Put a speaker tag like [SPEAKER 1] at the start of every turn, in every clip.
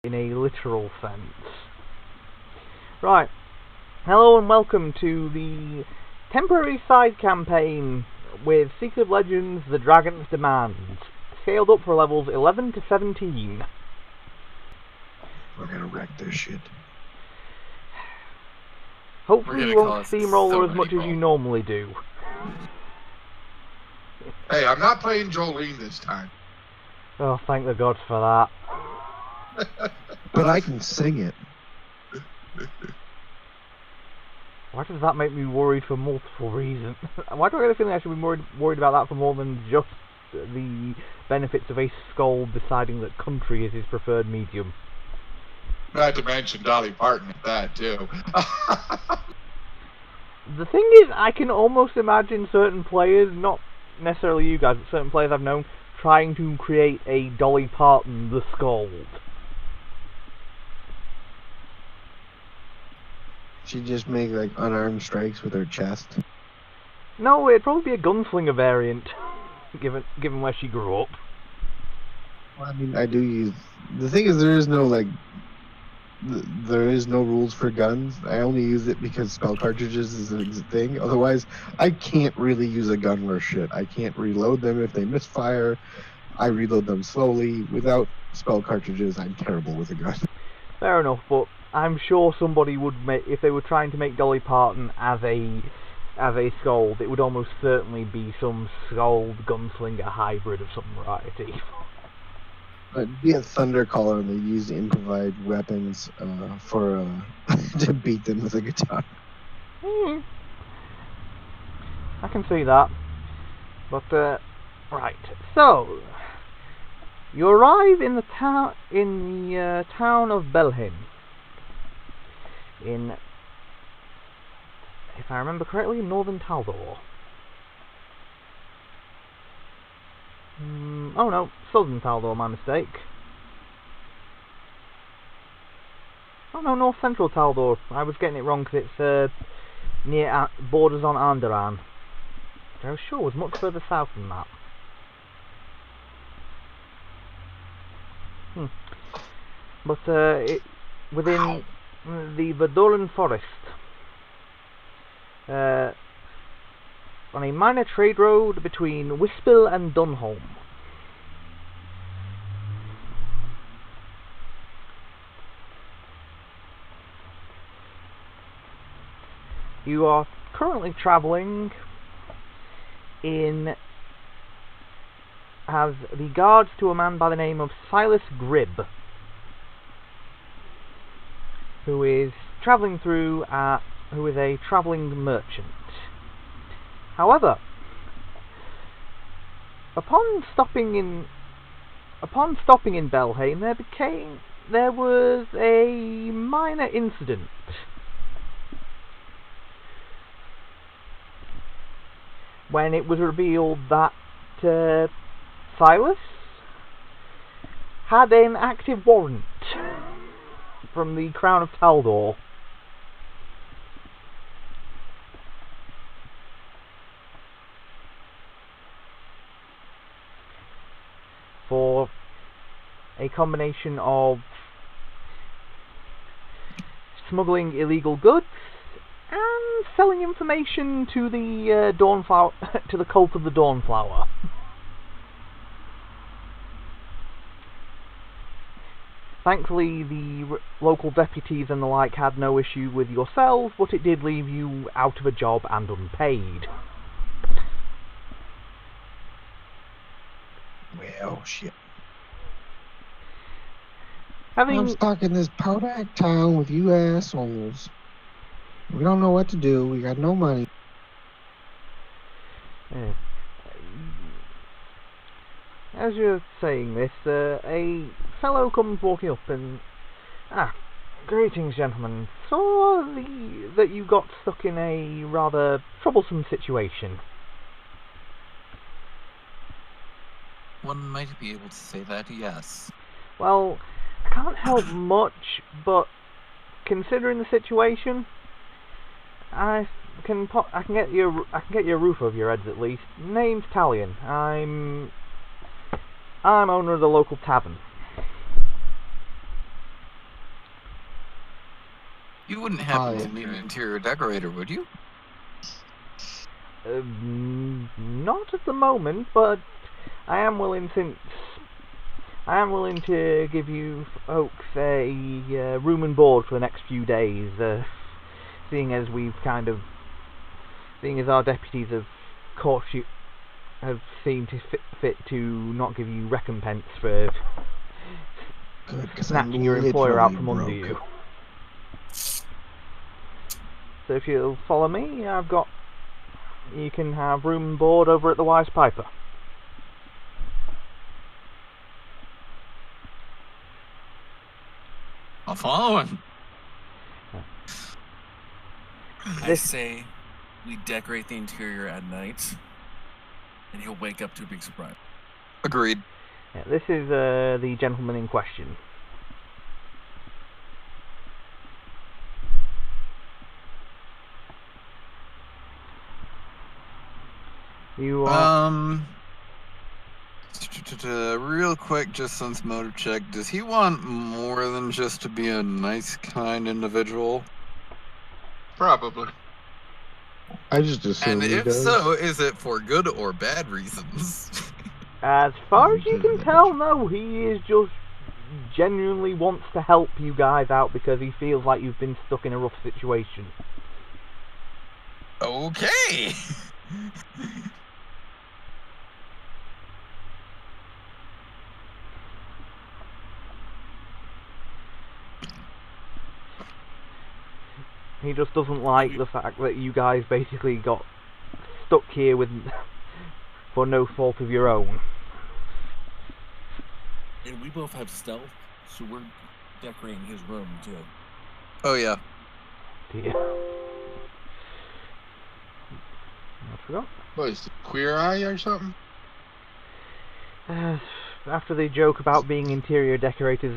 [SPEAKER 1] in a literal sense. Right, hello and welcome to the temporary side campaign with Secret of Legends, The Dragons Demand, scaled up for levels 11 to 17.
[SPEAKER 2] We're gonna wreck this shit.
[SPEAKER 1] Hopefully you won't steamroller as much as you normally do.
[SPEAKER 2] Hey, I'm not playing Jolene this time.
[SPEAKER 1] Oh, thank the gods for that.
[SPEAKER 2] But I can sing it.
[SPEAKER 1] Why does that make me worried for multiple reasons? Why do I get a feeling I should be worried about that for more than just the benefits of a skull deciding that country is his preferred medium?
[SPEAKER 2] Not to mention Dolly Parton at that, too.
[SPEAKER 1] The thing is, I can almost imagine certain players, not necessarily you guys, but certain players I've known, trying to create a Dolly Parton the Scold.
[SPEAKER 3] She'd just make like unarmed strikes with her chest.
[SPEAKER 1] No, it'd probably be a gunslinger variant, given where she grew up.
[SPEAKER 3] Well, I mean, I do use. The thing is, there is no rules for guns. I only use it because spell cartridges is a thing. Otherwise, I can't really use a gun worth shit. I can't reload them if they misfire. I reload them slowly. Without spell cartridges, I'm terrible with a gun.
[SPEAKER 1] Fair enough, but I'm sure somebody would make, if they were trying to make Dolly Parton as a Scold, it would almost certainly be some Scold gunslinger hybrid of some variety.
[SPEAKER 3] It'd be a Thundercaller, and they use improvised weapons to beat them with a guitar.
[SPEAKER 1] I can see that. But right, so you arrive in the town of Belhaim. In, if I remember correctly, northern Taldor. Oh no, southern Taldor, my mistake. Oh no, north central Taldor. I was getting it wrong because it's near borders on Anderan. I was sure it was much further south than that. But within the Verdolen Forest, on a minor trade road between Wispel and Dunholm. You are currently travelling as the guards to a man by the name of Silas Gribb, who is travelling through, who is a travelling merchant. However, upon stopping in Belhaim, there was a minor incident. When it was revealed that Silas had an active warrant from the Crown of Taldor for a combination of smuggling illegal goods and selling information to the Dawnflower, to the cult of the Dawnflower. Thankfully, the local deputies and the like had no issue with yourselves, but it did leave you out of a job and unpaid.
[SPEAKER 3] Well, shit.
[SPEAKER 1] I'm
[SPEAKER 3] stuck in this Podak town with you assholes. We don't know what to do. We got no money.
[SPEAKER 1] As you're saying this, a fellow comes walking up and... greetings, gentlemen. Saw that you got stuck in a rather troublesome situation.
[SPEAKER 4] One might be able to say that, yes.
[SPEAKER 1] Well, I can't help much, but considering the situation, I can get you a roof over your heads at least. Name's Talion. I'm owner of the local tavern.
[SPEAKER 4] You wouldn't happen to need an interior decorator, would you?
[SPEAKER 1] Not at the moment, but I am willing to give you folks a room and board for the next few days, seeing as our deputies have seen fit to not give you recompense for snatching your employer out from under you. So if you'll follow me, you can have room and board over at the Wise Piper.
[SPEAKER 4] I'll follow him.
[SPEAKER 5] I say we decorate the interior at night, and he'll wake up to a big surprise.
[SPEAKER 4] Agreed.
[SPEAKER 1] Yeah, this is the gentleman in question. You are...
[SPEAKER 4] real quick, just since motive check, does he want more than just to be a nice, kind individual?
[SPEAKER 2] Probably.
[SPEAKER 3] I just assume
[SPEAKER 4] And
[SPEAKER 3] he
[SPEAKER 4] if
[SPEAKER 3] does.
[SPEAKER 4] so, is it for good or bad reasons?
[SPEAKER 1] As far as you can tell, no, he is just genuinely wants to help you guys out because he feels like you've been stuck in a rough situation.
[SPEAKER 4] Okay.
[SPEAKER 1] He just doesn't like the fact that you guys basically got stuck here for no fault of your own.
[SPEAKER 5] And we both have stealth, so we're decorating his room too.
[SPEAKER 4] Oh yeah.
[SPEAKER 1] Dear. I forgot.
[SPEAKER 2] What is it, Queer Eye or something?
[SPEAKER 1] After the joke about being interior decorating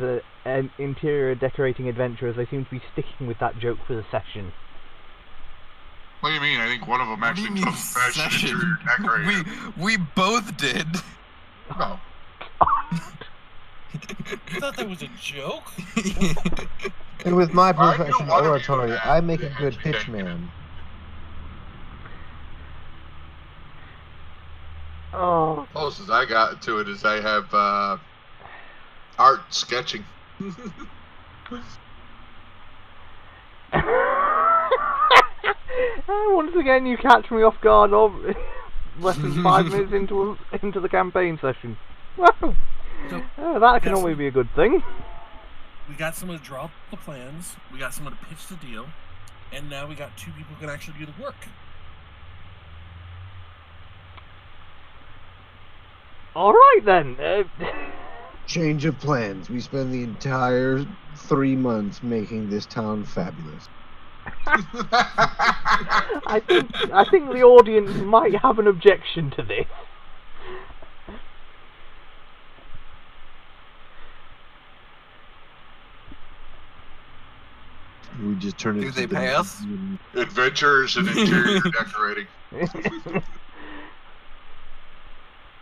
[SPEAKER 1] adventurers, they seem to be sticking with that joke for the session.
[SPEAKER 2] What do you mean? I think one of them
[SPEAKER 4] What do you
[SPEAKER 2] actually
[SPEAKER 4] mean
[SPEAKER 2] took fashion
[SPEAKER 4] session?
[SPEAKER 2] interior decorator.
[SPEAKER 4] We both did.
[SPEAKER 2] No.
[SPEAKER 5] You thought that was a joke?
[SPEAKER 3] And with my
[SPEAKER 2] Why do you
[SPEAKER 3] professional
[SPEAKER 2] wanna be
[SPEAKER 3] oratory,
[SPEAKER 2] that?
[SPEAKER 3] I make a good pitchman.
[SPEAKER 1] Oh.
[SPEAKER 2] Closest I got to it is I have art sketching.
[SPEAKER 1] Once again, you catch me off guard. Less than 5 minutes into the campaign session. Well, that can only be a good thing.
[SPEAKER 5] We got someone to draw up the plans, we got someone to pitch the deal, and now we got 2 people who can actually do the work.
[SPEAKER 1] Alright then.
[SPEAKER 3] Change of plans. We spend the entire 3 months making this town fabulous.
[SPEAKER 1] I think the audience might have an objection to this.
[SPEAKER 3] We just turn it.
[SPEAKER 4] Do they pay us?
[SPEAKER 2] Adventures and interior decorating.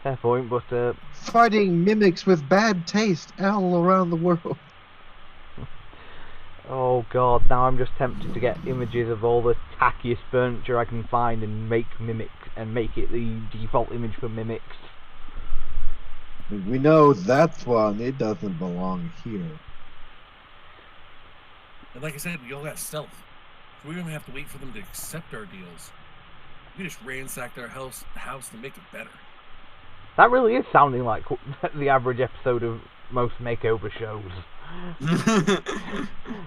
[SPEAKER 1] Fair point, but
[SPEAKER 3] Fighting mimics with bad taste all around the world.
[SPEAKER 1] oh god, now I'm just tempted to get images of all the tackiest furniture I can find and make it the default image for mimics.
[SPEAKER 3] We know that's one. It doesn't belong here.
[SPEAKER 5] And like I said, we all got stealth, so we don't even have to wait for them to accept our deals. We just ransacked our house to make it better.
[SPEAKER 1] That really is sounding like the average episode of most makeover shows.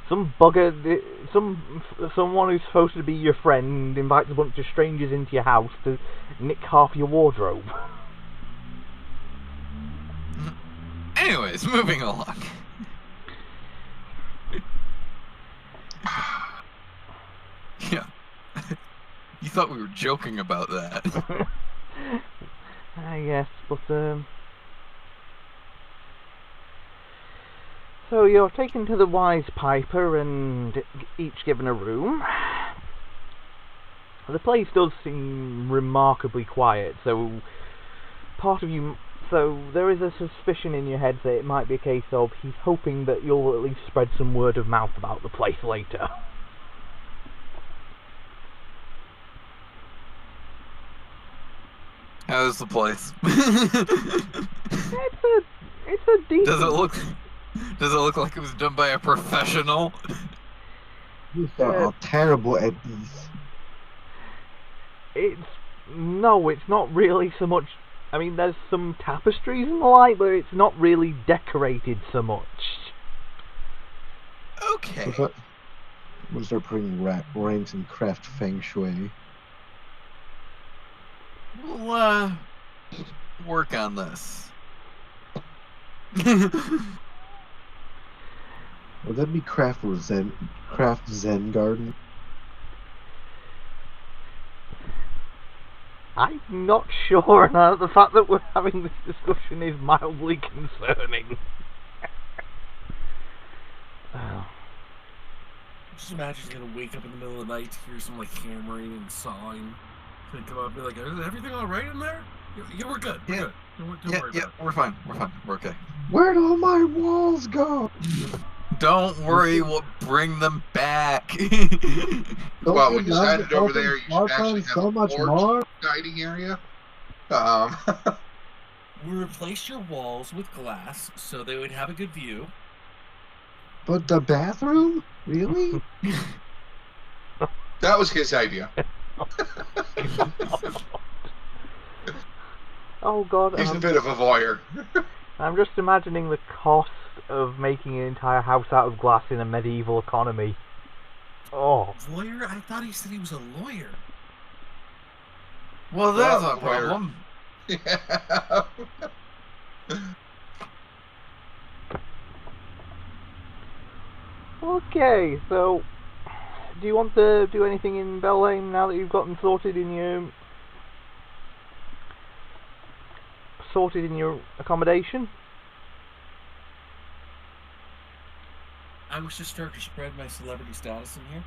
[SPEAKER 1] Some bugger, someone who's supposed to be your friend invites a bunch of strangers into your house to nick half your wardrobe.
[SPEAKER 4] Anyways, moving along. Yeah. You thought we were joking about that.
[SPEAKER 1] Yes, but so you're taken to the Wise Piper and each given a room. The place does seem remarkably quiet, so there is a suspicion in your head that it might be a case of he's hoping that you'll at least spread some word of mouth about the place later.
[SPEAKER 4] How's the place?
[SPEAKER 1] It's a decent.
[SPEAKER 4] Does it look like it was done by a professional?
[SPEAKER 3] You are terrible at these.
[SPEAKER 1] It's not really so much. I mean, there's some tapestries and the like, but it's not really decorated so much.
[SPEAKER 4] Okay.
[SPEAKER 3] We'll start putting ranks in craft feng shui.
[SPEAKER 4] We'll work on this.
[SPEAKER 3] Would that be craft zen garden?
[SPEAKER 1] I'm not sure now. The fact that we're having this discussion is mildly concerning.
[SPEAKER 5] Just imagine he's gonna wake up in the middle of the night, hear some like hammering and sawing. Gonna come up and be like, "Is everything all right in there? Yeah, we're good. We're good. Don't worry about it.
[SPEAKER 4] We're fine. We're okay.
[SPEAKER 3] Where'd all my walls go?
[SPEAKER 4] Don't worry, we'll bring them back.
[SPEAKER 2] Well, when you side it over there, you should actually have
[SPEAKER 3] so
[SPEAKER 2] a
[SPEAKER 3] much
[SPEAKER 2] porch
[SPEAKER 3] more.
[SPEAKER 2] dining area.
[SPEAKER 5] We replaced your walls with glass so they would have a good view.
[SPEAKER 3] But the bathroom? Really?
[SPEAKER 2] That was his idea.
[SPEAKER 1] Oh God!
[SPEAKER 2] He's a bit of a voyeur.
[SPEAKER 1] I'm just imagining the cost of making an entire house out of glass in a medieval economy. Oh.
[SPEAKER 5] Lawyer? I thought he said he was a lawyer.
[SPEAKER 4] Well, that's a problem.
[SPEAKER 2] Yeah.
[SPEAKER 1] Okay, so do you want to do anything in Belhaim now that you've gotten sorted in your accommodation?
[SPEAKER 5] I wish to start to spread my celebrity status in here.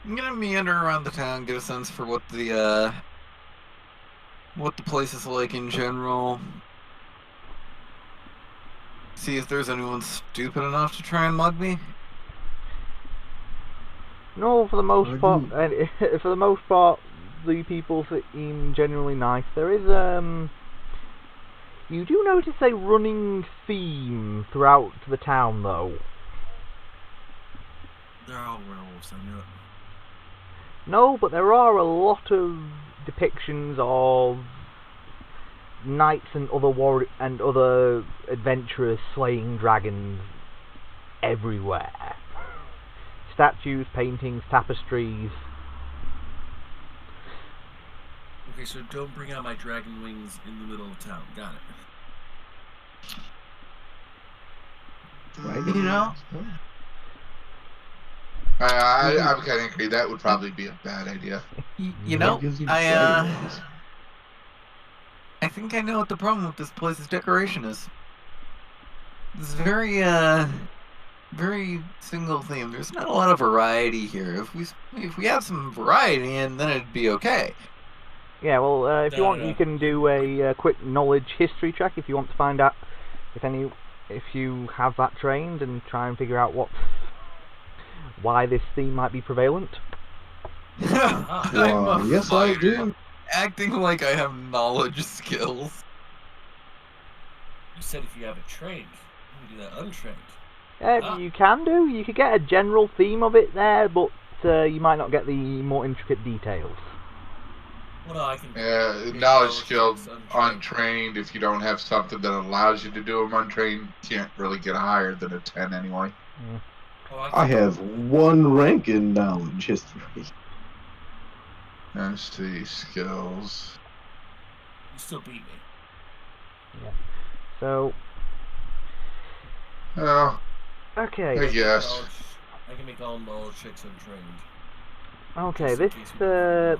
[SPEAKER 4] I'm gonna meander around the town, get a sense for what the place is like in general. See if there's anyone stupid enough to try and mug me.
[SPEAKER 1] No, for the most part, the people seem genuinely nice. There is you do notice a running theme throughout the town, though.
[SPEAKER 5] They're all werewolves, I knew it.
[SPEAKER 1] No, but there are a lot of depictions of knights and other adventurers slaying dragons everywhere. Statues, paintings, tapestries.
[SPEAKER 5] Okay, so don't bring out my dragon wings in the middle of town. Got it.
[SPEAKER 3] Right?
[SPEAKER 4] You know?
[SPEAKER 2] I'm kind of agree. That would probably be a bad idea.
[SPEAKER 4] You know, I think I know what the problem with this place's decoration is. It's very single theme. There's not a lot of variety here. If we have some variety, and then it'd be okay.
[SPEAKER 1] Yeah, well, if you want, you can do a quick knowledge history check if you want to find out if you have that trained and try and figure out why this theme might be prevalent.
[SPEAKER 3] Well, yes, I do.
[SPEAKER 4] Acting like I have knowledge skills.
[SPEAKER 5] You said if you have it trained, you can do that untrained.
[SPEAKER 1] You can do. You could get a general theme of it there, but you might not get the more intricate details.
[SPEAKER 5] Well, no, I can.
[SPEAKER 2] Knowledge skills untrained. If you don't have something that allows you to do them untrained, you can't really get higher than a 10 anyway.
[SPEAKER 1] Yeah.
[SPEAKER 5] Oh,
[SPEAKER 3] I have 1 rank in knowledge history.
[SPEAKER 2] Let's see, skills.
[SPEAKER 5] You still beat me.
[SPEAKER 1] Yeah. So.
[SPEAKER 2] Oh,
[SPEAKER 1] Okay.
[SPEAKER 2] I guess.
[SPEAKER 5] I can make all knowledge checks untrained.
[SPEAKER 1] Okay.
[SPEAKER 5] Just in
[SPEAKER 1] This.
[SPEAKER 5] case we don't have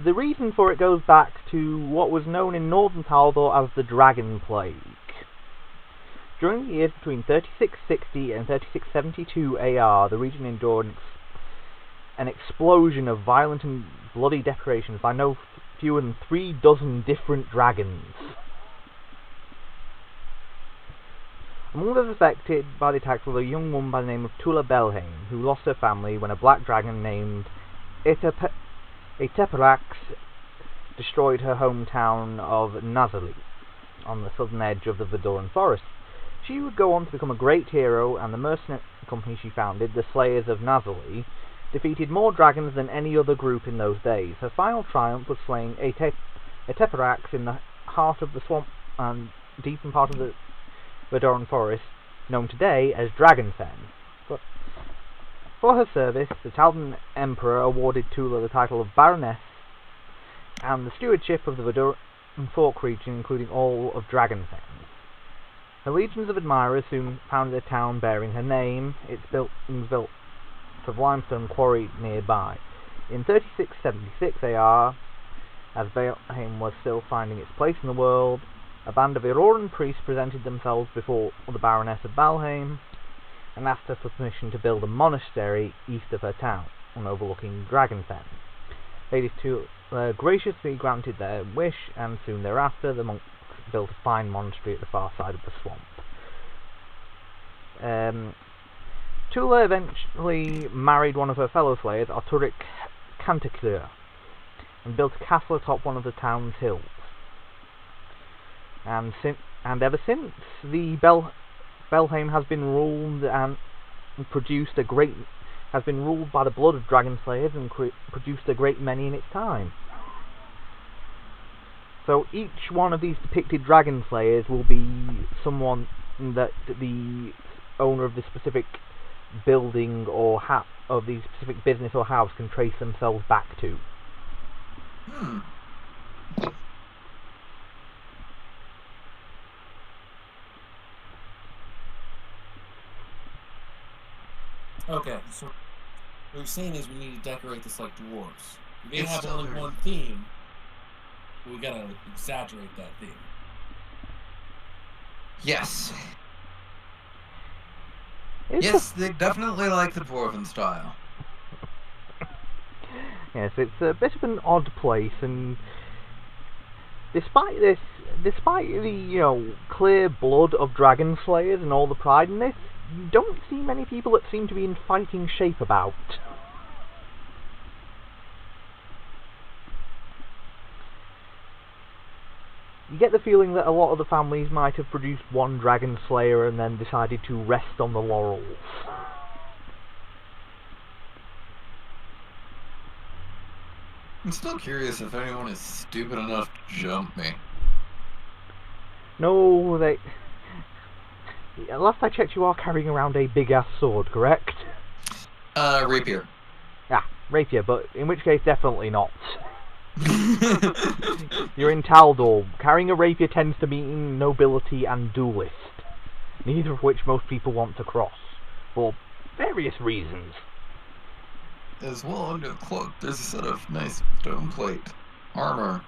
[SPEAKER 1] The reason for it goes back to what was known in Northern Taldor as the Dragon Plague. During the years between 3660 and 3672 AR, the region endured an explosion of violent and bloody decorations by no fewer than 36 different dragons. Among those affected by the attacks was a young woman by the name of Tula Belhaim, who lost her family when a black dragon named Eteparax destroyed her hometown of Nazali, on the southern edge of the Verdoran forest. She would go on to become a great hero, and the mercenary company she founded, the Slayers of Nazali, defeated more dragons than any other group in those days. Her final triumph was slaying Eteparax in the heart of the swamp and deep in part of the Verdoran forest, known today as Dragonfen. But for her service, the Taldan Emperor awarded Tula the title of Baroness and the stewardship of the Verdoran Fork region, including all of Dragonfen. Her legions of admirers soon founded a town bearing her name, its buildings built of limestone quarry nearby. In 3676 AR, as Belhaim was still finding its place in the world, a band of Auroran priests presented themselves before the Baroness of Belhaim and asked her for permission to build a monastery east of her town, overlooking Dragonfen. Lady Tula graciously granted their wish, and soon thereafter the monks built a fine monastery at the far side of the swamp. Tula eventually married one of her fellow slayers, Arturic Canticleur, and built a castle atop one of the town's hills. And ever since, the Belhaim has been ruled by the blood of dragon slayers and produced a great many in its time. So each one of these depicted dragon slayers will be someone that the owner of the specific building or of the specific business or house can trace themselves back to.
[SPEAKER 5] Okay, so what you're saying is we need to decorate this like dwarves. We may have only one theme, but we gotta exaggerate that theme.
[SPEAKER 4] Yes. Yes, they definitely like the dwarven style.
[SPEAKER 1] Yes, it's a bit of an odd place, and despite the clear blood of dragon slayers and all the pride in this, you don't see many people that seem to be in fighting shape about. You get the feeling that a lot of the families might have produced one dragon slayer and then decided to rest on the laurels.
[SPEAKER 4] I'm still curious if anyone is stupid enough to jump me.
[SPEAKER 1] No, last I checked, you are carrying around a big-ass sword, correct?
[SPEAKER 4] Rapier.
[SPEAKER 1] Ah, rapier, but in which case, definitely not. You're in Taldor. Carrying a rapier tends to mean nobility and duelist, neither of which most people want to cross, for various reasons.
[SPEAKER 4] As well, under the cloak, there's a set of nice stone plate armor.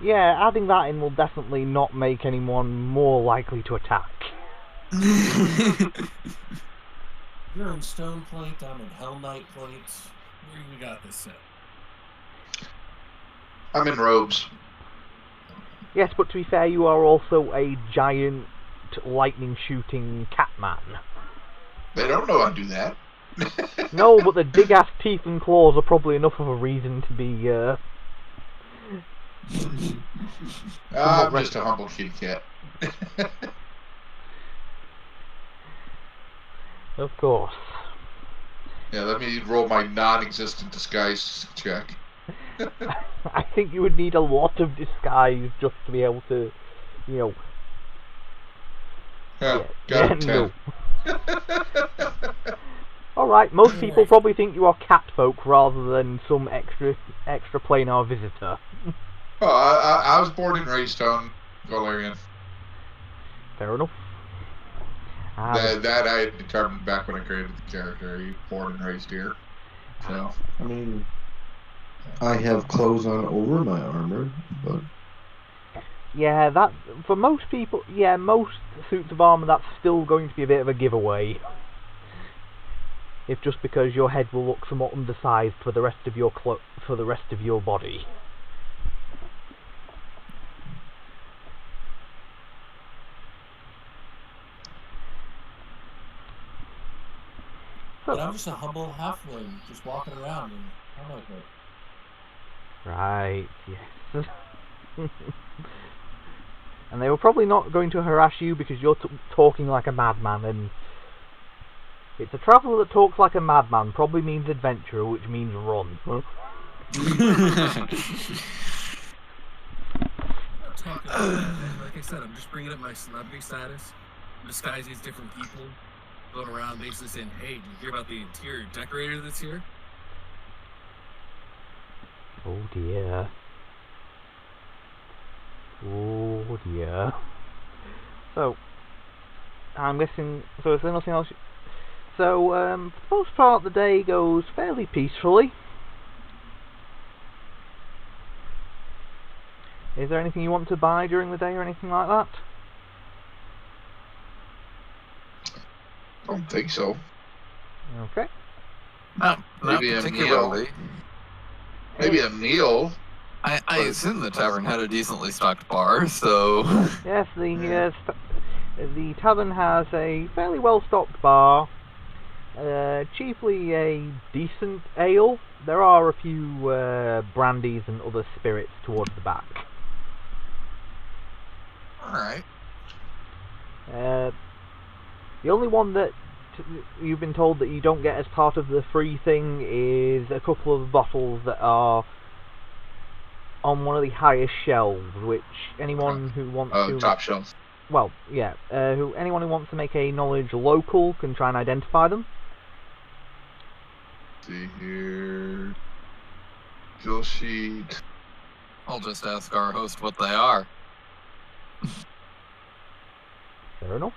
[SPEAKER 1] Yeah, adding that in will definitely not make anyone more likely to attack.
[SPEAKER 5] You're in stone plate, I'm in Hell Knight plate. Where we got this set?
[SPEAKER 2] I'm in robes.
[SPEAKER 1] Yes, but to be fair, you are also a giant lightning-shooting catman.
[SPEAKER 2] They don't know I do that.
[SPEAKER 1] No, but the big-ass teeth and claws are probably enough of a reason to be,
[SPEAKER 2] I'm just a humble kitty cat.
[SPEAKER 1] Of course.
[SPEAKER 2] Yeah, let me roll my non-existent disguise check.
[SPEAKER 1] I think you would need a lot of disguise just to be able to,
[SPEAKER 2] Got a 10.
[SPEAKER 1] No. Alright, most people probably think you are catfolk rather than some extra planar visitor.
[SPEAKER 2] Oh, I was born and raised on Valerian.
[SPEAKER 1] Fair enough.
[SPEAKER 2] That I had determined back when I created the character. He was born and raised here. So
[SPEAKER 3] I mean, I have clothes on over my armor, but
[SPEAKER 1] yeah, that for most people, most suits of armor, that's still going to be a bit of a giveaway. If just because your head will look somewhat undersized for the rest of your body.
[SPEAKER 5] But I'm just a humble halfling, just walking around, and I'm like,
[SPEAKER 1] right, yes. And they were probably not going to harass you because you're talking like a madman, and it's a traveller that talks like a madman probably means adventurer, which means run.
[SPEAKER 5] I'm talking like I said, I'm just bringing up my celebrity status, disguising as different people, going around basically saying, hey, did you hear about the interior decorator that's here?
[SPEAKER 1] Oh dear. Oh dear. So, I'm guessing, so is there nothing else? So, for the most part the day goes fairly peacefully. Is there anything you want to buy during the day or anything like that?
[SPEAKER 2] Don't think so.
[SPEAKER 1] Okay.
[SPEAKER 4] Not
[SPEAKER 2] Maybe a
[SPEAKER 4] particularly.
[SPEAKER 2] Maybe a meal.
[SPEAKER 4] I assume the tavern had a decently stocked bar, so...
[SPEAKER 1] Yes, the tavern has a fairly well-stocked bar, chiefly a decent ale. There are a few brandies and other spirits towards the back.
[SPEAKER 4] Alright.
[SPEAKER 1] The only one that you've been told that you don't get as part of the free thing is a couple of bottles that are on one of the highest shelves, which anyone who wants to...
[SPEAKER 2] top shelf.
[SPEAKER 1] Well, yeah, anyone who wants to make a knowledge local can try and identify them.
[SPEAKER 2] See here. Kill sheet.
[SPEAKER 4] I'll just ask our host what they are.
[SPEAKER 1] Fair enough.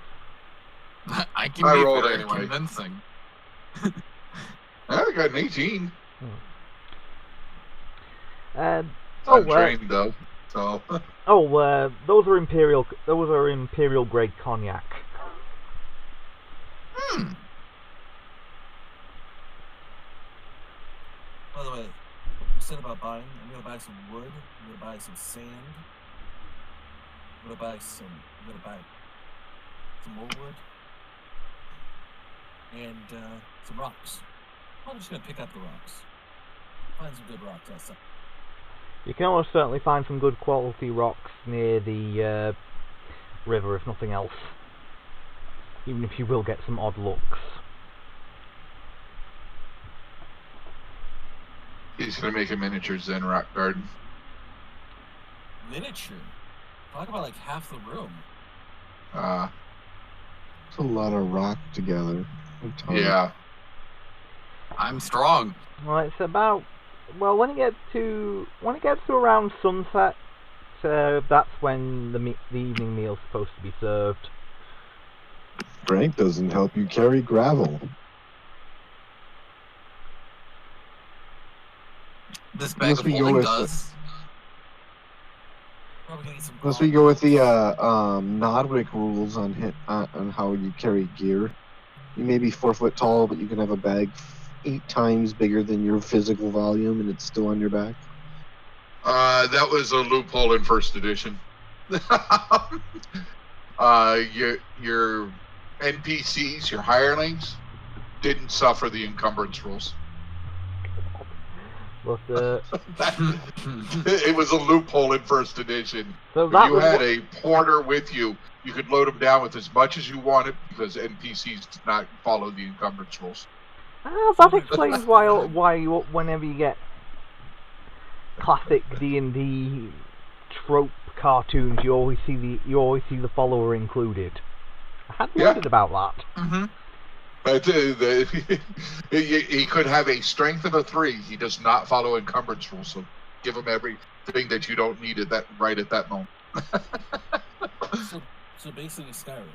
[SPEAKER 4] I can
[SPEAKER 2] I
[SPEAKER 4] be
[SPEAKER 2] rolled
[SPEAKER 4] very
[SPEAKER 2] anyway.
[SPEAKER 4] convincing.
[SPEAKER 2] I got an 18.
[SPEAKER 1] I'm
[SPEAKER 2] trained though, so.
[SPEAKER 1] Those are imperial grade cognac.
[SPEAKER 5] By the way, you said about buying. I'm gonna buy some wood. I'm gonna buy some sand. I'm gonna buy some more wood and some rocks. I'm just gonna pick up the rocks. Find some good rocks outside.
[SPEAKER 1] You can almost certainly find some good quality rocks near the river, if nothing else. Even if you will get some odd looks.
[SPEAKER 2] He's gonna make a miniature Zen rock garden.
[SPEAKER 5] Miniature? Talk about like half the room.
[SPEAKER 3] It's a lot of rock together.
[SPEAKER 2] Yeah.
[SPEAKER 4] I'm strong.
[SPEAKER 1] Well, it's about... Well, when it gets to around sunset, that's when the evening meal's supposed to be served.
[SPEAKER 3] Strength doesn't help you carry gravel.
[SPEAKER 4] This bag of holding does.
[SPEAKER 3] Unless we go with the Nodwick rules on how you carry gear. You may be 4 foot tall, but you can have a bag 8 times bigger than your physical volume, and it's still on your back.
[SPEAKER 2] That was a loophole in first edition. Your NPCs, your hirelings, didn't suffer the encumbrance rules.
[SPEAKER 1] But
[SPEAKER 2] it was a loophole in first edition.
[SPEAKER 1] So
[SPEAKER 2] If
[SPEAKER 1] that
[SPEAKER 2] you
[SPEAKER 1] was
[SPEAKER 2] had a porter with you, you could load them down with as much as you wanted because NPCs did not follow the encumbrance rules.
[SPEAKER 1] that explains why whenever you get classic D&D trope cartoons, you always see the follower included. I hadn't wondered about that.
[SPEAKER 4] Mm-hmm.
[SPEAKER 2] But he could have a strength of a 3. He does not follow encumbrance rules, so give him everything that you don't need at that moment.
[SPEAKER 5] So basically Skyrim.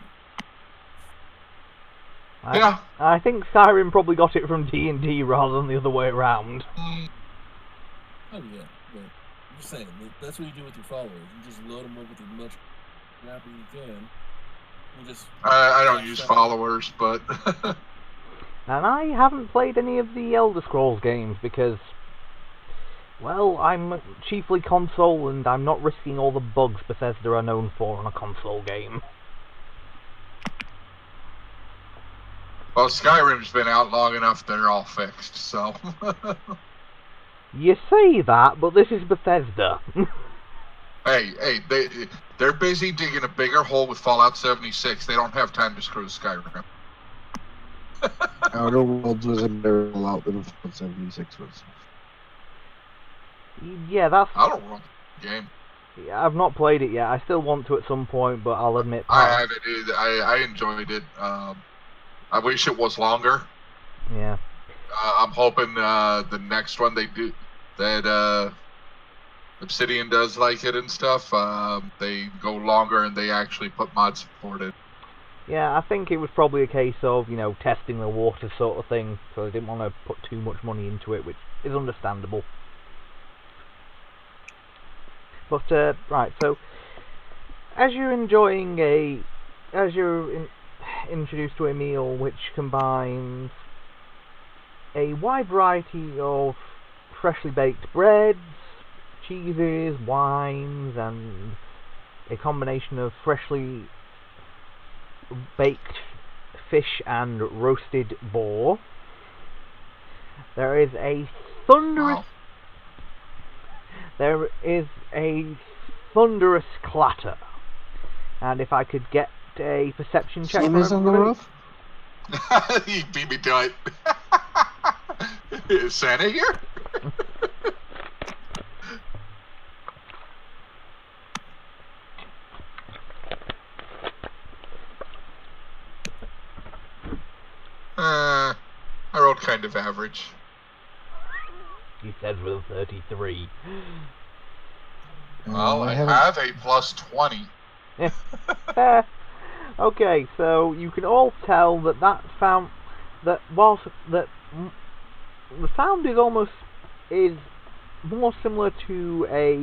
[SPEAKER 1] I think Skyrim probably got it from D&D rather than the other way around.
[SPEAKER 5] Oh yeah, but I'm just saying, that's what you do with your followers. You just load them up with as much crap as you can.
[SPEAKER 2] I don't use followers, but...
[SPEAKER 1] And I haven't played any of the Elder Scrolls games because, well, I'm chiefly console and I'm not risking all the bugs Bethesda are known for on a console game.
[SPEAKER 2] Well, Skyrim's been out long enough; they're all fixed. So.
[SPEAKER 1] You say that, but this is Bethesda.
[SPEAKER 2] Hey, they're busy digging a bigger hole with Fallout 76. They don't have time to screw Skyrim.
[SPEAKER 3] Outer Worlds was a better Fallout than Fallout 76 was.
[SPEAKER 1] Yeah, that's...
[SPEAKER 2] Outer Worlds game.
[SPEAKER 1] Yeah, I've not played it yet. I still want to at some point, but I'll admit...
[SPEAKER 2] I haven't either. I enjoyed it. I wish it was longer.
[SPEAKER 1] Yeah.
[SPEAKER 2] I'm hoping the next one they do... that Obsidian does like it and stuff, they go longer and they actually put mod support in.
[SPEAKER 1] Yeah, I think it was probably a case of, testing the water sort of thing, so they didn't want to put too much money into it, which is understandable. But, right, so, as you're introduced to a meal which combines a wide variety of freshly baked breads, cheeses, wines, and a combination of freshly baked fish and roasted boar, there is a thunderous clatter. And if I could get a perception check for
[SPEAKER 3] on the roof?
[SPEAKER 2] You beat me to it. Is Santa here? I rolled kind of average.
[SPEAKER 1] He says with a 33.
[SPEAKER 2] Well, I have a plus 20.
[SPEAKER 1] Okay, so you can all tell that the sound is more similar to a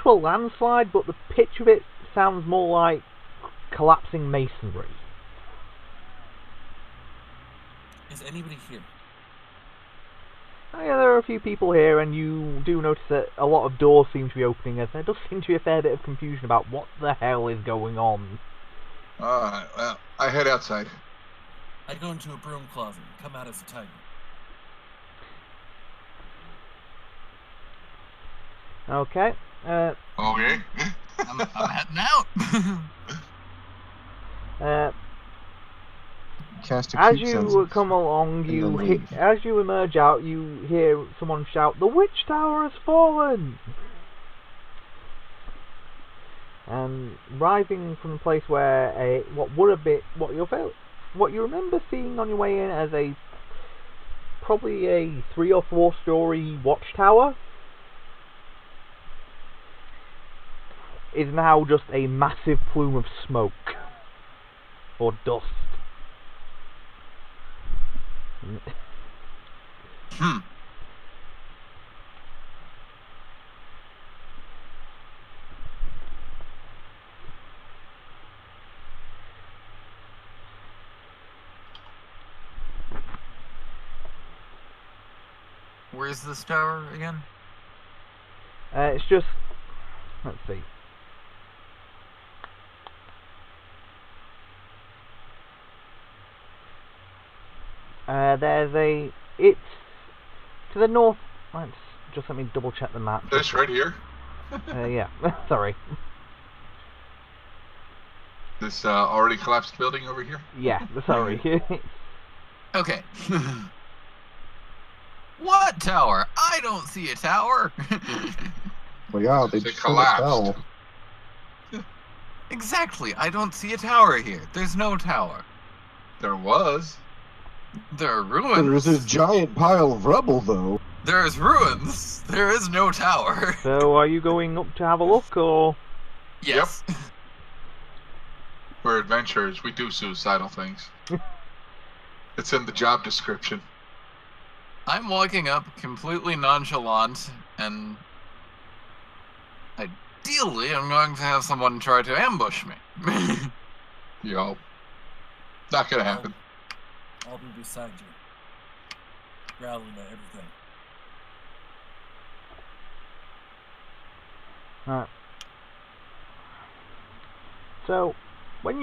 [SPEAKER 1] landslide, but the pitch of it sounds more like collapsing masonry.
[SPEAKER 5] Is anybody here?
[SPEAKER 1] Oh, yeah, there are a few people here, and you do notice that a lot of doors seem to be opening, as there does seem to be a fair bit of confusion about what the hell is going on.
[SPEAKER 2] Alright, well, I head outside.
[SPEAKER 5] I go into a broom closet and come out as a tiger.
[SPEAKER 1] Okay.
[SPEAKER 2] Okay.
[SPEAKER 4] I'm heading out.
[SPEAKER 1] As you come along, as you emerge out, you hear someone shout, "The Witch Tower has fallen!" And rising from the place where what you remember seeing on your way in as probably a 3 or 4 story watchtower, is now just a massive plume of smoke or dust.
[SPEAKER 4] Where's this tower again?
[SPEAKER 1] It's just... let's see. It's to the north. Let me double check the map.
[SPEAKER 2] This right here?
[SPEAKER 1] Yeah, sorry.
[SPEAKER 2] This already collapsed building over here?
[SPEAKER 1] Yeah, sorry.
[SPEAKER 4] Okay. What tower? I don't see a tower.
[SPEAKER 3] Well, yeah, they just collapsed.
[SPEAKER 4] Exactly. I don't see a tower here. There's no tower.
[SPEAKER 2] There was.
[SPEAKER 4] There are ruins.
[SPEAKER 3] There's a giant pile of rubble, though.
[SPEAKER 4] There's ruins. There is no tower.
[SPEAKER 1] So, are you going up to have a look, or?
[SPEAKER 4] Yes.
[SPEAKER 2] Yep. We're adventurers. We do suicidal things. It's in the job description.
[SPEAKER 4] I'm walking up completely nonchalant, and ideally I'm going to have someone try to ambush me.
[SPEAKER 2] Yo. Not gonna happen.
[SPEAKER 5] I'll be beside you. Growling at everything.
[SPEAKER 1] Alright. So, when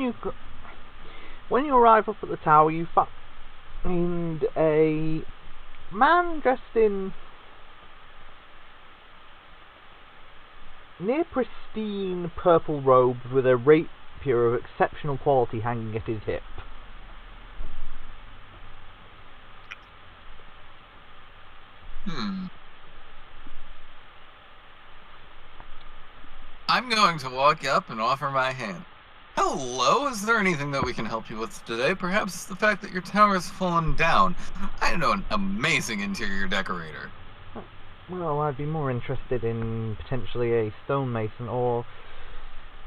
[SPEAKER 1] When you arrive up at the tower, you find a man dressed in near pristine purple robes with a rapier of exceptional quality hanging at his hip.
[SPEAKER 4] I'm going to walk up and offer my hand. Hello, is there anything that we can help you with today? Perhaps the fact that your tower has fallen down. I know an amazing interior decorator.
[SPEAKER 1] Well, I'd be more interested in potentially a stonemason, or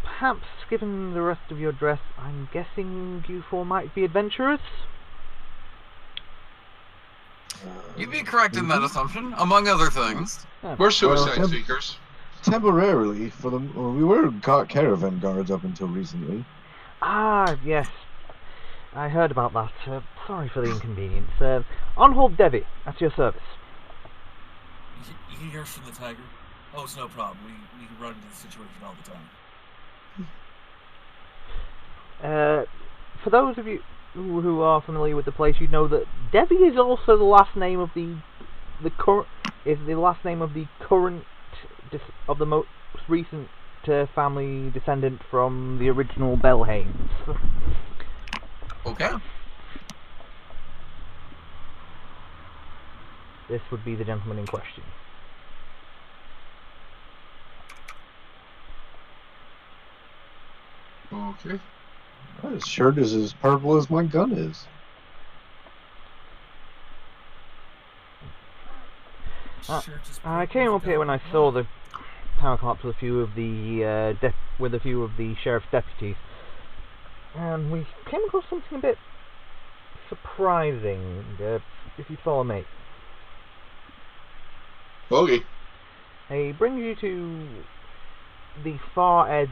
[SPEAKER 1] perhaps, given the rest of your dress, I'm guessing you four might be adventurers?
[SPEAKER 4] You'd be correct in that assumption, among other things.
[SPEAKER 2] We're suicide seekers.
[SPEAKER 3] Temporarily, we were caravan guards up until recently.
[SPEAKER 1] Ah, yes. I heard about that. Sorry for the inconvenience. On hold, Devi. At your service.
[SPEAKER 5] You can hear us from the tiger? Oh, it's no problem. We run into the situation all the time.
[SPEAKER 1] For those of you who are familiar with the place, you know that Devi is also the last name of the current of the most recent family descendant from the original Belhaims.
[SPEAKER 4] Okay.
[SPEAKER 1] This would be the gentleman in question.
[SPEAKER 2] Okay.
[SPEAKER 3] His shirt is as purple as my gun is.
[SPEAKER 1] I came up here when I saw the tower collapse with a few of the sheriff's deputies, and we came across something a bit surprising. If you follow me.
[SPEAKER 2] Okay.
[SPEAKER 1] He brings you to the far edge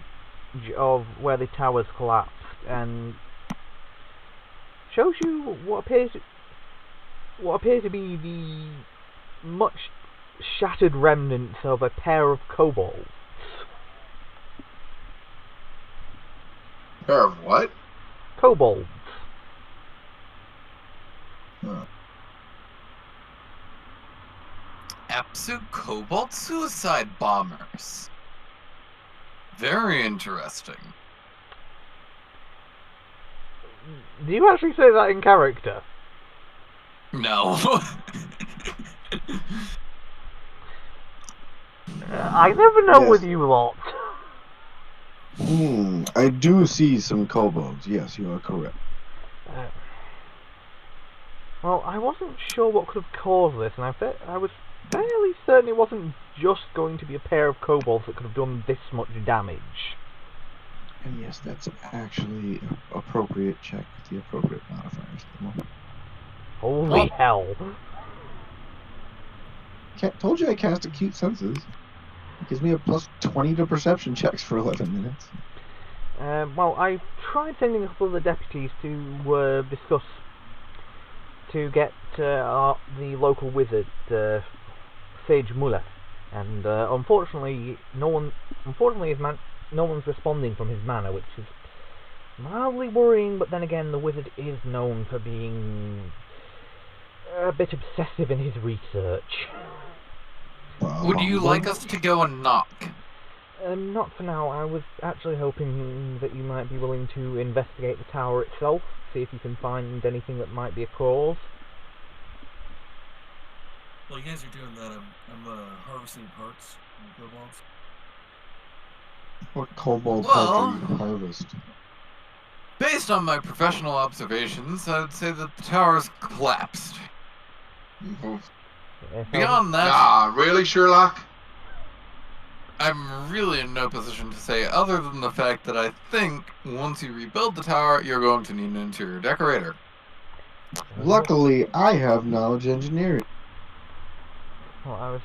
[SPEAKER 1] of where the towers collapsed and shows you what appears to be the much shattered remnants of a pair of kobolds.
[SPEAKER 2] Pair of what?
[SPEAKER 1] Kobolds.
[SPEAKER 2] Huh.
[SPEAKER 4] Apsu Cobalt suicide bombers. Very interesting.
[SPEAKER 1] Do you actually say that in character?
[SPEAKER 4] No.
[SPEAKER 1] I never know
[SPEAKER 3] Yes.
[SPEAKER 1] with you lot.
[SPEAKER 3] I do see some kobolds. Yes, you are correct.
[SPEAKER 1] Well, I wasn't sure what could have caused this, and I was fairly certain it wasn't just going to be a pair of kobolds that could have done this much damage.
[SPEAKER 3] And yes, that's actually an appropriate check with the appropriate modifiers.
[SPEAKER 1] Holy hell.
[SPEAKER 3] Told you I cast Acute Senses. It gives me a plus 20 to perception checks for 11 minutes.
[SPEAKER 1] Well, I tried sending a couple of the deputies to discuss to get the local wizard, Sage Muller, and unfortunately, no one's responding from his manor, which is mildly worrying. But then again, the wizard is known for being a bit obsessive in his research.
[SPEAKER 4] Would you like us to go and knock?
[SPEAKER 1] Not for now. I was actually hoping that you might be willing to investigate the tower itself, see if you can find anything that might be a cause.
[SPEAKER 5] Well, you guys are doing that. I'm harvesting parts from kobolds.
[SPEAKER 3] What kobold part do you harvest?
[SPEAKER 4] Based on my professional observations, I would say that the tower's collapsed. Beyond that...
[SPEAKER 2] Ah, really, Sherlock?
[SPEAKER 4] I'm really in no position to say other than the fact that I think once you rebuild the tower, you're going to need an interior decorator.
[SPEAKER 3] Luckily, I have knowledge engineering.
[SPEAKER 1] Well,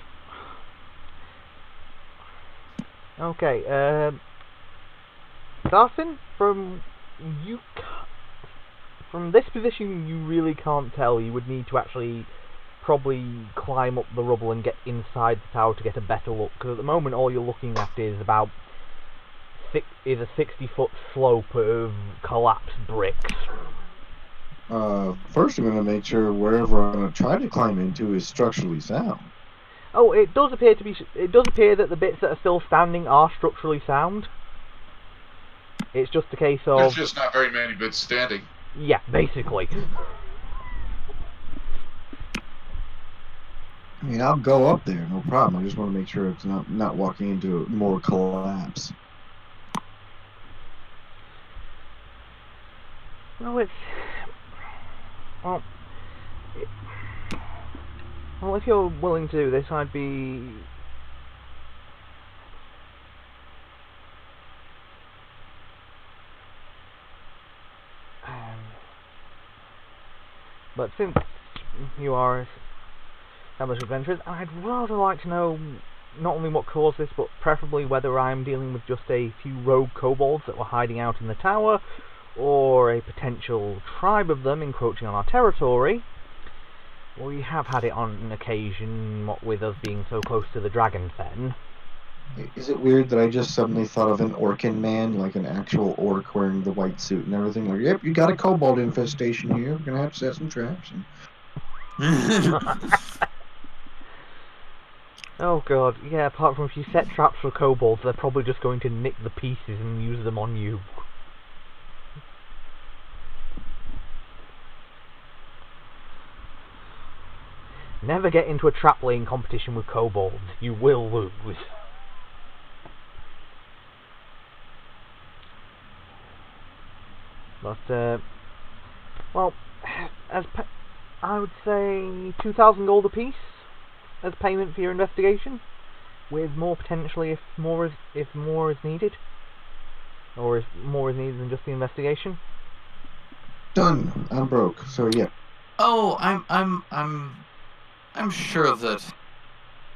[SPEAKER 1] Okay, Darcy, from this position, you really can't tell. You would need to actually probably climb up the rubble and get inside the tower to get a better look, because at the moment all you're looking at is about a 60-foot slope of collapsed bricks.
[SPEAKER 3] First, I'm going to make sure wherever I'm going to try to climb into is structurally sound.
[SPEAKER 1] Oh, it does appear to be. It does appear that the bits that are still standing are structurally sound. It's just a case of.
[SPEAKER 2] There's just not very many bits standing.
[SPEAKER 1] Yeah, basically.
[SPEAKER 3] I mean, I'll go up there, no problem. I just want to make sure it's not walking into more collapse.
[SPEAKER 1] No, it's. Well, if you're willing to do this, I'd be. But since you are established adventurers, I'd rather like to know not only what caused this, but preferably whether I'm dealing with just a few rogue kobolds that were hiding out in the tower, or a potential tribe of them encroaching on our territory. We have had it on an occasion, what with us being so close to the dragon fen.
[SPEAKER 3] Is it weird that I just suddenly thought of an Orcan man, like an actual orc wearing the white suit and everything? Like, yep, you got a kobold infestation here. We're gonna have to set some traps.
[SPEAKER 1] Oh god, yeah, apart from if you set traps for kobolds, they're probably just going to nick the pieces and use them on you. Never get into a trap laying competition with kobolds. You will lose. But, well, I would say 2,000 gold apiece as payment for your investigation, with more potentially if more is needed, or if more is needed than just the investigation.
[SPEAKER 3] Done. I'm broke, so yeah.
[SPEAKER 4] Oh, I'm sure that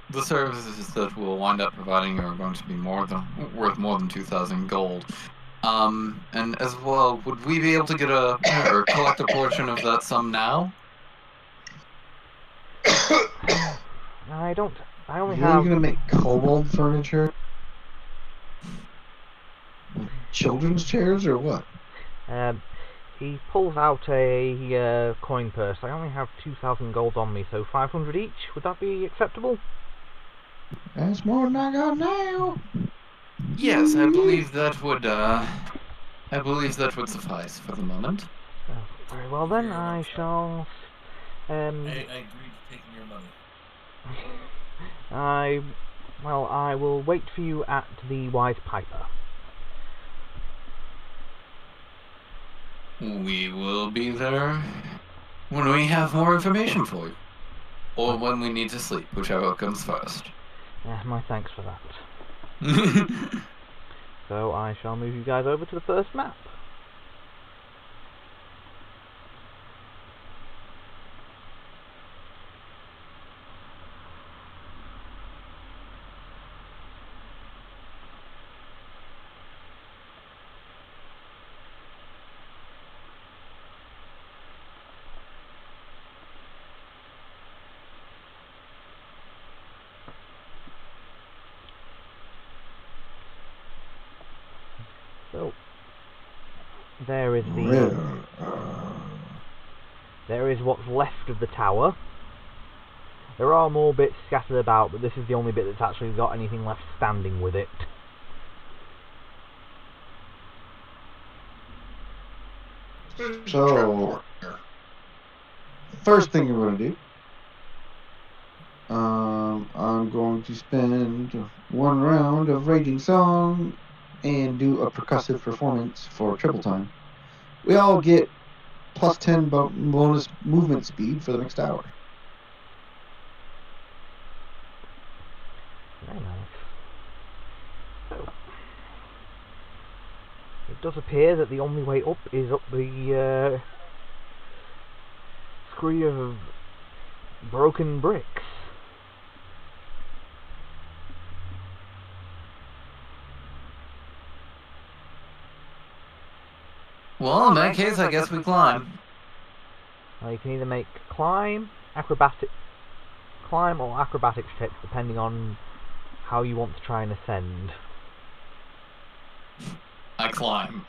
[SPEAKER 4] the services that we'll wind up providing are going to be worth more than 2,000 gold. And as well, would we be able to get or collect a portion of that sum now?
[SPEAKER 1] I only
[SPEAKER 3] You're
[SPEAKER 1] have.
[SPEAKER 3] gonna make kobold furniture? Children's chairs or what?
[SPEAKER 1] He pulls out a coin purse. I only have 2,000 gold on me, so 500 each. Would that be acceptable?
[SPEAKER 3] That's more than I got now.
[SPEAKER 4] Yes, I believe that would suffice for the moment.
[SPEAKER 1] Oh, very well then, I shall.
[SPEAKER 5] I agree to taking your money.
[SPEAKER 1] I will wait for you at the Wise Piper.
[SPEAKER 4] We will be there when we have more information for you. Or when we need to sleep, whichever comes first.
[SPEAKER 1] My thanks for that. So I shall move you guys over to the first map. So there is what's left of the tower. There are more bits scattered about, but this is the only bit that's actually got anything left standing with it.
[SPEAKER 3] So, first thing you're going to do, I'm going to spend 1 round of Raging Song and do a percussive performance for triple time. We all get plus 10 bonus movement speed for the next hour.
[SPEAKER 1] Very nice. So, it does appear that the only way up is up the scree of broken bricks.
[SPEAKER 4] Well, in that case, I guess we climb.
[SPEAKER 1] You can either make climb or acrobatics checks, depending on how you want to try and ascend.
[SPEAKER 4] I climb.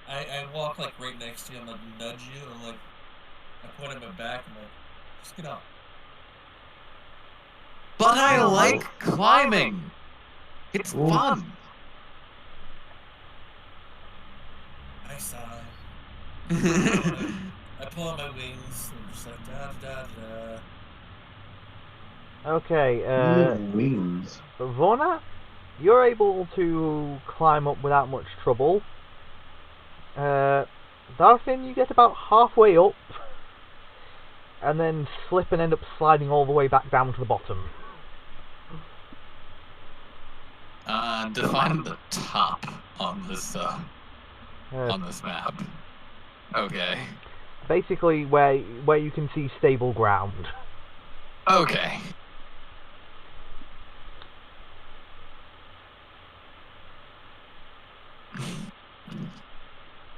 [SPEAKER 5] I walk like right next to you and like nudge you and I'm like, I point at my back and I'm like, just get up.
[SPEAKER 4] But I like climbing. It's fun.
[SPEAKER 5] I sigh. I pull out my wings and I'm just like da da da da.
[SPEAKER 1] Okay,
[SPEAKER 3] Wings.
[SPEAKER 1] Vona, you're able to climb up without much trouble. Darfin, you get about halfway up, and then slip and end up sliding all the way back down to the bottom.
[SPEAKER 4] Define the top on this map. Okay.
[SPEAKER 1] Basically, where you can see stable ground.
[SPEAKER 4] Okay.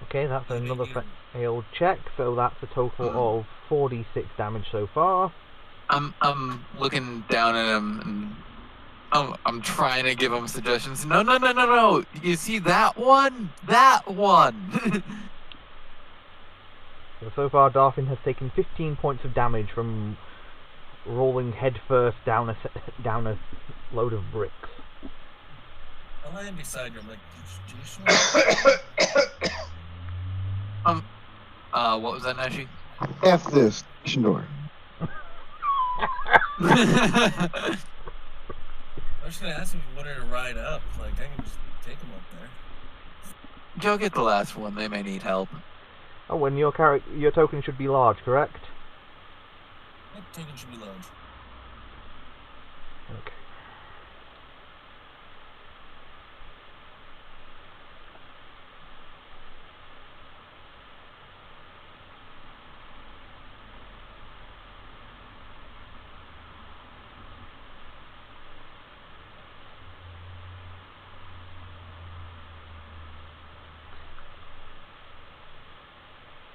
[SPEAKER 1] Okay, that's another failed check, so that's a total of 4d6 damage so far.
[SPEAKER 4] I'm looking down at him and I'm trying to give him suggestions. No. You see that one? That one.
[SPEAKER 1] So far, Darfin has taken 15 points of damage from rolling headfirst down a load of bricks.
[SPEAKER 5] I land beside you. I'm like, do you
[SPEAKER 4] what was that, Nashi?
[SPEAKER 3] F this station door.
[SPEAKER 5] I was just gonna ask if you wanted to ride up. Like, I can just take him up there.
[SPEAKER 4] Go get the last one. They may need help.
[SPEAKER 1] Oh, and your token should be large, correct?
[SPEAKER 5] That token should be large.
[SPEAKER 1] Okay.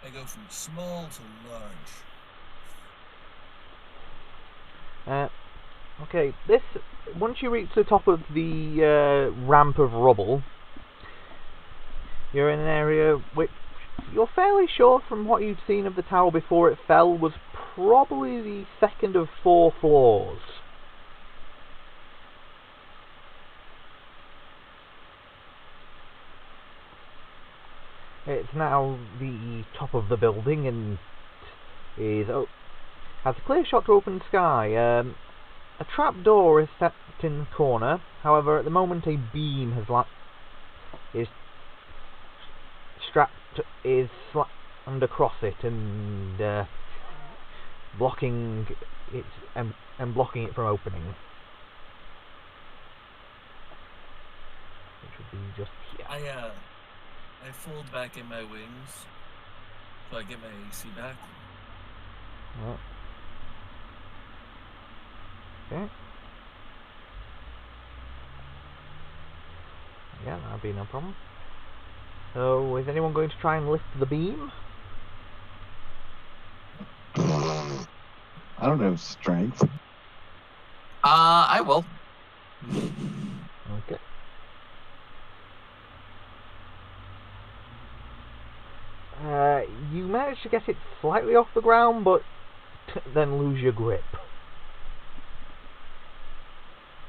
[SPEAKER 5] I go from small to large.
[SPEAKER 1] Okay, once you reach the top of the ramp of rubble, you're in an area which you're fairly sure from what you'd seen of the tower before it fell was probably the second of 4 floors. It's now the top of the building and has a clear shot to open sky. A trap door is set in the corner. However, at the moment, a beam is slammed across it and blocking it from opening. Which would be just here.
[SPEAKER 5] I fold back in my wings, so I get my AC back.
[SPEAKER 1] Right. Okay. Yeah, that'll be no problem. So, is anyone going to try and lift the beam?
[SPEAKER 3] I don't have strength.
[SPEAKER 4] I will.
[SPEAKER 1] Okay. You manage to get it slightly off the ground, but then lose your grip.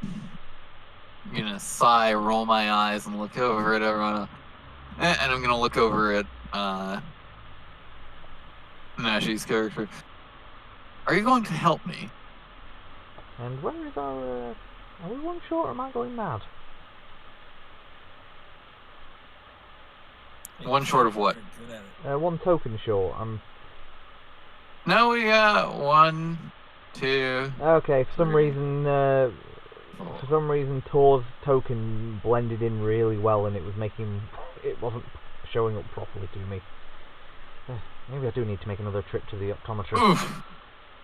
[SPEAKER 4] I'm gonna sigh, roll my eyes, and look over at everyone. And I'm gonna look over at Nashi's character. Are you going to help me?
[SPEAKER 1] And where is our... are we one short or am I going mad?
[SPEAKER 4] One short of what?
[SPEAKER 1] One token short.
[SPEAKER 4] No, we got 1, 2...
[SPEAKER 1] Okay, for some reason Tor's token blended in really well and it wasn't showing up properly to me. Maybe I do need to make another trip to the optometrist.
[SPEAKER 4] Oof.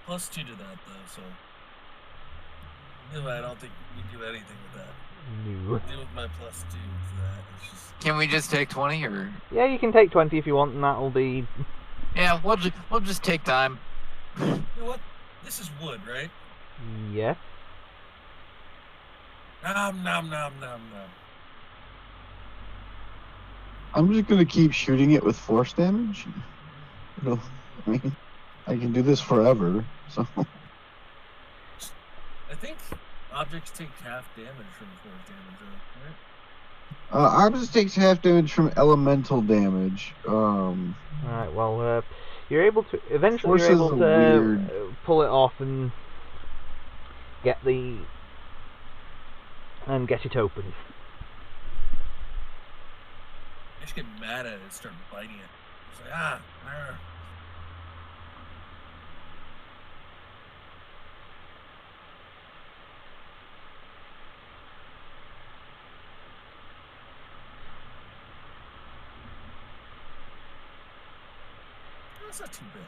[SPEAKER 5] +2 to that though, so I don't think we do anything with that.
[SPEAKER 1] No.
[SPEAKER 5] Deal with my +2 to that. It's just...
[SPEAKER 4] Can we just take 20 or?
[SPEAKER 1] Yeah, you can take 20 if you want, and that'll be.
[SPEAKER 4] Yeah, we'll just take time.
[SPEAKER 5] You know what? This is wood, right?
[SPEAKER 1] Yeah.
[SPEAKER 5] Nom nom nom nom nom.
[SPEAKER 3] I'm just gonna keep shooting it with force damage. I I can do this forever. So
[SPEAKER 5] I think objects take half damage from force damage, right?
[SPEAKER 3] Arbus takes half damage from elemental damage.
[SPEAKER 1] Alright, well, you're able to... Eventually
[SPEAKER 3] Force
[SPEAKER 1] you're able
[SPEAKER 3] is
[SPEAKER 1] to
[SPEAKER 3] a weird...
[SPEAKER 1] pull it off and get it open.
[SPEAKER 5] I just get mad at it and start biting it. It's like, ah, argh. That's not too bad.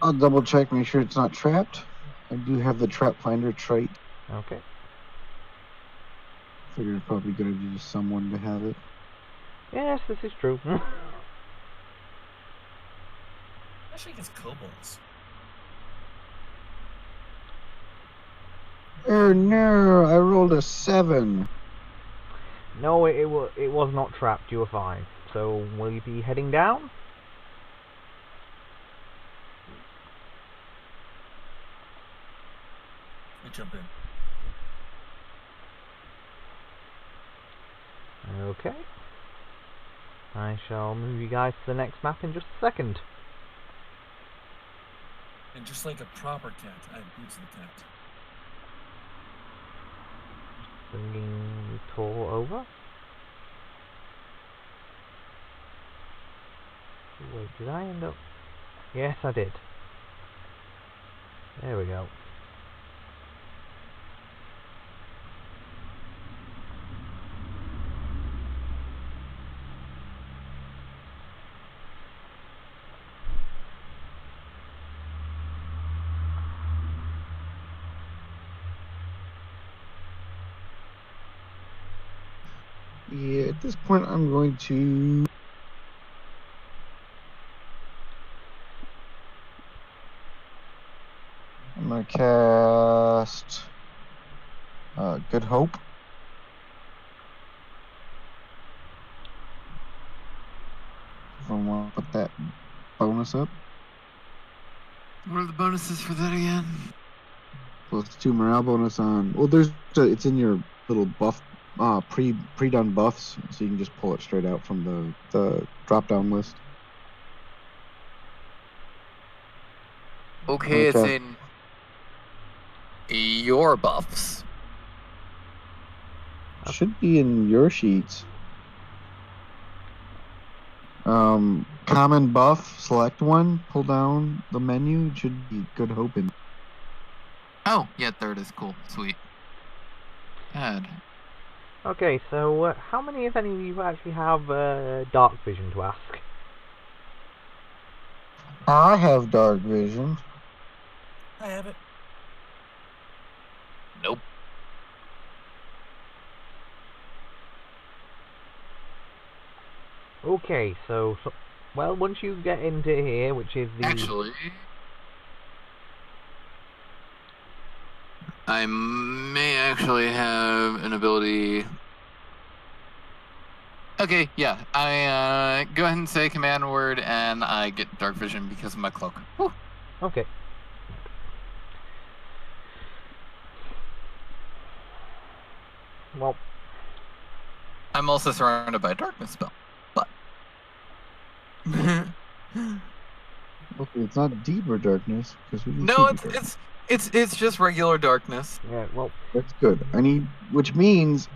[SPEAKER 3] I'll double check, make sure it's not trapped. I do have the Trap Finder trait.
[SPEAKER 1] Okay.
[SPEAKER 3] Figured it's probably going to use someone to have it.
[SPEAKER 1] Yes, this is true.
[SPEAKER 5] Actually, it's kobolds.
[SPEAKER 3] Oh no, I rolled a 7.
[SPEAKER 1] No, it was not trapped, you were fine. So, will you be heading down?
[SPEAKER 5] I jump in.
[SPEAKER 1] Okay. I shall move you guys to the next map in just a second.
[SPEAKER 5] And just like a proper cat, I have boots of the cat.
[SPEAKER 1] Bringing Tor over. Wait, did I end up... Yes, I did. There we go.
[SPEAKER 3] Yeah, at this point I'm going to... I'm going to cast... Good Hope. If I want to put that bonus up.
[SPEAKER 4] What are the bonuses for that again?
[SPEAKER 3] +2 morale bonus on... Well, it's in your little buff... pre-done buffs, so you can just pull it straight out from the drop-down list.
[SPEAKER 4] Okay, it's in your buffs.
[SPEAKER 3] Should be in your sheets. Common buff, select one, pull down the menu, it should be Good Hope in.
[SPEAKER 4] Oh, yeah, there it is. Cool. Sweet. Add.
[SPEAKER 1] Okay, so how many, if any, of you actually have dark vision to ask?
[SPEAKER 3] I have dark vision.
[SPEAKER 5] I have it.
[SPEAKER 4] Nope.
[SPEAKER 1] Okay, so well, once you get into here, which is the...
[SPEAKER 4] Actually, I may actually have an ability. Okay, yeah. I go ahead and say command word, and I get dark vision because of my cloak. Whew.
[SPEAKER 1] Okay. Well,
[SPEAKER 4] I'm also surrounded by a darkness spell, but
[SPEAKER 3] Okay, it's not deeper darkness because we can
[SPEAKER 4] no,
[SPEAKER 3] see deeper.
[SPEAKER 4] it's just regular darkness.
[SPEAKER 1] yeah, well,
[SPEAKER 3] That's good. Which means,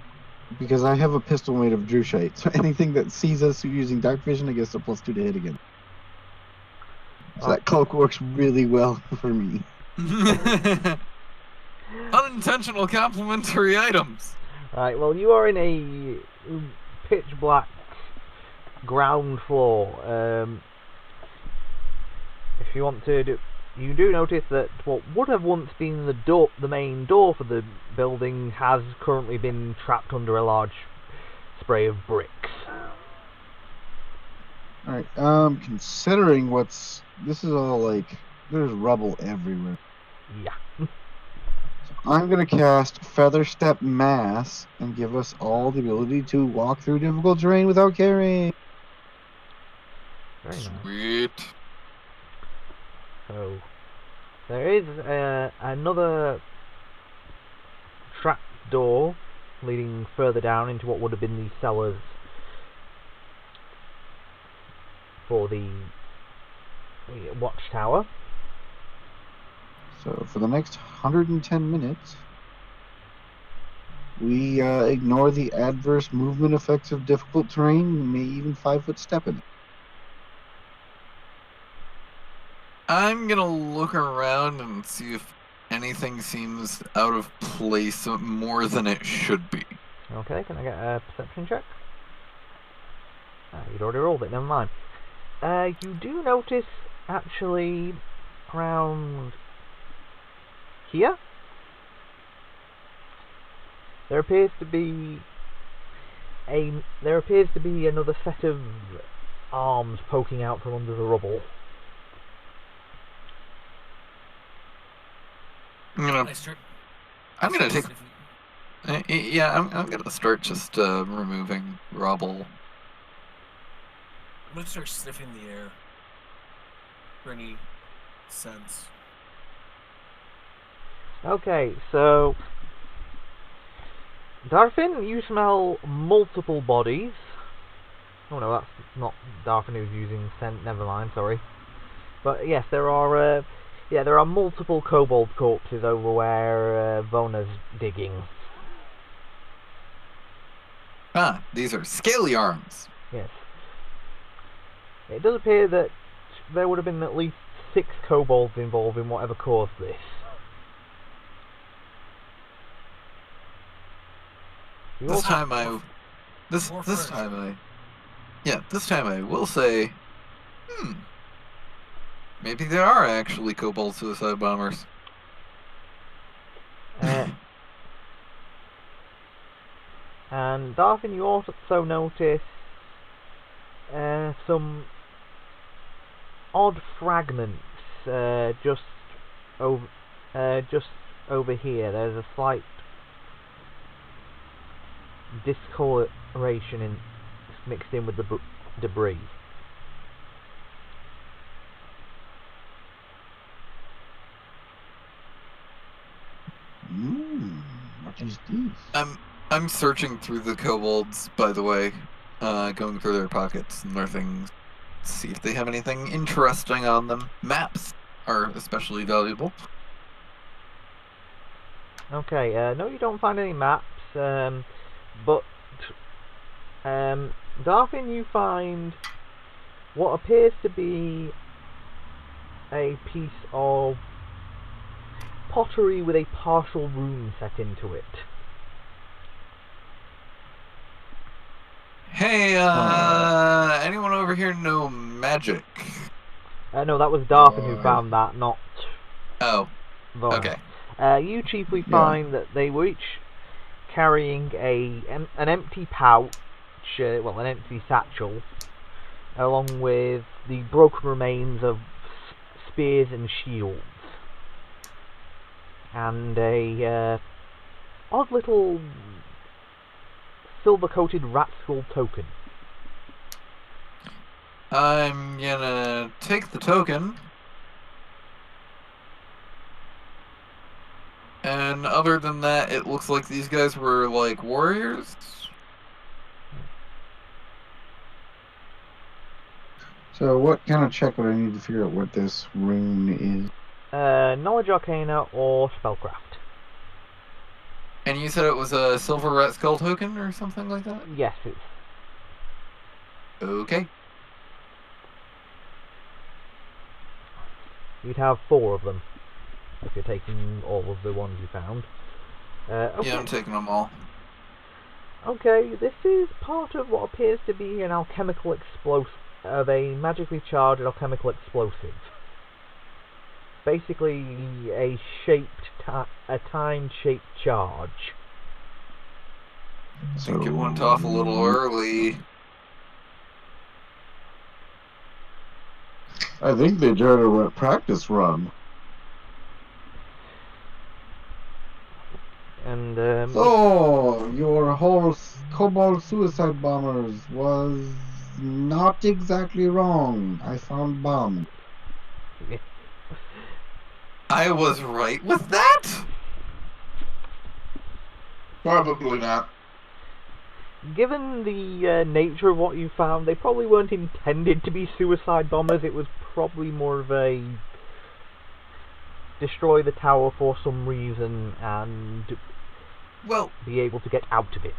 [SPEAKER 3] because I have a pistol made of drushite, so anything that sees us using dark vision, I guess a +2 to hit again. So that cloak works really well for me.
[SPEAKER 4] Unintentional complimentary items.
[SPEAKER 1] right, well, you are in a pitch black ground floor. If you want to do... You do notice that what would have once been the main door for the building has currently been trapped under a large spray of bricks.
[SPEAKER 3] Alright, considering this is all like, there's rubble everywhere.
[SPEAKER 1] Yeah.
[SPEAKER 3] So I'm going to cast Feather Step Mass and give us all the ability to walk through difficult terrain without carrying.
[SPEAKER 1] Very nice.
[SPEAKER 4] Sweet.
[SPEAKER 1] So there is another trap door leading further down into what would have been the cellars for the watchtower.
[SPEAKER 6] So for the next 110 minutes, we ignore the adverse movement effects of difficult terrain, and may even 5-foot step in it.
[SPEAKER 4] I'm gonna look around and see if anything seems out of place more than it should be.
[SPEAKER 1] Okay, can I get a perception check? You'd already rolled it, never mind. You do notice, actually, around here, there appears to be another set of arms poking out from under the rubble.
[SPEAKER 4] I'm gonna take. I'm gonna start just removing rubble.
[SPEAKER 5] I'm gonna start sniffing the air for any sense.
[SPEAKER 1] Okay, so Darfin, you smell multiple bodies. Oh no, that's not Darfin who's using scent. Never mind, sorry. But yes, there are multiple kobold corpses over where Vona's digging.
[SPEAKER 4] Ah, these are scaly arms.
[SPEAKER 1] Yes. It does appear that there would have been at least 6 kobolds involved in whatever caused this.
[SPEAKER 4] This time I will say, maybe there are actually kobold suicide bombers.
[SPEAKER 1] And Darfin, you also notice some odd fragments just over here. There's a slight discoloration mixed in with the debris.
[SPEAKER 6] What is this?
[SPEAKER 4] I'm searching through the kobolds, by the way, going through their pockets and their things, see if they have anything interesting on them. Maps are especially valuable.
[SPEAKER 1] Okay, no, you don't find any maps, but Darfin, you find what appears to be a piece of pottery with a partial rune set into it.
[SPEAKER 4] Hey, anyone over here know magic?
[SPEAKER 1] No, that was Darfin who found that, not
[SPEAKER 4] Oh,
[SPEAKER 1] Vona.
[SPEAKER 4] okay.
[SPEAKER 1] You chiefly find that they were each carrying an empty pouch, an empty satchel, along with the broken remains of spears and shields, and a odd little silver-coated rat skull token.
[SPEAKER 4] I'm gonna take the token, and other than that, it looks like these guys were like warriors.
[SPEAKER 6] So what kind of check would I need to figure out what this rune is?
[SPEAKER 1] Knowledge Arcana or Spellcraft.
[SPEAKER 4] And you said it was a silver rat skull token or something like that?
[SPEAKER 1] Yes, it's...
[SPEAKER 4] Okay.
[SPEAKER 1] You'd have 4 of them, if you're taking all of the ones you found. Okay.
[SPEAKER 4] Yeah, I'm taking them all.
[SPEAKER 1] Okay, this is part of what appears to be an alchemical a magically charged alchemical explosive. Basically, a time-shaped charge.
[SPEAKER 4] I think it went off a little early.
[SPEAKER 3] I think they tried a practice run.
[SPEAKER 1] And
[SPEAKER 6] So, your horse Kobold Suicide Bombers was not exactly wrong. I found bomb.
[SPEAKER 4] I was right with that?
[SPEAKER 2] Probably not.
[SPEAKER 1] Given the nature of what you found, they probably weren't intended to be suicide bombers. It was probably more of a destroy the tower for some reason and be able to get out of it.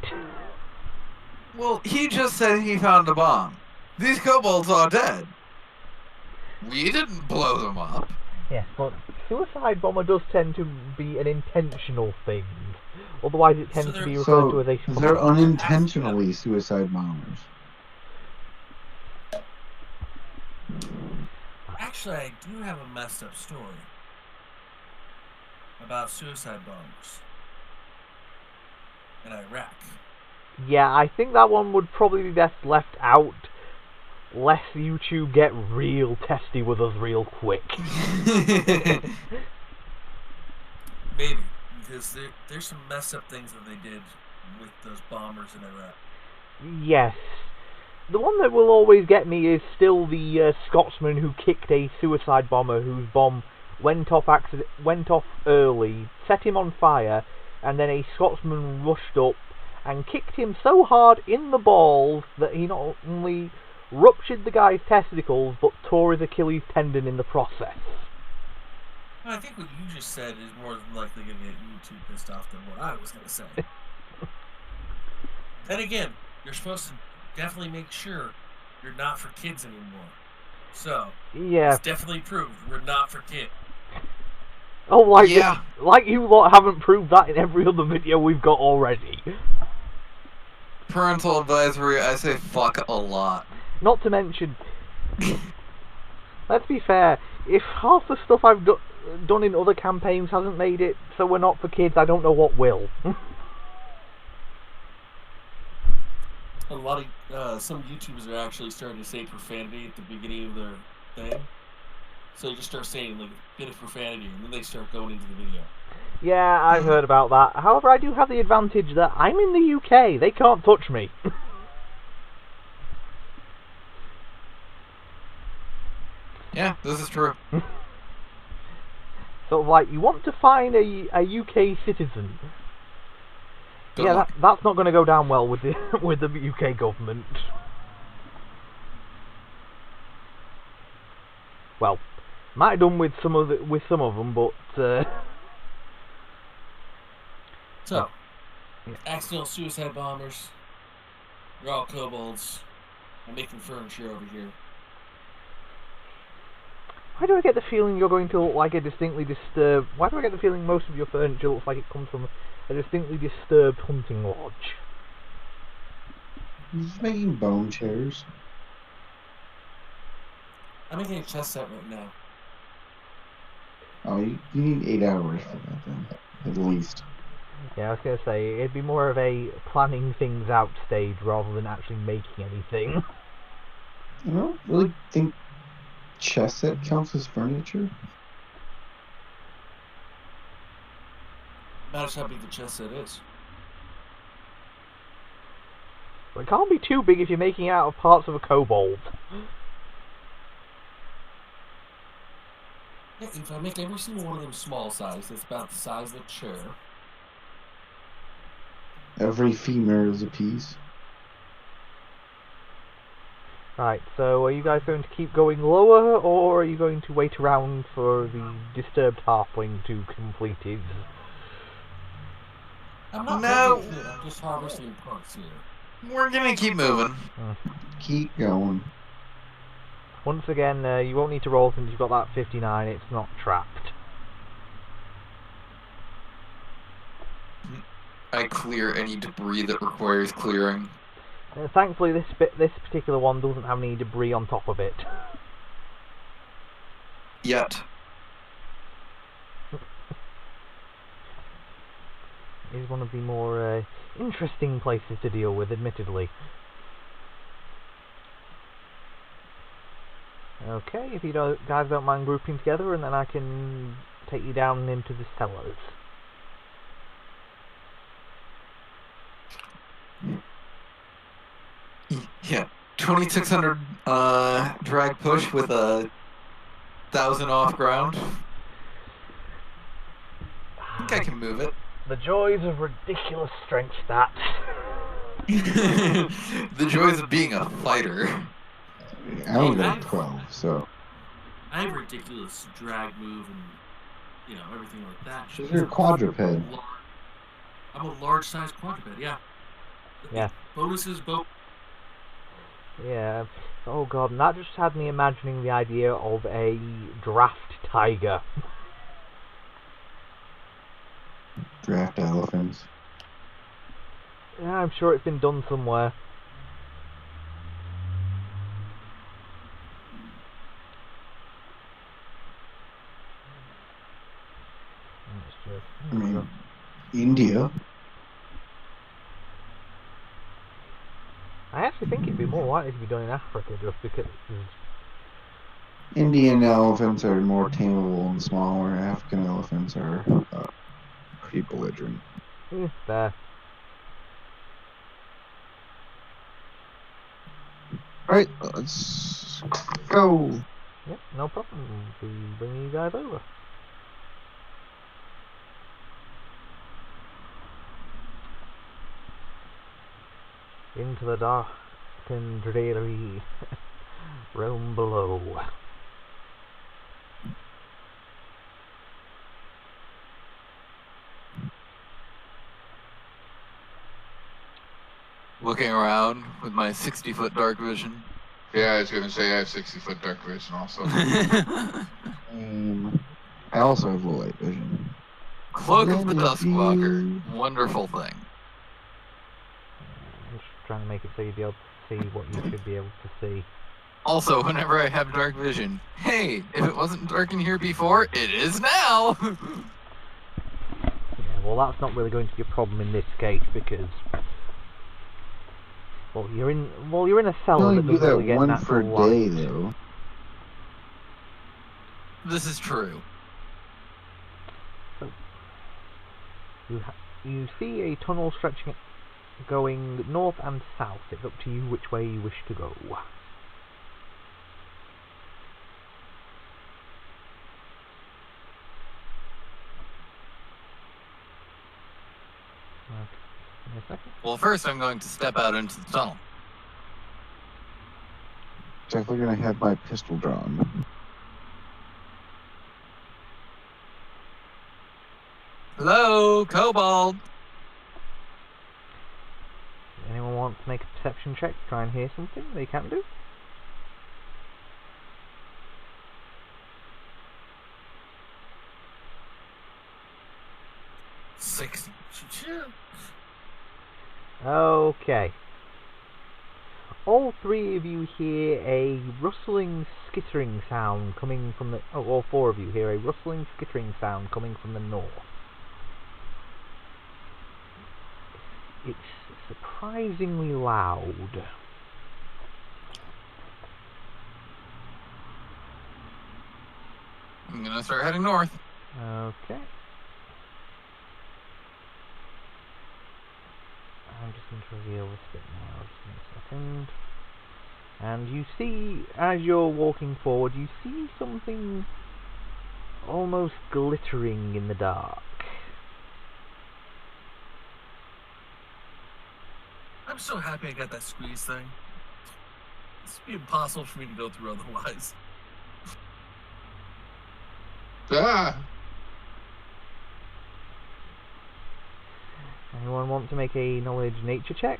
[SPEAKER 4] Well, he just said he found a bomb. These kobolds are dead. We didn't blow them up.
[SPEAKER 1] Yes, but suicide bomber does tend to be an intentional thing. Otherwise, it tends to be referred to as a...
[SPEAKER 6] they're unintentionally suicide bombers.
[SPEAKER 5] Actually, I do have a messed up story about suicide bombers in Iraq.
[SPEAKER 1] Yeah, I think that one would probably be best left out, lest YouTube get real testy with us real quick.
[SPEAKER 5] Maybe, because there's some messed up things that they did with those bombers in Iraq.
[SPEAKER 1] Yes. The one that will always get me is still the Scotsman who kicked a suicide bomber whose bomb went off early, set him on fire, and then a Scotsman rushed up and kicked him so hard in the balls that he not only ruptured the guy's testicles, but tore his Achilles tendon in the process.
[SPEAKER 5] Well, I think what you just said is more than likely going to get YouTube pissed off than what I was going to say. Then again, you're supposed to definitely make sure you're not for kids anymore. So,
[SPEAKER 1] yeah,
[SPEAKER 5] it's definitely proved we're not for kids.
[SPEAKER 1] Oh, like you lot haven't proved that in every other video we've got already.
[SPEAKER 4] Parental advisory, I say fuck a lot.
[SPEAKER 1] Not to mention, let's be fair, if half the stuff I've done in other campaigns hasn't made it so we're not for kids, I don't know what will.
[SPEAKER 5] A lot of, some YouTubers are actually starting to say profanity at the beginning of their thing. So you just start saying, like, a bit of profanity, and then they start going into the video.
[SPEAKER 1] Yeah, I've heard about that. However, I do have the advantage that I'm in the UK. They can't touch me.
[SPEAKER 4] Yeah, this is true.
[SPEAKER 1] Sort of like, you want to find a UK citizen.
[SPEAKER 4] Good
[SPEAKER 1] yeah,
[SPEAKER 4] luck.
[SPEAKER 1] that's not going to go down well with the with the UK government. Well, might have done with some of them, but.
[SPEAKER 5] So, accidental suicide bombers. You're all kobolds. I'm making furniture over here.
[SPEAKER 1] Why do I get the feeling you're going to look like a distinctly disturbed... Why do I get the feeling most of your furniture looks like it comes from a distinctly disturbed hunting lodge?
[SPEAKER 6] I'm just making bone chairs.
[SPEAKER 5] I'm making a chess set right now.
[SPEAKER 6] Oh, you need 8 hours for that then, at least.
[SPEAKER 1] Yeah, I was going to say, it'd be more of a planning things out stage rather than actually making anything.
[SPEAKER 6] I don't really think chess set counts as furniture.
[SPEAKER 5] Matters how big the chess set is.
[SPEAKER 1] Well, it can't be too big if you're making it out of parts of a kobold.
[SPEAKER 5] Yeah, if I make every single one of them small size, it's about the size of a chair.
[SPEAKER 6] Every femur is a piece.
[SPEAKER 1] Right, so are you guys going to keep going lower, or are you going to wait around for the disturbed halfling to complete his...
[SPEAKER 5] I'm not
[SPEAKER 4] No.
[SPEAKER 5] moving here, I'm just harvesting parts here.
[SPEAKER 4] We're gonna keep moving.
[SPEAKER 6] Keep going.
[SPEAKER 1] Once again, you won't need to roll since you've got that 59, it's not trapped.
[SPEAKER 4] I clear any debris that requires clearing.
[SPEAKER 1] Thankfully, this particular one doesn't have any debris on top of it.
[SPEAKER 4] Yet.
[SPEAKER 1] It's one of the more interesting places to deal with, admittedly. Okay, if you guys don't mind grouping together, and then I can take you down into the cellars.
[SPEAKER 4] Yeah, 2600 drag push with 1,000 off ground. I can move it.
[SPEAKER 1] The joys of ridiculous strength stats.
[SPEAKER 4] The joys of being a fighter.
[SPEAKER 6] I only got a 12, so.
[SPEAKER 5] I have ridiculous drag move and, you know, everything like that.
[SPEAKER 6] Because you're a quadruped.
[SPEAKER 5] I'm a large-sized quadruped, yeah.
[SPEAKER 1] Yeah.
[SPEAKER 5] Bonuses,
[SPEAKER 1] Yeah. Oh god, and that just had me imagining the idea of a draft tiger.
[SPEAKER 6] Draft elephants.
[SPEAKER 1] Yeah, I'm sure it's been done somewhere.
[SPEAKER 6] I mean, India.
[SPEAKER 1] I actually think it'd be more likely to be done in Africa just because
[SPEAKER 6] Indian elephants are more tameable and smaller. African elephants are pretty belligerent.
[SPEAKER 1] there.
[SPEAKER 6] Alright, let's go.
[SPEAKER 1] Yep, no problem. We bring you guys over. Into the dark and dreary realm below.
[SPEAKER 4] Looking around with my 60-foot dark vision.
[SPEAKER 2] Yeah, I was gonna say I have 60-foot dark vision also.
[SPEAKER 6] I also have low light vision.
[SPEAKER 4] Cloak of the Duskwalker. Wonderful thing.
[SPEAKER 1] I'm just trying to make it so you'll be able to see what you should be able to see.
[SPEAKER 4] Also, whenever I have dark vision, hey, if it wasn't dark in here before, it is now!
[SPEAKER 1] Yeah, well, that's not really going to be a problem in this case because, well, you're in a cellar
[SPEAKER 6] You
[SPEAKER 1] that
[SPEAKER 6] only do
[SPEAKER 1] doesn't really
[SPEAKER 6] that
[SPEAKER 1] get
[SPEAKER 6] one
[SPEAKER 1] natural
[SPEAKER 6] per
[SPEAKER 1] light.
[SPEAKER 6] day, though.
[SPEAKER 4] This is true.
[SPEAKER 1] You see a tunnel stretching going north and south. It's up to you which way you wish to go. Give me a second.
[SPEAKER 4] Well, first I'm going to step out into the tunnel.
[SPEAKER 6] Definitely gonna have my pistol drawn.
[SPEAKER 4] Hello, Kobold!
[SPEAKER 1] Anyone want to make a perception check to try and hear something they can do?
[SPEAKER 5] $60.
[SPEAKER 1] Okay. All three of you hear a rustling, skittering sound coming from the... Oh, all four of you hear a rustling, skittering sound coming from the north. It's surprisingly loud.
[SPEAKER 4] I'm gonna start heading north.
[SPEAKER 1] Okay. I'm just going to reveal this bit now, just in a second. And you see, as you're walking forward, you see something almost glittering in the dark.
[SPEAKER 5] I'm so happy I got that squeeze thing. It's be impossible for me to go through otherwise.
[SPEAKER 2] Ah!
[SPEAKER 1] Anyone want to make a knowledge nature check?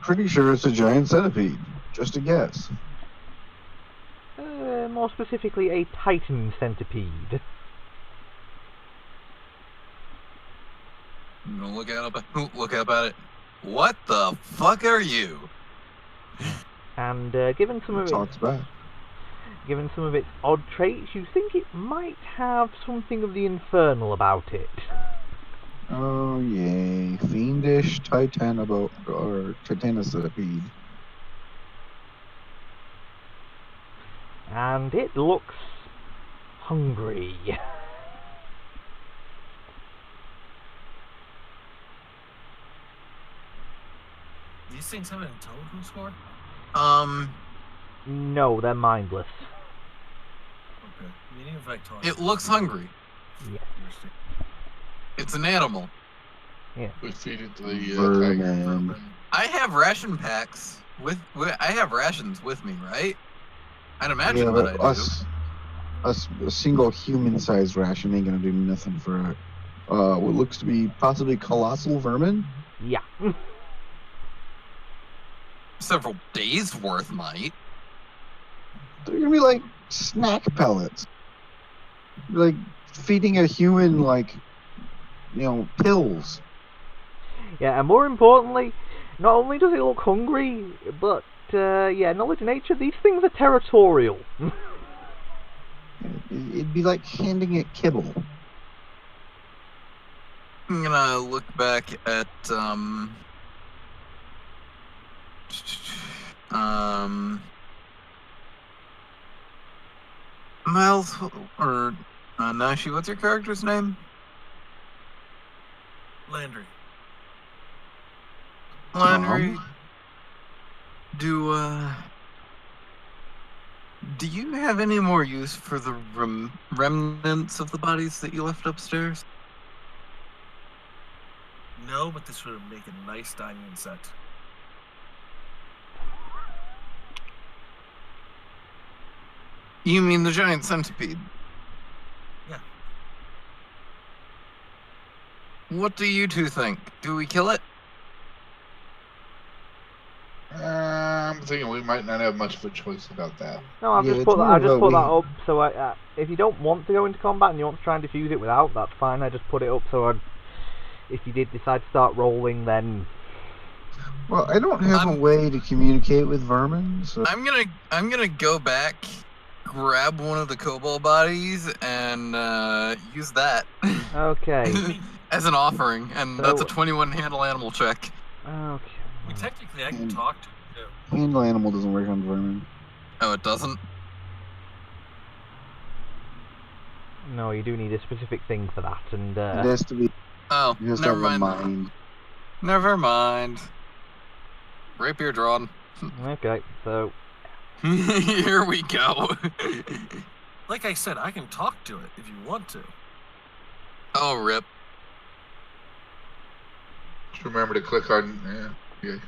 [SPEAKER 6] Pretty sure it's a giant centipede. Just a guess.
[SPEAKER 1] More specifically, a titan centipede.
[SPEAKER 4] I'm gonna look up at it. What the fuck are you?
[SPEAKER 1] And given some of
[SPEAKER 6] Talks back.
[SPEAKER 1] Given some of its odd traits, you think it might have something of the infernal about it.
[SPEAKER 6] Oh yay. Fiendish titanicipede.
[SPEAKER 1] And it looks hungry.
[SPEAKER 5] These things have an intelligence score?
[SPEAKER 1] No, they're mindless.
[SPEAKER 5] Okay. Medium Victoria.
[SPEAKER 4] It looks hungry.
[SPEAKER 1] Yeah.
[SPEAKER 4] It's an animal.
[SPEAKER 2] We feed it to the
[SPEAKER 3] Vermin.
[SPEAKER 4] I have ration packs I have rations with me, right? I'd imagine
[SPEAKER 3] Yeah,
[SPEAKER 4] that
[SPEAKER 3] but
[SPEAKER 4] I do.
[SPEAKER 3] a single human-sized ration ain't gonna do nothing for what looks to be possibly colossal vermin.
[SPEAKER 1] Yeah.
[SPEAKER 4] Several days worth might.
[SPEAKER 3] They're gonna be like snack pellets. Like feeding a human, like, pills.
[SPEAKER 1] Yeah, and more importantly, not only does it look hungry, but, knowledge of nature, these things are territorial.
[SPEAKER 3] It'd be like handing it kibble.
[SPEAKER 4] I'm gonna look back at Miles or Nashi. What's your character's name?
[SPEAKER 5] Landry.
[SPEAKER 4] Landry. Do you have any more use for the remnants of the bodies that you left upstairs?
[SPEAKER 5] No, but this would make a nice dining set.
[SPEAKER 4] You mean the giant centipede?
[SPEAKER 5] Yeah.
[SPEAKER 4] What do you two think? Do we kill it?
[SPEAKER 2] I'm thinking we might not have much of a choice about that.
[SPEAKER 1] No, I've
[SPEAKER 3] Yeah,
[SPEAKER 1] just
[SPEAKER 3] it's
[SPEAKER 1] put that.
[SPEAKER 3] more
[SPEAKER 1] I just
[SPEAKER 3] about
[SPEAKER 1] put that up. So if you don't want to go into combat and you want to try and defuse it without, that's fine. I just put it up so if you did decide to start rolling, then.
[SPEAKER 3] Well, I don't have a way to communicate with vermin, so
[SPEAKER 4] I'm gonna go back, grab one of the kobold bodies, and use that.
[SPEAKER 1] Okay.
[SPEAKER 4] As an offering, and
[SPEAKER 1] So-
[SPEAKER 4] that's a 21 handle animal check.
[SPEAKER 1] Okay.
[SPEAKER 5] I mean, technically, I can talk to him, too.
[SPEAKER 3] handle animal doesn't work on vermin.
[SPEAKER 4] Oh, it doesn't?
[SPEAKER 1] No, you do need a specific thing for that, and
[SPEAKER 3] It has to be.
[SPEAKER 4] Oh,
[SPEAKER 3] You just
[SPEAKER 4] never
[SPEAKER 3] have a
[SPEAKER 4] mind.
[SPEAKER 3] mind.
[SPEAKER 4] Never mind. Rapier drawn.
[SPEAKER 1] okay. So
[SPEAKER 4] Here we go.
[SPEAKER 5] Like I said, I can talk to it if you want to.
[SPEAKER 4] Oh, rip.
[SPEAKER 2] Just remember to click on. Yeah.
[SPEAKER 1] no,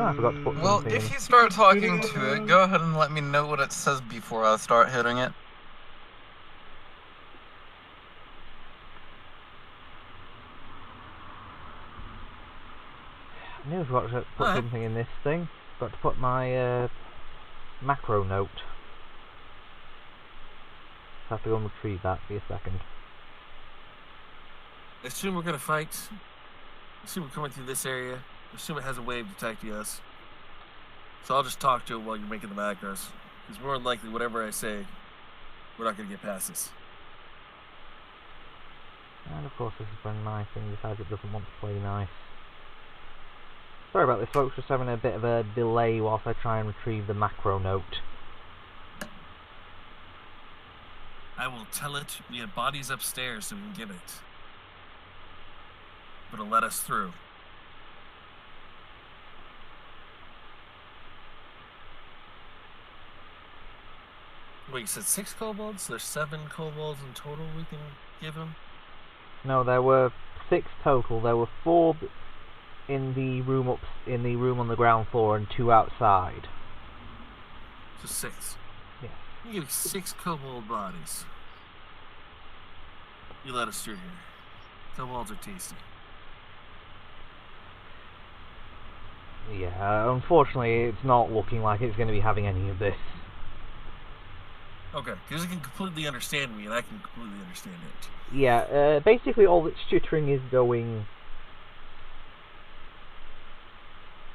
[SPEAKER 1] I forgot to put
[SPEAKER 4] Well,
[SPEAKER 1] something
[SPEAKER 4] if
[SPEAKER 1] in.
[SPEAKER 4] you start talking to it, go ahead and let me know what it says before I start hitting it.
[SPEAKER 1] I knew I forgot to put
[SPEAKER 5] Alright.
[SPEAKER 1] something in this thing. Got to put my macro note. Have to go and retrieve that. Be a second.
[SPEAKER 5] Assume we're gonna fight. Assume we're coming through this area. Assume it has a way of detecting us. So I'll just talk to it while you're making the macros. Because more than likely, whatever I say, we're not gonna get past this.
[SPEAKER 1] And of course, this is when my thing decides it doesn't want to play nice. Sorry about this, folks. Just having a bit of a delay whilst I try and retrieve the macro note.
[SPEAKER 5] I will tell it we have bodies upstairs so we can get it. But it'll let us through. Wait, you said 6 kobolds? There's 7 kobolds in total we can give him?
[SPEAKER 1] No, there were 6 total. There were 4 in the room on the ground floor and 2 outside.
[SPEAKER 5] So 6.
[SPEAKER 1] Yeah.
[SPEAKER 5] You give me 6 kobold bodies. You let us through here. Kobolds are tasty.
[SPEAKER 1] Yeah, unfortunately, it's not looking like it's going to be having any of this.
[SPEAKER 5] Okay, because it can completely understand me and I can completely understand it.
[SPEAKER 1] Yeah, basically all that's chittering is going...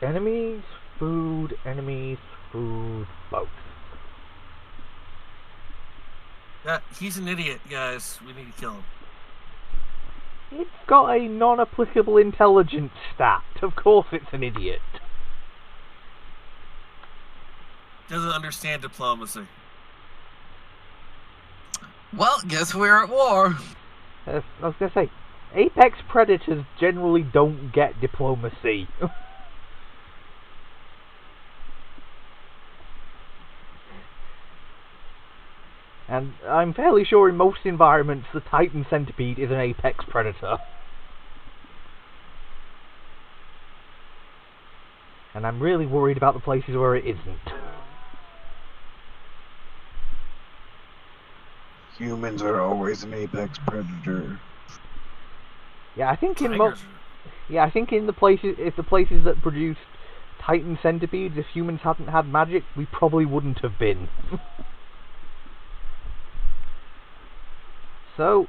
[SPEAKER 1] enemies, food, both.
[SPEAKER 5] He's an idiot, guys. We need to kill him.
[SPEAKER 1] It's got a non-applicable intelligence stat. Of course it's an idiot.
[SPEAKER 5] Doesn't understand diplomacy.
[SPEAKER 4] Well, guess we're at war.
[SPEAKER 1] I was going to say, apex predators generally don't get diplomacy. I'm fairly sure in most environments the Titan Centipede is an apex predator. And I'm really worried about the places where it isn't.
[SPEAKER 6] Humans are always an apex predator.
[SPEAKER 1] Yeah, I think in
[SPEAKER 5] Tigers
[SPEAKER 1] I think in the places that produced Titan centipedes, if humans hadn't had magic, we probably wouldn't have been. So,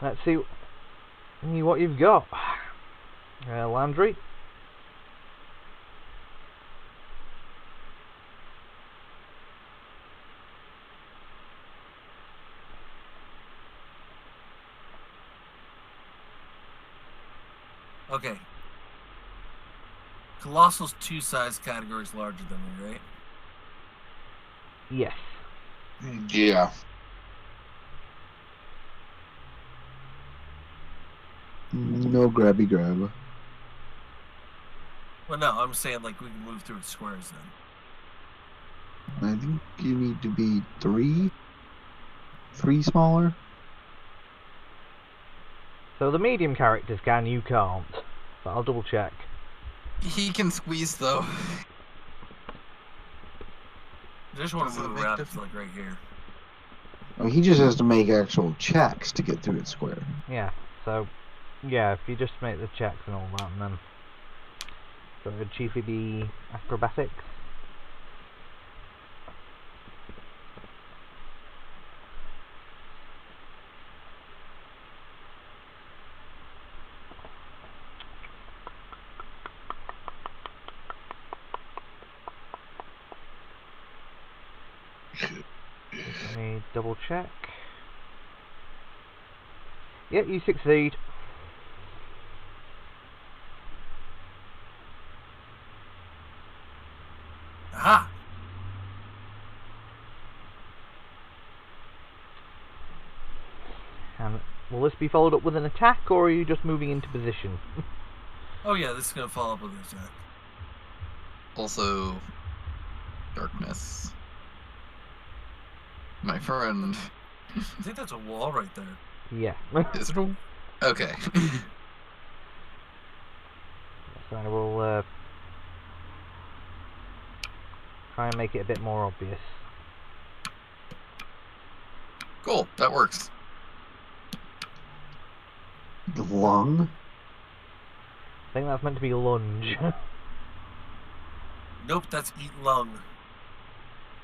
[SPEAKER 1] let's see what you've got, Landry.
[SPEAKER 5] Okay. Colossal's 2 size categories larger than me, right?
[SPEAKER 1] Yes.
[SPEAKER 2] Yeah.
[SPEAKER 6] No grabby grab.
[SPEAKER 5] Well, no, I'm saying like we can move through squares then.
[SPEAKER 6] I think you need to be 3 smaller.
[SPEAKER 1] So the medium characters can, you can't. But I'll double check.
[SPEAKER 4] He can squeeze though.
[SPEAKER 5] I just want
[SPEAKER 4] Does
[SPEAKER 5] to
[SPEAKER 4] it
[SPEAKER 5] move
[SPEAKER 4] make
[SPEAKER 5] around
[SPEAKER 4] difference?
[SPEAKER 5] like right here.
[SPEAKER 6] I mean, he just has to make actual checks to get through its square.
[SPEAKER 1] Yeah, so, yeah, if you just make the checks and all that, and then... So it would chiefly be acrobatics. Let me double check. Yep, you succeed.
[SPEAKER 5] Aha!
[SPEAKER 1] And will this be followed up with an attack, or are you just moving into position?
[SPEAKER 5] Oh yeah, this is gonna follow up with an attack.
[SPEAKER 4] Also, darkness. My friend.
[SPEAKER 5] I think that's a wall right there.
[SPEAKER 1] Yeah.
[SPEAKER 4] Is it a... Okay.
[SPEAKER 1] So I will try and make it a bit more obvious.
[SPEAKER 4] Cool, that works.
[SPEAKER 6] Lung?
[SPEAKER 1] I think that's meant to be lunge.
[SPEAKER 5] Nope, that's eat lung.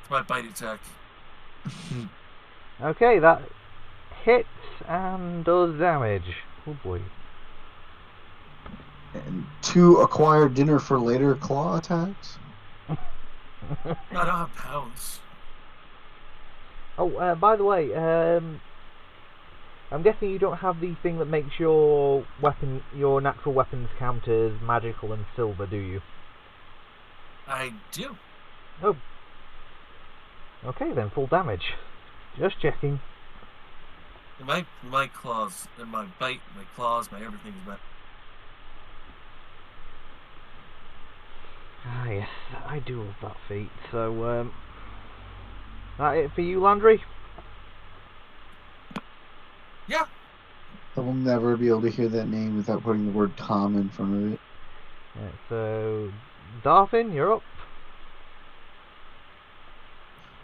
[SPEAKER 5] It's my bite attack.
[SPEAKER 1] Okay, that hits and does damage. Oh boy.
[SPEAKER 6] And 2 acquire dinner for later claw attacks?
[SPEAKER 5] I don't have pounds.
[SPEAKER 1] Oh, by the way, I'm guessing you don't have the thing that makes your natural weapons count as magical and silver, do you?
[SPEAKER 5] I do.
[SPEAKER 1] Oh. Okay then, full damage. Just checking.
[SPEAKER 5] And my claws, and my bite, my claws, my everything's met.
[SPEAKER 1] Ah yes, I do love that feat. So, that it for you, Landry?
[SPEAKER 5] Yeah.
[SPEAKER 6] I will never be able to hear that name without putting the word Tom in front of it.
[SPEAKER 1] Yeah, so, Darfin, you're up.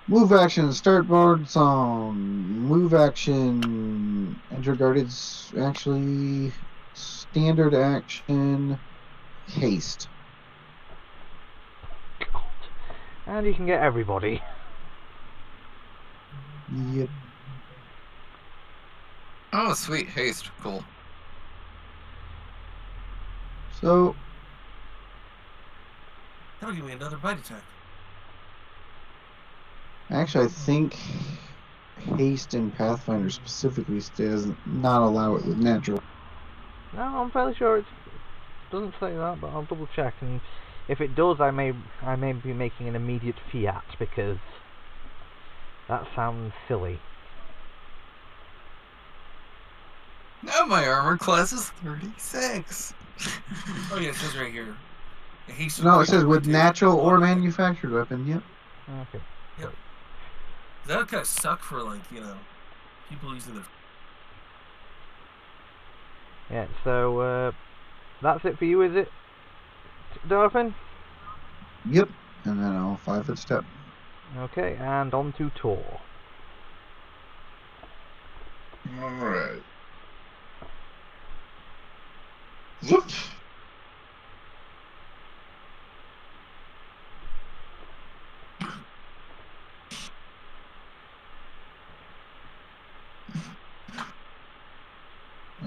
[SPEAKER 6] Move action, start board song. Move action, enter guarded, actually, standard action, haste.
[SPEAKER 1] God. And you can get everybody.
[SPEAKER 6] Yep.
[SPEAKER 4] Oh, sweet. Haste. Cool.
[SPEAKER 6] So,
[SPEAKER 5] That'll give me another bite attack.
[SPEAKER 6] actually, I think haste in Pathfinder specifically does not allow it with natural.
[SPEAKER 1] No, I'm fairly sure it doesn't say that, but I'll double check. And if it does, I may be making an immediate fiat because that sounds silly.
[SPEAKER 4] Now my armor class is 36.
[SPEAKER 5] Oh yeah, it says right here.
[SPEAKER 6] No, it says with natural or manufactured weapon, yep.
[SPEAKER 1] Okay.
[SPEAKER 5] Yep. That would kind of suck for, like, people using their...
[SPEAKER 1] Yeah, so, that's it for you, is it, Dolphin?
[SPEAKER 6] Yep. And then I'll 5-foot step.
[SPEAKER 1] Okay, and on to Tor.
[SPEAKER 2] Alright. Whoop.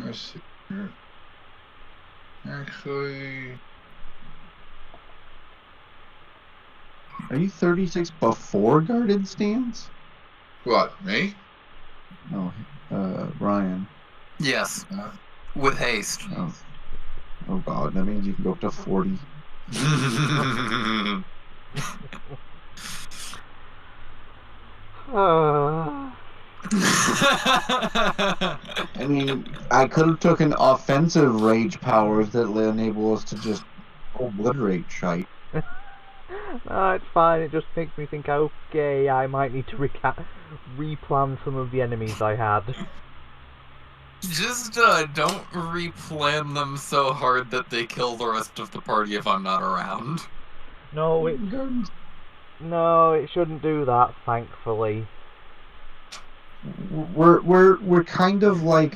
[SPEAKER 2] Let's see here. Actually...
[SPEAKER 6] Are you 36 before guarded stance?
[SPEAKER 2] What, me?
[SPEAKER 6] No, Ryan.
[SPEAKER 4] Yes. With haste.
[SPEAKER 6] Oh god, that means you can go up to 40. I mean, I could have taken offensive rage powers that enable us to just obliterate shite.
[SPEAKER 1] No, it's fine, it just makes me think, okay, I might need to replan some of the enemies I had.
[SPEAKER 4] Just don't replan them so hard that they kill the rest of the party if I'm not around.
[SPEAKER 1] No, it shouldn't do that, thankfully.
[SPEAKER 6] We're kind of like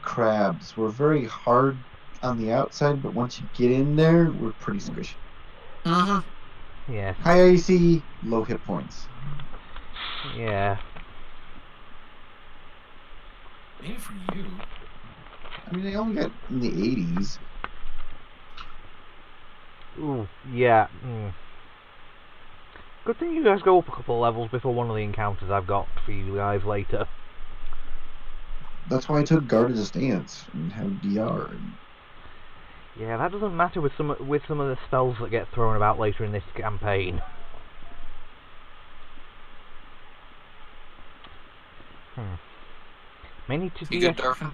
[SPEAKER 6] crabs. We're very hard on the outside, but once you get in there, we're pretty squishy.
[SPEAKER 1] Yeah.
[SPEAKER 6] High AC, low hit points.
[SPEAKER 1] Yeah.
[SPEAKER 5] Maybe for you.
[SPEAKER 6] I mean, they only got in the 80s.
[SPEAKER 1] Ooh, yeah. Good thing you guys go up a couple of levels before one of the encounters I've got for you guys later.
[SPEAKER 6] That's why I took guarded stance and have DR.
[SPEAKER 1] Yeah, that doesn't matter with some of the spells that get thrown about later in this campaign. May need to
[SPEAKER 4] You good, Darfin?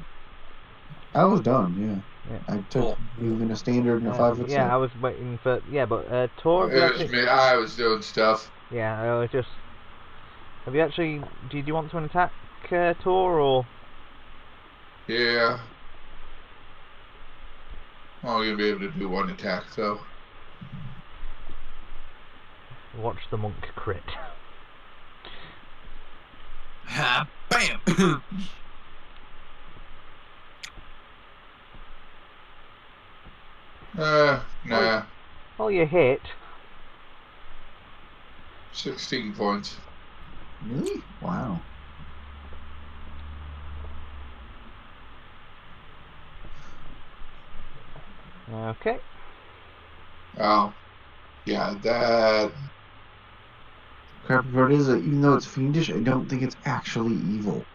[SPEAKER 6] I was done, yeah. I took moving a standard and a 5-foot
[SPEAKER 1] yeah,
[SPEAKER 6] step.
[SPEAKER 1] I was waiting for... Yeah, but Tor...
[SPEAKER 2] It was me. I was doing stuff.
[SPEAKER 1] Yeah, I was just... Have you actually... Did you want to attack Tor, or...?
[SPEAKER 2] Yeah. I'm only going to be able to do one attack, though.
[SPEAKER 1] Watch the monk crit.
[SPEAKER 4] Ha! Bam!
[SPEAKER 2] Nah.
[SPEAKER 1] Well, you hit.
[SPEAKER 2] 16 points.
[SPEAKER 6] Really? Wow.
[SPEAKER 1] Okay.
[SPEAKER 2] Oh. Yeah, that...
[SPEAKER 6] Crappy part is that even though it's fiendish, I don't think it's actually evil.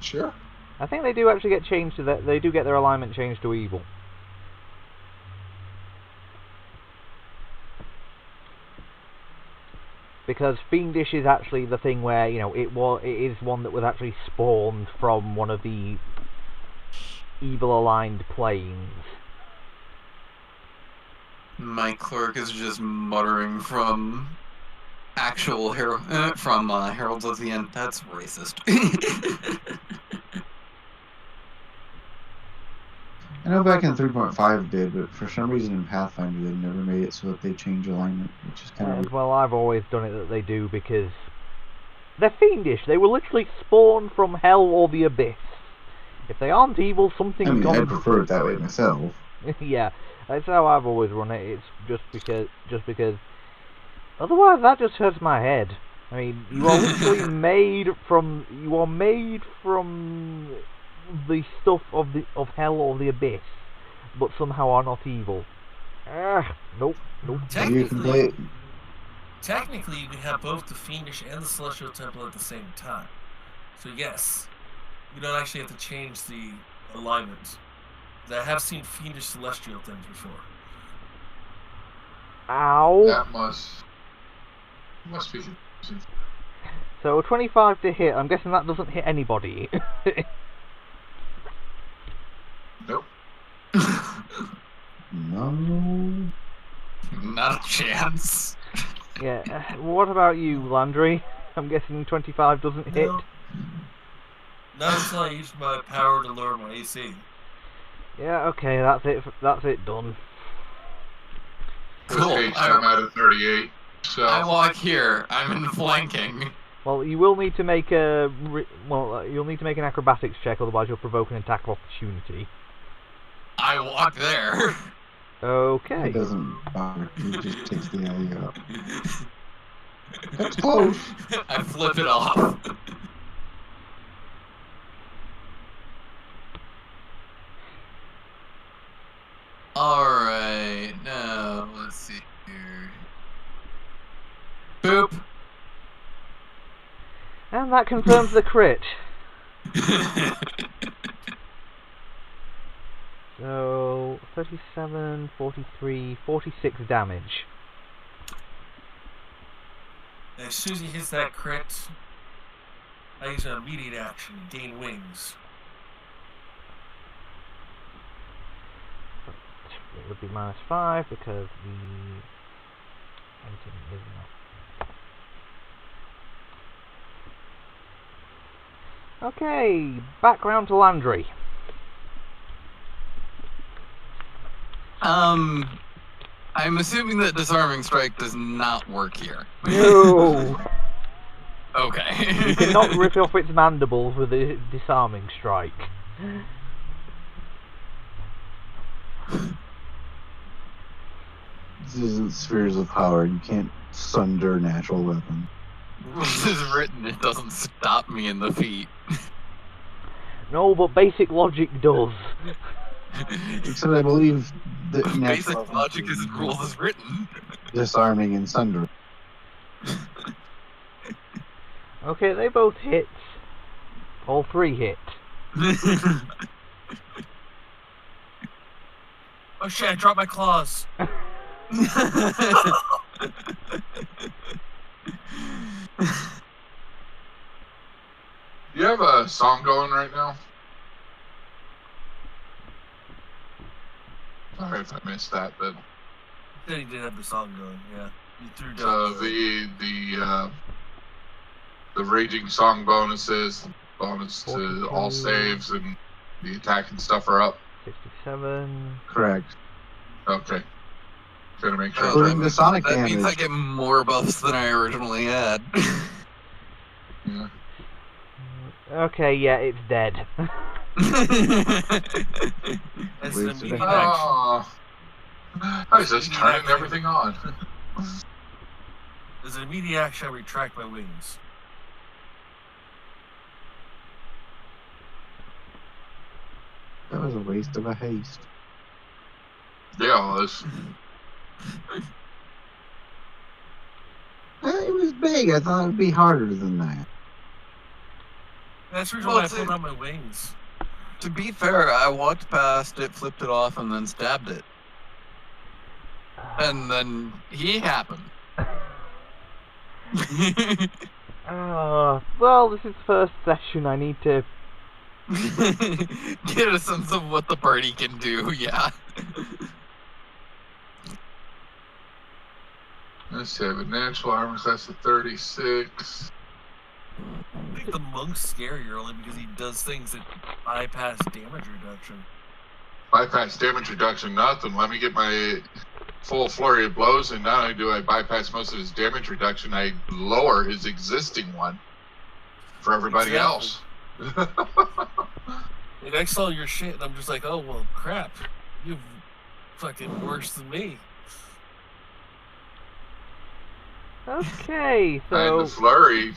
[SPEAKER 2] Sure.
[SPEAKER 1] I think they do actually get changed to that. They do get their alignment changed to evil. Because fiendish is actually the thing where, you know, it is one that was actually spawned from one of the evil aligned planes.
[SPEAKER 4] My clerk is just muttering from actual Heralds of the End. That's racist.
[SPEAKER 6] I know back in 3.5 did, but for some reason in Pathfinder they never made it so that they change alignment, which is kind of weird.
[SPEAKER 1] Well, I've always done it that they do because they're fiendish. They were literally spawned from hell or the abyss. If they aren't evil, something's gone.
[SPEAKER 6] I prefer it that way myself.
[SPEAKER 1] Yeah, that's how I've always run it. It's just because. Otherwise, that just hurts my head. I mean, you are literally made from. You are made from the stuff of hell or the abyss, but somehow are not evil. Nope.
[SPEAKER 5] Technically, you can have both the Fiendish and the Celestial Temple at the same time. So yes, you don't actually have to change the alignment. I have seen Fiendish Celestial things before.
[SPEAKER 1] Ow!
[SPEAKER 2] That must be confusing.
[SPEAKER 1] So 25 to hit. I'm guessing that doesn't hit anybody.
[SPEAKER 2] Nope.
[SPEAKER 6] No.
[SPEAKER 4] Not a chance.
[SPEAKER 1] Yeah. What about you, Landry? I'm guessing 25 doesn't hit.
[SPEAKER 5] No. Not until I use my power to lower my AC.
[SPEAKER 1] Yeah. Okay. That's it. That's it. Done.
[SPEAKER 4] Cool.
[SPEAKER 2] Okay, so I'm at a 38. So
[SPEAKER 4] I walk here. I'm in flanking.
[SPEAKER 1] Well, you will need to make a you'll need to make an acrobatics check, otherwise you'll provoke an attack of opportunity.
[SPEAKER 4] I walk there.
[SPEAKER 1] Okay.
[SPEAKER 3] It doesn't bother. He just takes the alley up. That's close.
[SPEAKER 4] I flip it off. Alright, now let's see here. Boop.
[SPEAKER 1] And that confirms the crit. So 37, 43, 46 damage.
[SPEAKER 5] As soon as he hits that crit, I use an immediate action to gain wings.
[SPEAKER 1] It would be -5 because the engine is not. Okay, back round to Landry.
[SPEAKER 4] I'm assuming that disarming strike does not work here.
[SPEAKER 1] No!
[SPEAKER 4] Okay.
[SPEAKER 1] You cannot rip off its mandibles with a disarming strike.
[SPEAKER 3] This isn't spheres of power. You can't sunder natural weapon.
[SPEAKER 4] This is written, it doesn't stop me in the feet.
[SPEAKER 1] No, but basic logic does.
[SPEAKER 3] Except I believe that
[SPEAKER 4] Basic logic is rules as written.
[SPEAKER 3] disarming and sundering.
[SPEAKER 1] Okay, they both hit. All three hit.
[SPEAKER 5] Oh shit, I dropped my claws.
[SPEAKER 2] you have a song going right now? Sorry if I missed that, but
[SPEAKER 5] Then he did have the song going, yeah. You threw
[SPEAKER 2] so
[SPEAKER 5] down.
[SPEAKER 2] the raging song bonuses, bonus to
[SPEAKER 1] 42.
[SPEAKER 2] all saves and the attack and stuff are up.
[SPEAKER 1] 67.
[SPEAKER 3] Correct.
[SPEAKER 2] Okay. Gonna make sure.
[SPEAKER 3] Including the sonic
[SPEAKER 4] That
[SPEAKER 3] damage.
[SPEAKER 4] means I get more buffs than I originally had.
[SPEAKER 2] Yeah.
[SPEAKER 1] Okay, yeah, it's dead.
[SPEAKER 5] As an
[SPEAKER 3] Wasted
[SPEAKER 5] immediate
[SPEAKER 3] a-
[SPEAKER 5] action.
[SPEAKER 2] Oh, I was just turning everything on.
[SPEAKER 5] As an immediate action, I retract my wings.
[SPEAKER 3] That was a waste of a haste.
[SPEAKER 2] Yeah, it was.
[SPEAKER 3] It was big. I thought it would be harder than that.
[SPEAKER 5] That's the reason
[SPEAKER 4] Well,
[SPEAKER 5] why I
[SPEAKER 4] it's
[SPEAKER 5] put
[SPEAKER 4] a-
[SPEAKER 5] on my wings.
[SPEAKER 4] To be fair, I walked past it, flipped it off, and then stabbed it. And then he happened.
[SPEAKER 1] Well, this is the first session. I need to.
[SPEAKER 4] Get a sense of what the party can do, yeah.
[SPEAKER 2] Let's see, I have a natural armor class of 36.
[SPEAKER 5] I think the monk's scarier only because he does things that bypass damage reduction.
[SPEAKER 2] Bypass damage reduction, nothing. Let me get my full flurry of blows, and not only do I bypass most of his damage reduction, I lower his existing one for everybody
[SPEAKER 5] Exactly.
[SPEAKER 2] else.
[SPEAKER 5] Like, I saw your shit, and I'm just like, oh, well, crap. You're fucking worse than me.
[SPEAKER 1] Okay,
[SPEAKER 2] And
[SPEAKER 1] so
[SPEAKER 2] the flurry,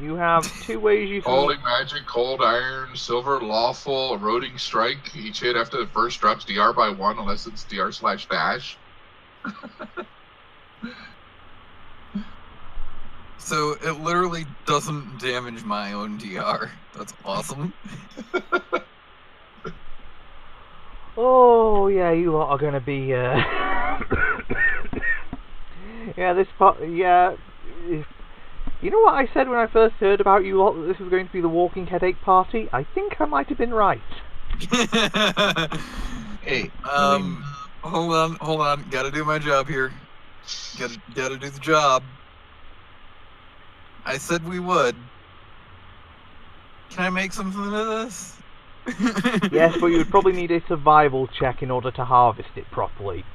[SPEAKER 1] you have two ways you can.
[SPEAKER 2] holy magic, cold iron, silver, lawful, eroding strike. Each hit after the first drops DR by 1 unless it's DR/dash.
[SPEAKER 4] So it literally doesn't damage my own DR. That's awesome.
[SPEAKER 1] Oh yeah, you lot are gonna be. Yeah, this part. Yeah. You know what I said when I first heard about you lot, that this was going to be the walking headache party? I think I might have been right.
[SPEAKER 3] Hey,
[SPEAKER 4] Hold on. Gotta do my job here. Gotta do the job. I said we would. Can I make something of this?
[SPEAKER 1] Yes, but you would probably need a survival check in order to harvest it properly.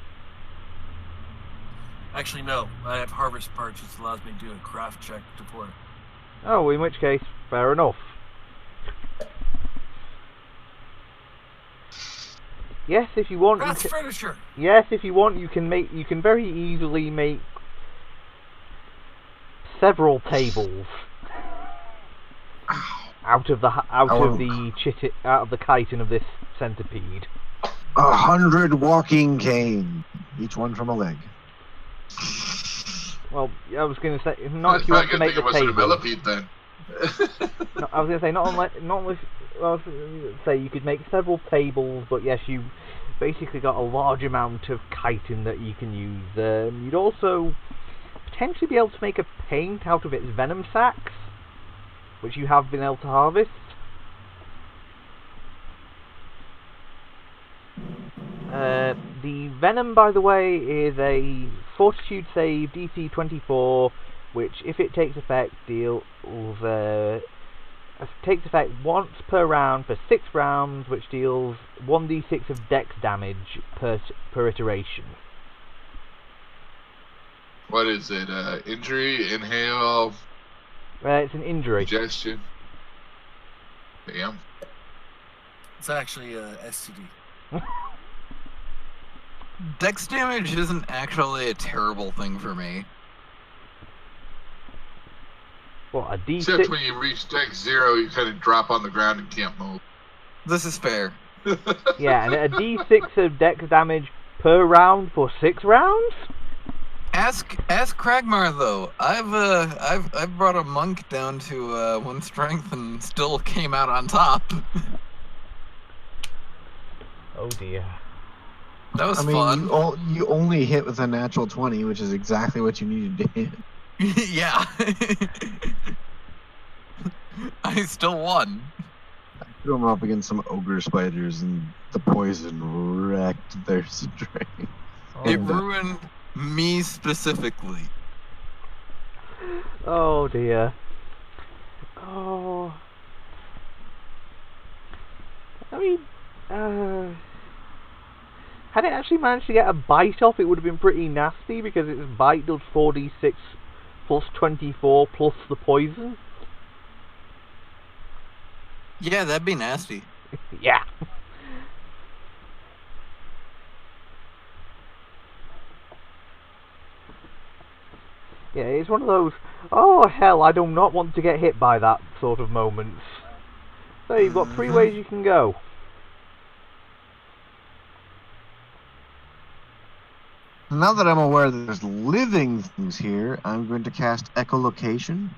[SPEAKER 5] Actually, no. I have harvest parts, which allows me to do a craft check before.
[SPEAKER 1] Oh, in which case, fair enough. Yes, if you want.
[SPEAKER 5] Craft furniture.
[SPEAKER 1] Yes, if you want, you can very easily make several tables out of the chitin of this centipede.
[SPEAKER 3] 100 walking cane, each one from a leg.
[SPEAKER 1] Well, I was going to say, not if you want to make the table.
[SPEAKER 2] Millipede then.
[SPEAKER 1] No, I was going to say, not unless. Well, I was going to say you could make several tables, but yes, you basically got a large amount of chitin that you can use. You'd also potentially be able to make a paint out of its venom sacs, which you have been able to harvest. The venom, by the way, is a fortitude save DC 24, which, if it takes effect, takes effect once per round for 6 rounds, which deals 1d6 of dex damage per iteration.
[SPEAKER 2] What is it? Injury, inhale,
[SPEAKER 1] It's an injury.
[SPEAKER 2] digestion. Damn.
[SPEAKER 5] It's actually STD.
[SPEAKER 4] Dex damage isn't actually a terrible thing for me.
[SPEAKER 1] What, a d6?
[SPEAKER 2] Except when you reach dex 0, you kind of drop on the ground and can't move.
[SPEAKER 4] This is fair.
[SPEAKER 1] Yeah, and a d6 of dex damage per round for 6 rounds?
[SPEAKER 4] Ask Kragmar though. I've brought a monk down to 1 strength and still came out on top.
[SPEAKER 1] Oh dear.
[SPEAKER 4] That was
[SPEAKER 3] I mean,
[SPEAKER 4] fun.
[SPEAKER 3] you only hit with a natural 20, which is exactly what you needed to hit.
[SPEAKER 4] Yeah. I still won.
[SPEAKER 3] I threw them up against some ogre spiders, and the poison wrecked their strength.
[SPEAKER 4] It ruined me specifically.
[SPEAKER 1] Oh dear. Oh. I mean, had it actually managed to get a bite off, it would have been pretty nasty, because its bite does 4d6 plus 24 plus the poison.
[SPEAKER 4] Yeah, that'd be nasty.
[SPEAKER 1] Yeah. Yeah, it's one of those, oh hell, I do not want to get hit by that sort of moments. So you've got 3 ways you can go.
[SPEAKER 3] Now that I'm aware that there's living things here, I'm going to cast Echolocation.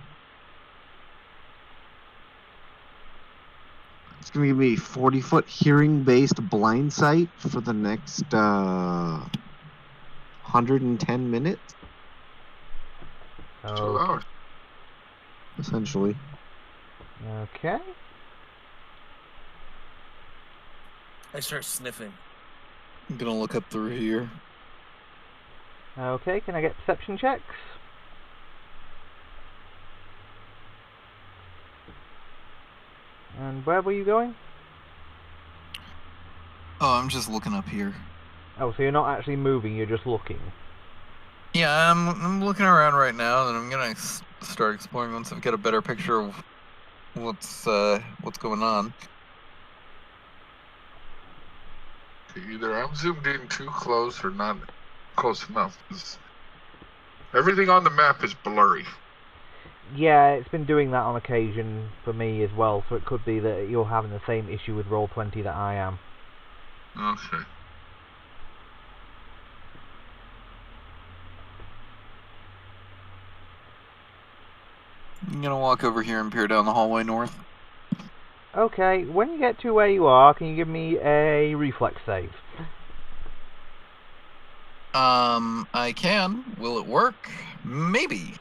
[SPEAKER 3] It's going to give me 40-foot hearing-based blind sight for the next 110 minutes,
[SPEAKER 2] 2 hours.
[SPEAKER 3] essentially.
[SPEAKER 1] Okay.
[SPEAKER 5] I start sniffing.
[SPEAKER 4] I'm gonna look up through here.
[SPEAKER 1] Okay, can I get perception checks? And where were you going?
[SPEAKER 4] Oh, I'm just looking up here.
[SPEAKER 1] Oh, so you're not actually moving, you're just looking.
[SPEAKER 4] Yeah, I'm looking around right now, and I'm gonna start exploring once I get a better picture of what's going on.
[SPEAKER 2] Either I'm zoomed in too close or not close enough. Everything on the map is blurry.
[SPEAKER 1] Yeah, it's been doing that on occasion for me as well, so it could be that you're having the same issue with Roll20 that I am.
[SPEAKER 2] Okay.
[SPEAKER 4] I'm gonna walk over here and peer down the hallway north.
[SPEAKER 1] Okay, when you get to where you are, can you give me a reflex save?
[SPEAKER 4] I can. Will it work? Maybe.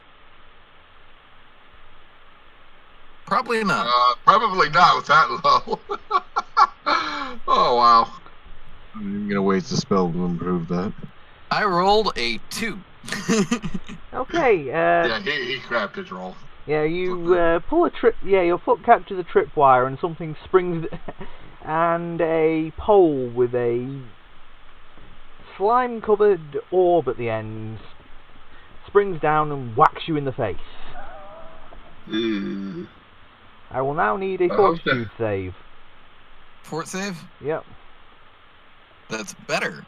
[SPEAKER 4] Probably not.
[SPEAKER 2] Probably not with that low. Oh, wow.
[SPEAKER 3] I'm gonna waste the spell to improve that.
[SPEAKER 4] I rolled a 2.
[SPEAKER 1] Okay,
[SPEAKER 2] Yeah, he crapped his roll.
[SPEAKER 1] yeah, you pull a trip. Yeah, your foot catches a tripwire, and something springs, and a pole with a slime-covered orb at the end springs down and whacks you in the face. I will now need a fortitude save.
[SPEAKER 4] Fort save?
[SPEAKER 1] Yep.
[SPEAKER 4] That's better.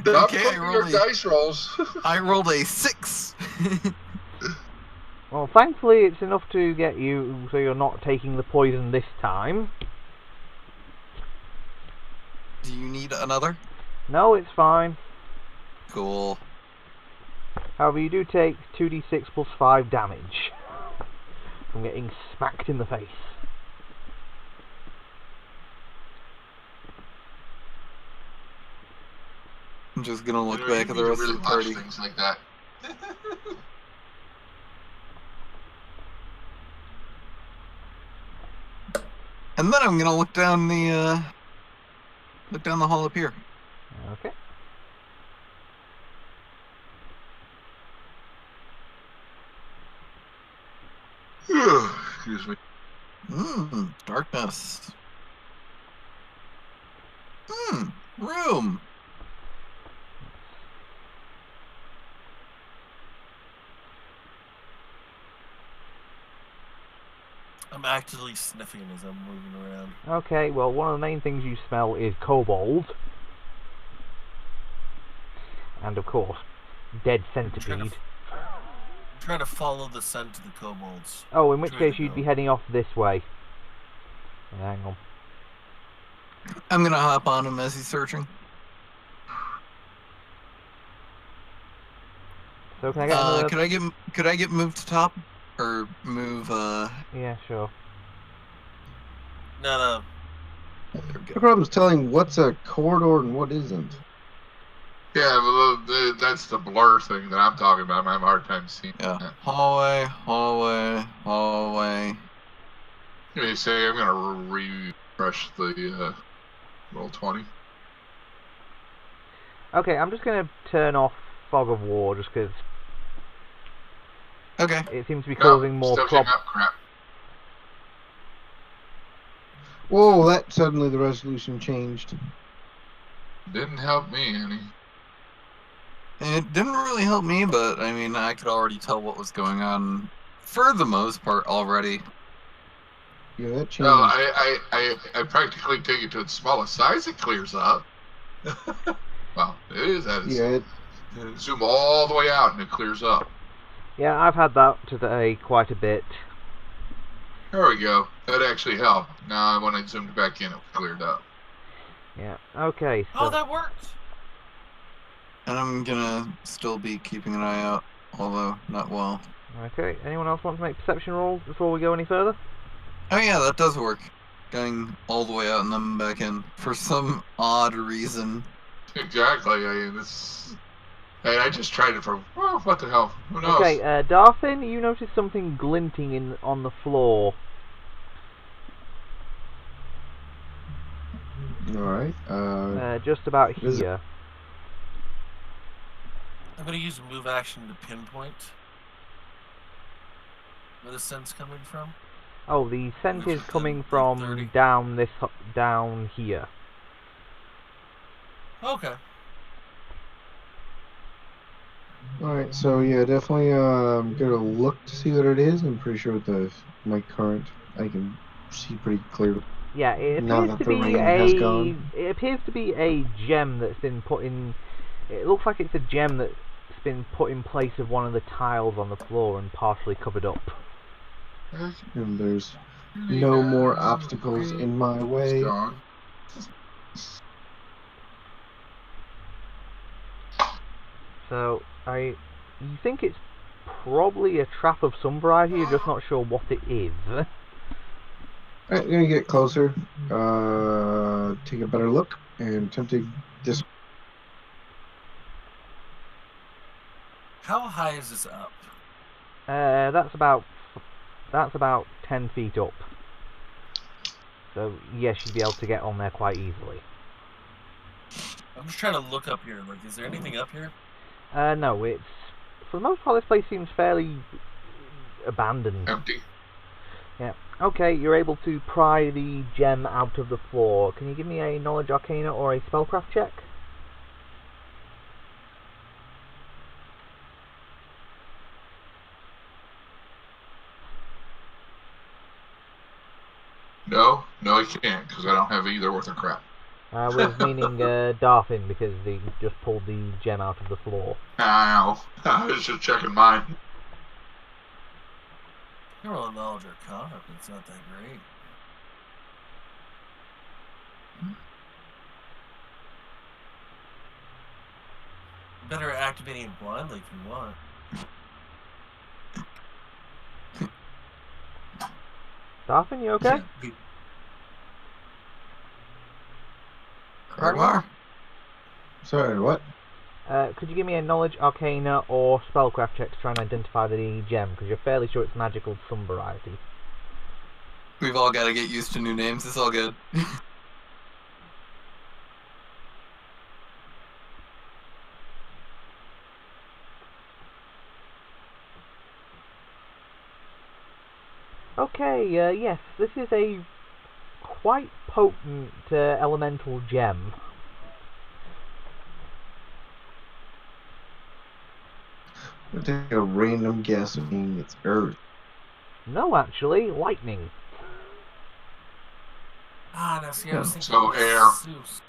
[SPEAKER 2] Stop
[SPEAKER 4] Okay,
[SPEAKER 2] flipping your dice rolls.
[SPEAKER 4] I rolled a 6.
[SPEAKER 1] Well, thankfully it's enough to get you so you're not taking the poison this time.
[SPEAKER 4] Do you need another?
[SPEAKER 1] No, it's fine.
[SPEAKER 4] Cool.
[SPEAKER 1] However, you do take 2d6 plus 5 damage from getting smacked in the face.
[SPEAKER 4] I'm just gonna look
[SPEAKER 2] You
[SPEAKER 4] back at the
[SPEAKER 2] need to
[SPEAKER 4] rest
[SPEAKER 2] really
[SPEAKER 4] of the party.
[SPEAKER 2] watch things like that.
[SPEAKER 4] And then I'm gonna look down the hall up here.
[SPEAKER 1] Okay.
[SPEAKER 2] Excuse me.
[SPEAKER 4] Darkness. Room.
[SPEAKER 5] I'm actively sniffing as I'm moving around.
[SPEAKER 1] Okay, well, one of the main things you smell is kobold. And, of course, dead centipede.
[SPEAKER 5] I'm trying to follow the scent of the kobolds.
[SPEAKER 1] Oh, in which case you'd be heading off this way. Hang on.
[SPEAKER 4] I'm gonna hop on him as he's searching.
[SPEAKER 1] So can I get another...
[SPEAKER 4] Could I get moved to top? Or move,
[SPEAKER 1] Yeah, sure.
[SPEAKER 5] No.
[SPEAKER 4] There we
[SPEAKER 3] The
[SPEAKER 4] go.
[SPEAKER 3] problem is telling what's a corridor and what isn't.
[SPEAKER 2] Yeah, well, that's the blur thing that I'm talking about. I'm having a hard time seeing.
[SPEAKER 4] Yeah.
[SPEAKER 2] that.
[SPEAKER 4] Hallway.
[SPEAKER 2] Give me a second. I'm gonna refresh the roll 20.
[SPEAKER 1] Okay, I'm just going to turn off Fog of War just because
[SPEAKER 4] Okay.
[SPEAKER 1] it seems to be causing more
[SPEAKER 2] still
[SPEAKER 1] problems.
[SPEAKER 2] came up crap.
[SPEAKER 3] Whoa, that suddenly the resolution changed.
[SPEAKER 2] Didn't help me any.
[SPEAKER 4] It didn't really help me, but I mean, I could already tell what was going on for the most part already.
[SPEAKER 3] Yeah, that changed.
[SPEAKER 2] No, I practically take it to its smallest size. It clears up. Well, it is that.
[SPEAKER 3] Yeah,
[SPEAKER 2] Zoom all the way out and it clears up.
[SPEAKER 1] Yeah, I've had that today quite a bit.
[SPEAKER 2] There we go. That actually helped. Now when I zoomed back in, it cleared up.
[SPEAKER 1] Yeah, okay, so...
[SPEAKER 5] Oh, that worked!
[SPEAKER 4] And I'm gonna still be keeping an eye out, although not well.
[SPEAKER 1] Okay, anyone else want to make perception rolls before we go any further?
[SPEAKER 4] Oh yeah, that does work. Going all the way out and then back in for some odd reason.
[SPEAKER 2] Exactly. I mean, this. Hey, I just tried it for. Well, what the hell? Who knows?
[SPEAKER 1] Okay, Darfin, you notice something glinting on the floor.
[SPEAKER 3] Alright,
[SPEAKER 1] Just about
[SPEAKER 3] is it-
[SPEAKER 1] here.
[SPEAKER 5] I'm going to use a move action to pinpoint where the scent's coming from.
[SPEAKER 1] Oh, the scent
[SPEAKER 5] Which
[SPEAKER 1] is
[SPEAKER 5] is
[SPEAKER 1] coming
[SPEAKER 5] the
[SPEAKER 1] from
[SPEAKER 5] 30.
[SPEAKER 1] down here.
[SPEAKER 5] Okay.
[SPEAKER 3] alright, so yeah, definitely gonna look to see what it is. I'm pretty sure with my current I can see pretty clear.
[SPEAKER 1] Yeah, it
[SPEAKER 3] Now
[SPEAKER 1] appears
[SPEAKER 3] that
[SPEAKER 1] to
[SPEAKER 3] the
[SPEAKER 1] be
[SPEAKER 3] rain has gone.
[SPEAKER 1] It appears to be a gem that's been put in. It looks like it's a gem that's been put in place of one of the tiles on the floor and partially covered up.
[SPEAKER 3] And there's no more obstacles in my way.
[SPEAKER 2] It's gone.
[SPEAKER 1] So you think it's probably a trap of some variety. You're just not sure what it is.
[SPEAKER 3] Alright, I'm gonna get closer, take a better look, and attempt to dis.
[SPEAKER 5] How high is this up?
[SPEAKER 1] That's about 10 feet up. So yes, you'd be able to get on there quite easily.
[SPEAKER 5] I'm just trying to look up here. Like, is there anything up here?
[SPEAKER 1] No, it's for the most part this place seems fairly abandoned.
[SPEAKER 2] Empty.
[SPEAKER 1] Yeah. Okay, you're able to pry the gem out of the floor. Can you give me a Knowledge Arcana or a Spellcraft check?
[SPEAKER 2] No, I can't because I don't have either worth of crap.
[SPEAKER 1] I was meaning Darfin because he just pulled the gem out of the floor.
[SPEAKER 2] Ow. I was just checking mine.
[SPEAKER 5] You're all knowledge arcana, but it's not that great. Better activating it blindly if you want.
[SPEAKER 1] Darfin, you okay?
[SPEAKER 4] Kragmar?
[SPEAKER 3] Sorry, what?
[SPEAKER 1] Could you give me a Knowledge Arcana or Spellcraft check to try and identify the gem? Because you're fairly sure it's magical of some variety.
[SPEAKER 4] We've all got to get used to new names. It's all good.
[SPEAKER 1] Okay, yes, this is a quite potent elemental gem.
[SPEAKER 3] I'm gonna take a random guess of being it's Earth.
[SPEAKER 1] No, actually, lightning.
[SPEAKER 5] Ah, now see, I was thinking
[SPEAKER 2] So air.
[SPEAKER 5] Zeus.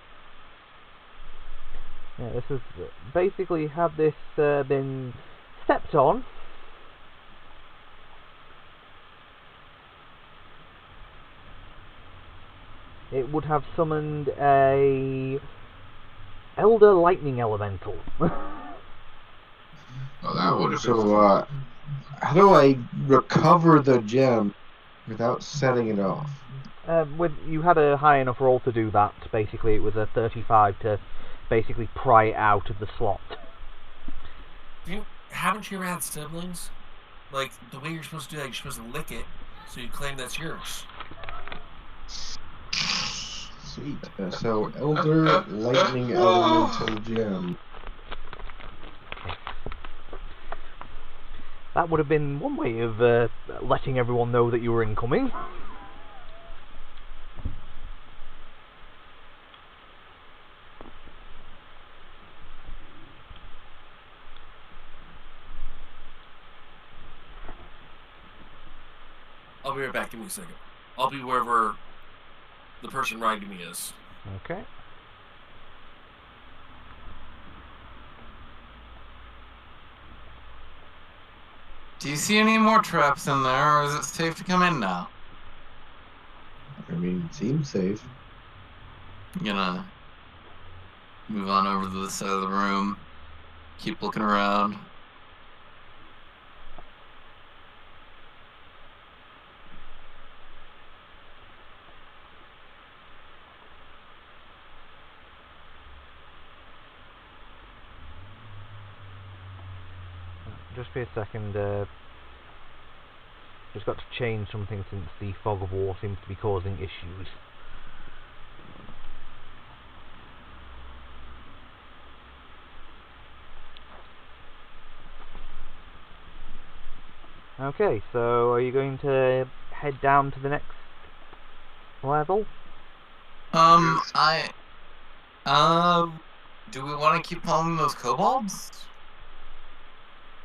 [SPEAKER 1] Yeah, this is basically had this been stepped on. It would have summoned a Elder Lightning Elemental.
[SPEAKER 2] Well, that would have
[SPEAKER 3] So, how do I recover the gem without setting it off?
[SPEAKER 1] You had a high enough roll to do that. Basically, it was a 35 to basically pry it out of the slot.
[SPEAKER 5] Haven't you ever had siblings? Like, the way you're supposed to do that, you're supposed to lick it, so you claim that's yours.
[SPEAKER 3] Sweet. So, Elder Lightning Elemental Gem.
[SPEAKER 1] That would have been one way of letting everyone know that you were incoming.
[SPEAKER 5] I'll be right back. Give me a second. I'll be wherever the person riding me is.
[SPEAKER 1] Okay.
[SPEAKER 4] Do you see any more traps in there, or is it safe to come in now?
[SPEAKER 3] I mean, it seems safe.
[SPEAKER 4] I'm gonna move on over to this side of the room. Keep looking around.
[SPEAKER 1] Just be a second. Just got to change something since the fog of war seems to be causing issues. Okay, so are you going to head down to the next level?
[SPEAKER 4] Do we want to keep following those kobolds?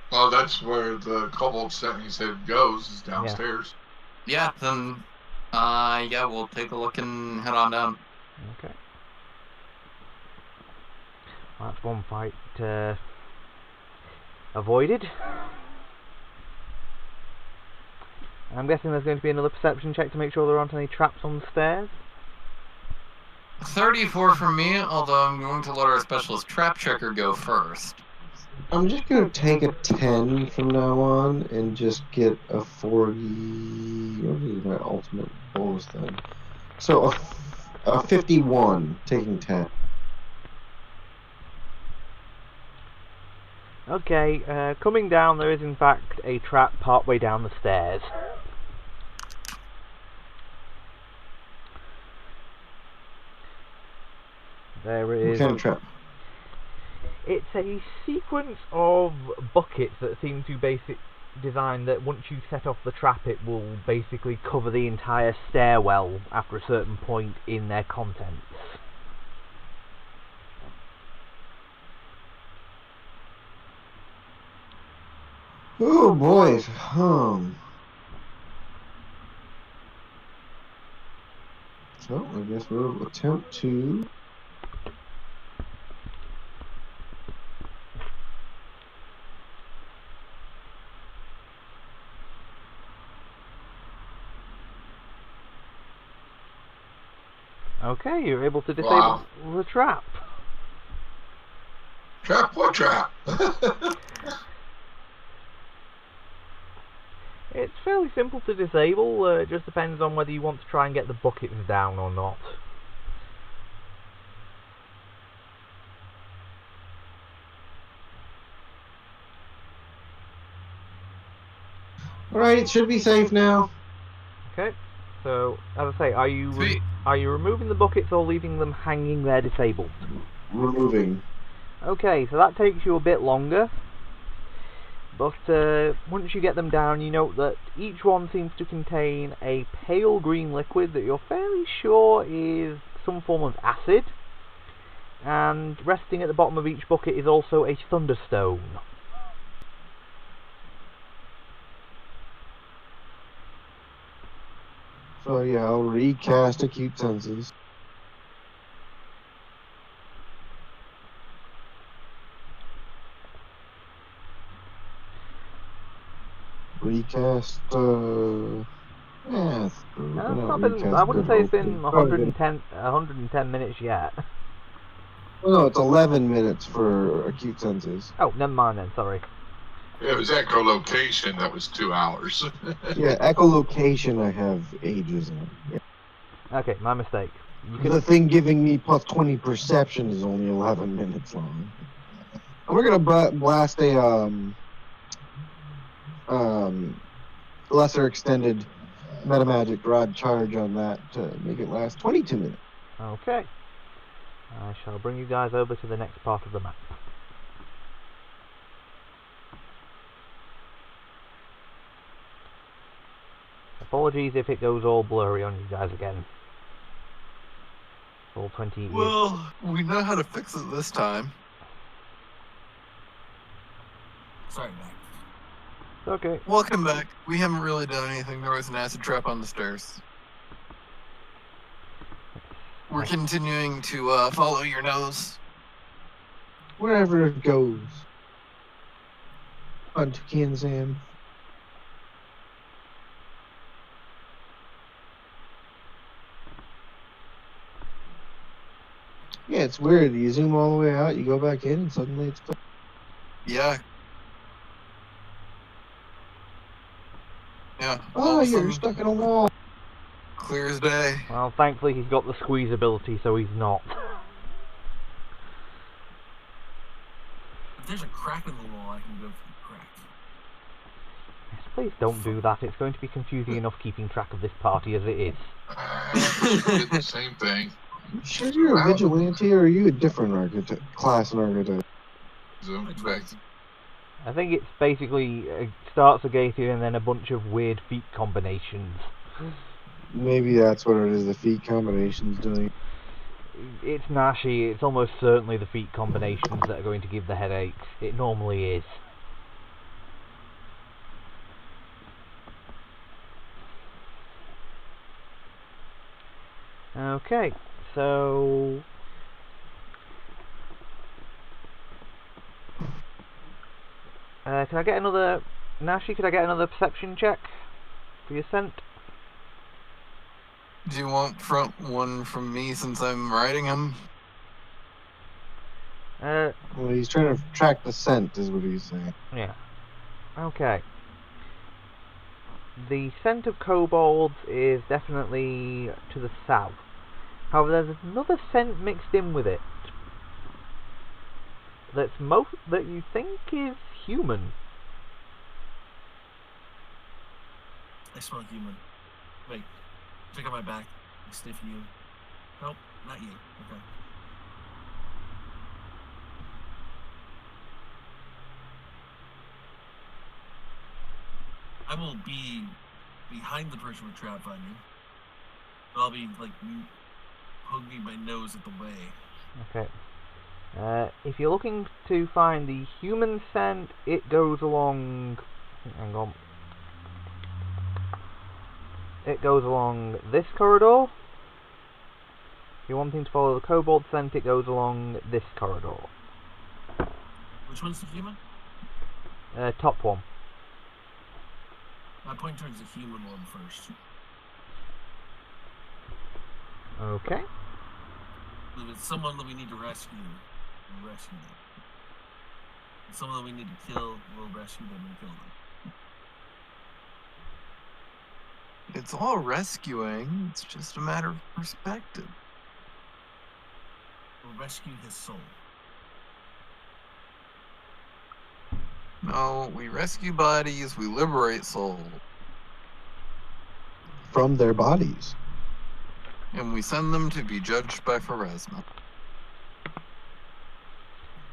[SPEAKER 2] Well, that's where the kobold sent he said goes, is downstairs.
[SPEAKER 4] Yeah, then, yeah, we'll take a look and head on down.
[SPEAKER 1] Okay. That's one fight avoided. I'm guessing there's going to be another perception check to make sure there aren't any traps on the stairs.
[SPEAKER 4] 34 for me, although I'm going to let our specialist trap checker go first.
[SPEAKER 3] I'm just gonna take a 10 from now on and just get a 40. What is my ultimate bonus then? So a 51, taking 10.
[SPEAKER 1] Okay, coming down, there is in fact a trap partway down the stairs. There it
[SPEAKER 3] What
[SPEAKER 1] is.
[SPEAKER 3] kind of trap?
[SPEAKER 1] It's a sequence of buckets that seem to design that once you set off the trap, it will basically cover the entire stairwell after a certain point in their contents.
[SPEAKER 3] Oh boy. So I guess we'll attempt to.
[SPEAKER 1] Okay, you're able to disable the trap.
[SPEAKER 2] Trap? What trap?
[SPEAKER 1] It's fairly simple to disable, it just depends on whether you want to try and get the buckets down or not.
[SPEAKER 3] Alright, it should be safe now.
[SPEAKER 1] Okay, so, as I say, are you
[SPEAKER 4] Sweet.
[SPEAKER 1] removing the buckets or leaving them hanging there disabled?
[SPEAKER 3] Removing.
[SPEAKER 1] Okay, so that takes you a bit longer. But once you get them down, you note that each one seems to contain a pale green liquid that you're fairly sure is some form of acid. And resting at the bottom of each bucket is also a thunderstone.
[SPEAKER 3] So yeah, I'll recast acute senses. Recast, yeah,
[SPEAKER 1] I wouldn't say it's been 110 minutes yet.
[SPEAKER 3] Well, no, it's 11 minutes for acute senses.
[SPEAKER 1] Oh, never mind then, sorry.
[SPEAKER 2] Yeah, it was echolocation. That was 2 hours.
[SPEAKER 3] Yeah, echolocation I have ages on. Yeah.
[SPEAKER 1] Okay, my mistake.
[SPEAKER 3] The thing giving me plus 20 perception is only 11 minutes long. And we're gonna blast a lesser extended metamagic rod charge on that to make it last 22 minutes.
[SPEAKER 1] Okay. I shall bring you guys over to the next part of the map. Apologies if it goes all blurry on you guys again. All 20 years.
[SPEAKER 4] Well, we know how to fix it this time.
[SPEAKER 5] Sorry, Mac.
[SPEAKER 1] Okay.
[SPEAKER 4] Welcome back. We haven't really done anything. There was an acid trap on the stairs. We're continuing to follow your nose.
[SPEAKER 3] Wherever it goes. On Toucan Sam. Yeah, it's weird. You zoom all the way out, you go back in, and suddenly it's...
[SPEAKER 4] Yeah. Yeah.
[SPEAKER 3] Oh, you're stuck in a wall.
[SPEAKER 4] Clear as day.
[SPEAKER 1] Well, thankfully he's got the squeeze ability, so he's not.
[SPEAKER 5] If there's a crack in the wall, I can go through the crack.
[SPEAKER 1] Yes, please don't do that. It's going to be confusing enough keeping track of this party as it is.
[SPEAKER 2] Did the same thing.
[SPEAKER 3] Sure you're a vigilante, or are you a different class and archetype?
[SPEAKER 2] Zoom back.
[SPEAKER 1] I think it's basically starts a Gaithian and then a bunch of weird feat combinations.
[SPEAKER 3] Maybe that's what it is, the feet combination's doing.
[SPEAKER 1] It's Nashi, it's almost certainly the feat combinations that are going to give the headaches. It normally is. Okay, so... can I get another... Nashi, could I get another perception check for your scent?
[SPEAKER 4] Do you want front one from me since I'm riding him?
[SPEAKER 3] Well, he's trying to track the scent, is what he's saying.
[SPEAKER 1] Yeah. Okay. The scent of kobolds is definitely to the south. However, there's another scent mixed in with it. That you think is human.
[SPEAKER 5] I smell human. Wait, check out my back. I sniff you. Nope, not you. Okay. I will be behind the person with trap finding. But I'll be like poking my nose at the way.
[SPEAKER 1] Okay. If you're looking to find the human scent, it goes along. Hang on. It goes along this corridor. If you're wanting to follow the kobold scent, it goes along this corridor.
[SPEAKER 5] Which one's the human?
[SPEAKER 1] Top one.
[SPEAKER 5] I point towards the human one first.
[SPEAKER 1] Okay.
[SPEAKER 5] If it's someone that we need to rescue, we'll rescue them. If it's someone that we need to kill, we'll rescue them and kill them.
[SPEAKER 4] It's all rescuing. It's just a matter of perspective.
[SPEAKER 5] We'll rescue his soul.
[SPEAKER 4] No, we rescue bodies, we liberate souls.
[SPEAKER 3] From their bodies.
[SPEAKER 4] And we send them to be judged by Pharasma.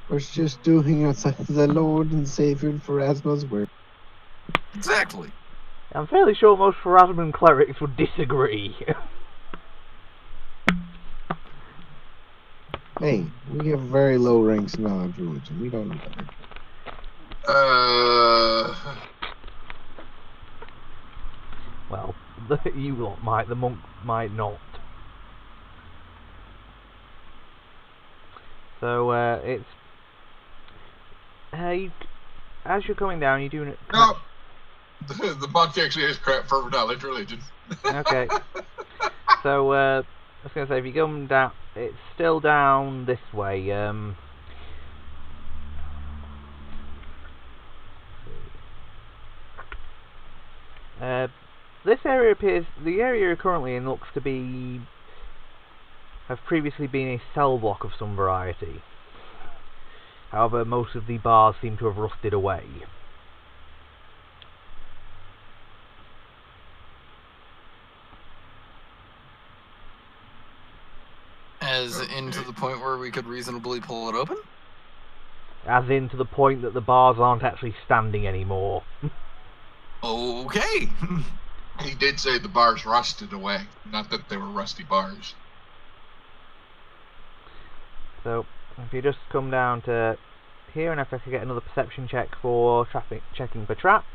[SPEAKER 3] We're just doing what the Lord and Savior and Pharasma's work.
[SPEAKER 4] Exactly.
[SPEAKER 1] I'm fairly sure most Pharasman clerics would disagree.
[SPEAKER 3] Hey, we have very low ranks in knowledge religion. We don't know better.
[SPEAKER 1] Well, you lot might, the monk might not. So, it's... as you're coming down, you're doing it...
[SPEAKER 2] No! The monk actually has crap for knowledge religion.
[SPEAKER 1] Okay. So, I was going to say, if you come down... It's still down this way, this area appears... The area you're currently in looks to be... have previously been a cell block of some variety. However, most of the bars seem to have rusted away.
[SPEAKER 4] As in to the point where we could reasonably pull it open?
[SPEAKER 1] As in to the point that the bars aren't actually standing anymore.
[SPEAKER 4] Okay.
[SPEAKER 2] He did say the bars rusted away, not that they were rusty bars.
[SPEAKER 1] So, if you just come down to here, and if I could get another perception check for checking for traps.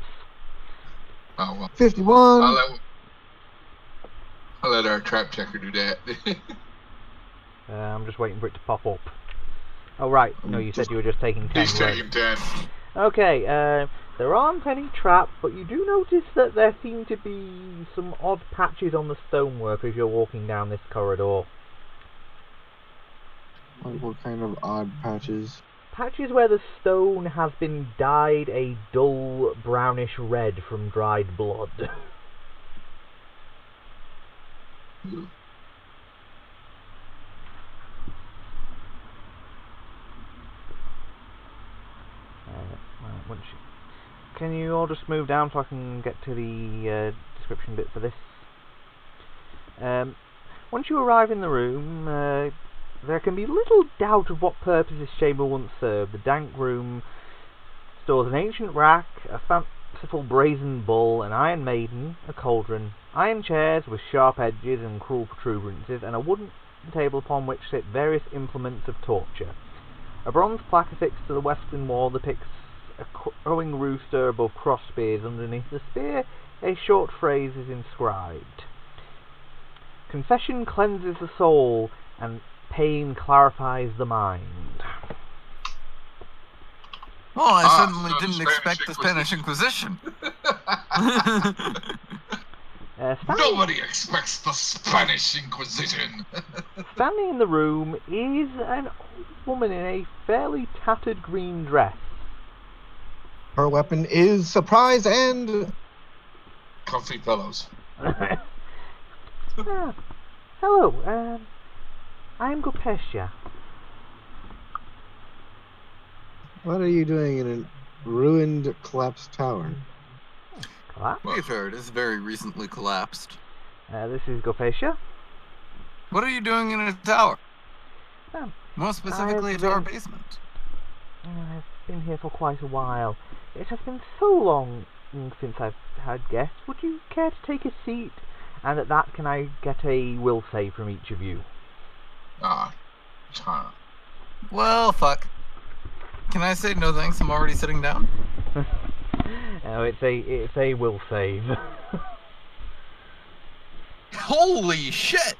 [SPEAKER 2] Oh, well.
[SPEAKER 3] 51!
[SPEAKER 2] I'll let our trap checker do that.
[SPEAKER 1] I'm just waiting for it to pop up. Oh, right. No, you said you were just taking 10.
[SPEAKER 2] He's taking 10.
[SPEAKER 1] Okay, there aren't any traps, but you do notice that there seem to be some odd patches on the stonework as you're walking down this corridor.
[SPEAKER 3] What kind of odd patches?
[SPEAKER 1] Patches where the stone has been dyed a dull brownish red from dried blood. Can you all just move down so I can get to the description bit for this? Once you arrive in the room, there can be little doubt of what purpose this chamber once served. The dank room stores an ancient rack, a fanciful brazen bull, an iron maiden, a cauldron, iron chairs with sharp edges and cruel protuberances, and a wooden table upon which sit various implements of torture. A bronze plaque affixed to the western wall depicts a crowing rooster above cross spears. Underneath the spear, a short phrase is inscribed. Confession cleanses the soul, and pain clarifies the mind.
[SPEAKER 4] Well, I certainly
[SPEAKER 2] so
[SPEAKER 4] didn't expect the Spanish Inquisition.
[SPEAKER 2] Nobody expects the Spanish Inquisition.
[SPEAKER 1] Standing in the room is an old woman in a fairly tattered green dress.
[SPEAKER 3] Her weapon is surprise and...
[SPEAKER 2] Comfy pillows.
[SPEAKER 1] Hello, I'm Gopetia.
[SPEAKER 3] What are you doing in a ruined, collapsed tower?
[SPEAKER 4] We've heard it's very recently collapsed.
[SPEAKER 1] This is Gopetia.
[SPEAKER 4] What are you doing in a tower? More specifically, a
[SPEAKER 1] I've
[SPEAKER 4] tower
[SPEAKER 1] been-
[SPEAKER 4] basement.
[SPEAKER 1] I've been here for quite a while. It has been so long since I've had guests, would you care to take a seat? And at that, can I get a will save from each of you?
[SPEAKER 4] Well, fuck. Can I say no thanks? I'm already sitting down.
[SPEAKER 1] No, it's a will save.
[SPEAKER 4] Holy shit!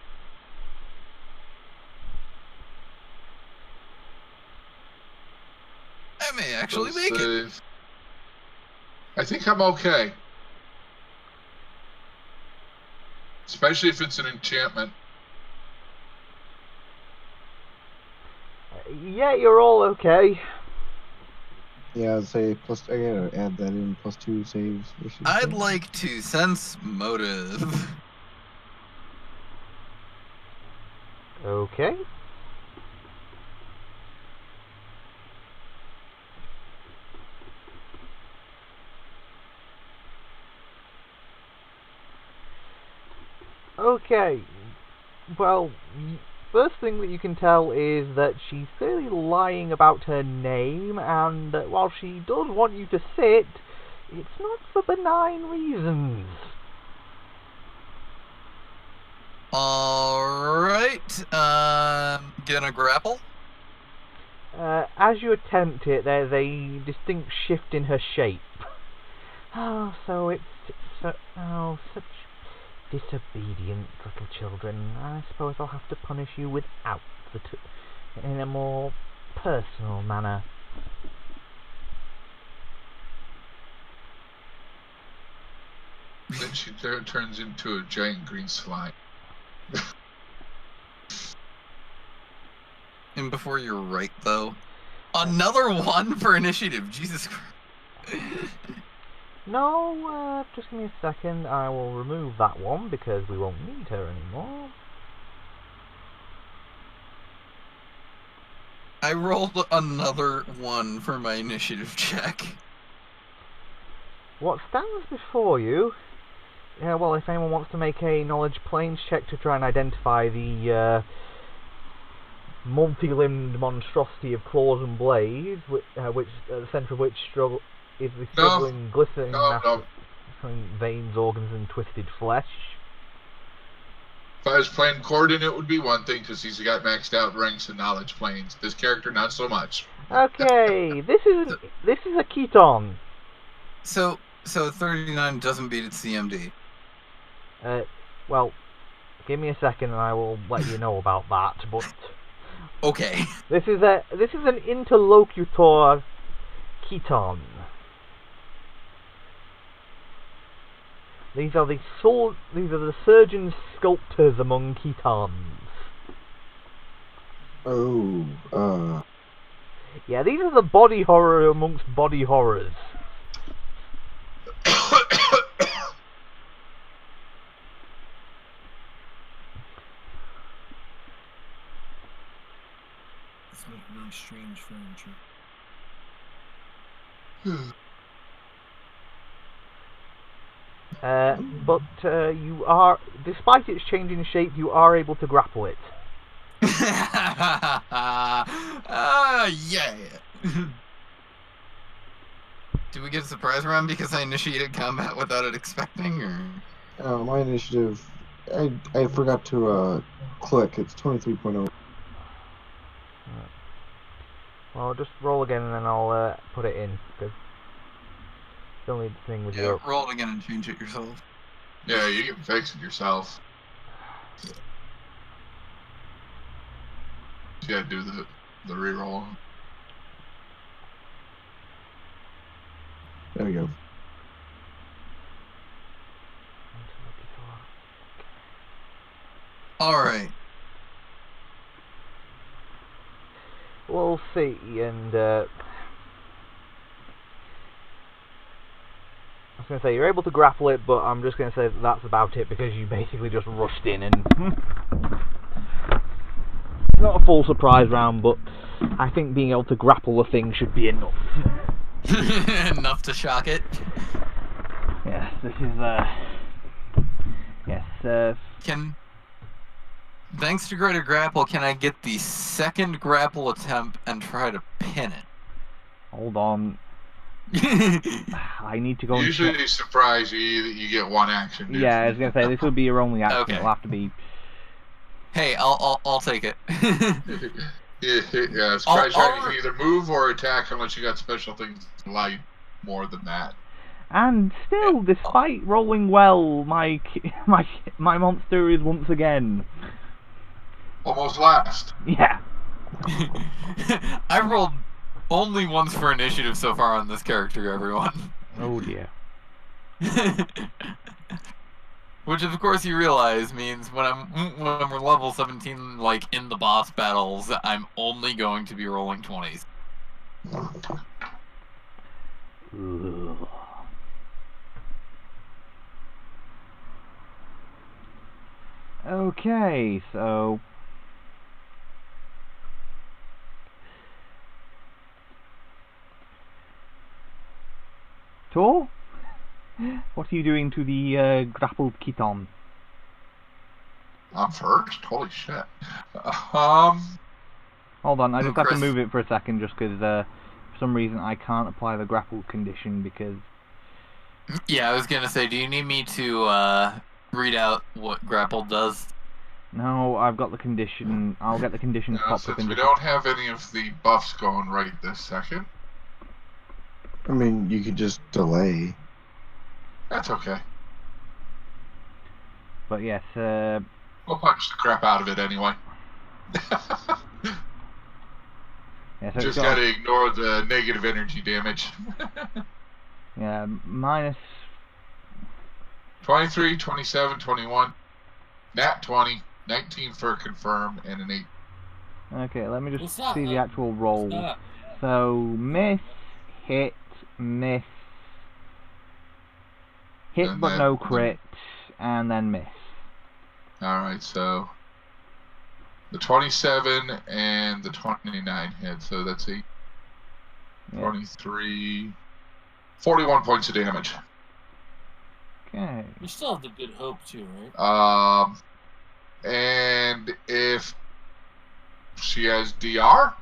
[SPEAKER 4] I may actually make it.
[SPEAKER 2] I think I'm okay. Especially if it's an enchantment.
[SPEAKER 1] Yeah, you're all okay.
[SPEAKER 3] Yeah, I'd say plus. I gotta add that in. +2 saves. Versus
[SPEAKER 4] I'd like to sense motive.
[SPEAKER 1] Okay. Okay. Well, first thing that you can tell is that she's clearly lying about her name, and while she does want you to sit, it's not for benign reasons.
[SPEAKER 4] Alright, gonna grapple?
[SPEAKER 1] As you attempt it, there's a distinct shift in her shape. Oh, so it's such disobedient little children. I suppose I'll have to punish you without in a more personal manner.
[SPEAKER 2] Then she turns into a giant green slime.
[SPEAKER 4] And before you're right, though, another one for initiative. Jesus Christ.
[SPEAKER 1] No, just give me a second. I will remove that one because we won't need her anymore.
[SPEAKER 4] I rolled another one for my initiative check.
[SPEAKER 1] What stands before you? Well, if anyone wants to make a knowledge planes check to try and identify the multi-limbed monstrosity of claws and blades, which at the centre of which is the struggling, glistening mass of veins, organs, and twisted flesh.
[SPEAKER 2] If I was playing Corden, it would be one thing because he's got maxed out ranks and knowledge planes. This character, not so much.
[SPEAKER 1] Okay, this is a Keton.
[SPEAKER 4] So 39 doesn't beat its CMD.
[SPEAKER 1] Well, give me a second and I will let you know about that. But
[SPEAKER 4] okay,
[SPEAKER 1] this is an interlocutor Keton. These are the surgeon sculptors among Ketons.
[SPEAKER 3] Oh,
[SPEAKER 1] Yeah, these are the body horror amongst body horrors.
[SPEAKER 5] This makes really strange furniture.
[SPEAKER 1] But you are, despite its changing shape, you are able to grapple it.
[SPEAKER 4] Yeah. Do we get a surprise round because I initiated combat without it expecting, or?
[SPEAKER 3] my initiative. I forgot to click. It's 23.0.
[SPEAKER 1] Well, just roll again and then I'll put it in, because it's the only thing with your...
[SPEAKER 4] roll it again and change it yourself.
[SPEAKER 2] Yeah, you can fix it yourself. You gotta do the reroll.
[SPEAKER 3] There we go.
[SPEAKER 4] Alright.
[SPEAKER 1] We'll see, and I was going to say, you're able to grapple it, but I'm just going to say that's about it, because you basically just rushed in, and not a full surprise round, but I think being able to grapple the thing should be enough.
[SPEAKER 4] Enough to shock it?
[SPEAKER 1] Yes, this is, yes,
[SPEAKER 4] thanks to Greater Grapple, can I get the second grapple attempt and try to pin it?
[SPEAKER 1] Hold on. I need to go and
[SPEAKER 2] Usually
[SPEAKER 1] check.
[SPEAKER 2] they surprise you that you get one action. Dude.
[SPEAKER 1] Yeah, I was gonna say this would be your only action.
[SPEAKER 4] Okay.
[SPEAKER 1] It'll have to be.
[SPEAKER 4] Hey, I'll take it.
[SPEAKER 2] Yeah, surprise
[SPEAKER 4] I'll-
[SPEAKER 2] shot. You can either move or attack unless you got special things like more than that.
[SPEAKER 1] And still, despite rolling well, my monster is once again.
[SPEAKER 2] Almost last.
[SPEAKER 1] Yeah.
[SPEAKER 4] I rolled only once for initiative so far on this character, everyone.
[SPEAKER 1] Oh dear.
[SPEAKER 4] Which, of course, you realize means when we're level 17, like in the boss battles, I'm only going to be rolling 20s.
[SPEAKER 1] Ugh. Okay, so Tor, what are you doing to the grappled Kiton?
[SPEAKER 2] I'm first. Holy shit.
[SPEAKER 1] Hold on, I just have to
[SPEAKER 4] Chris.
[SPEAKER 1] move it for a second, just because for some reason I can't apply the grapple condition because.
[SPEAKER 4] Yeah, I was gonna say, do you need me to read out what grapple does?
[SPEAKER 1] No, I've got the condition. I'll get the conditions popped up
[SPEAKER 2] Since
[SPEAKER 1] in
[SPEAKER 2] we
[SPEAKER 1] just.
[SPEAKER 2] don't have any of the buffs going right this second,
[SPEAKER 3] I mean, you could just delay.
[SPEAKER 2] that's okay.
[SPEAKER 1] But yes,
[SPEAKER 2] We'll punch the crap out of it anyway.
[SPEAKER 1] yeah, so
[SPEAKER 2] Just
[SPEAKER 1] it's got,
[SPEAKER 2] gotta ignore the negative energy damage.
[SPEAKER 1] yeah, minus.
[SPEAKER 2] 23, 27, 21, nat 20, 19 for confirm, and an 8.
[SPEAKER 1] Okay, let me just
[SPEAKER 5] What's that?
[SPEAKER 1] see the actual rolls.
[SPEAKER 5] What's that?
[SPEAKER 1] So miss, hit, miss, hit
[SPEAKER 2] And
[SPEAKER 1] but
[SPEAKER 2] then-
[SPEAKER 1] no crit, and then miss.
[SPEAKER 2] Alright, so the 27 and the 29 hit, so that's 8,
[SPEAKER 1] Yeah.
[SPEAKER 2] 23, 41 points of damage.
[SPEAKER 1] Okay.
[SPEAKER 5] We still have the Good Hope too, right?
[SPEAKER 2] And if she has DR,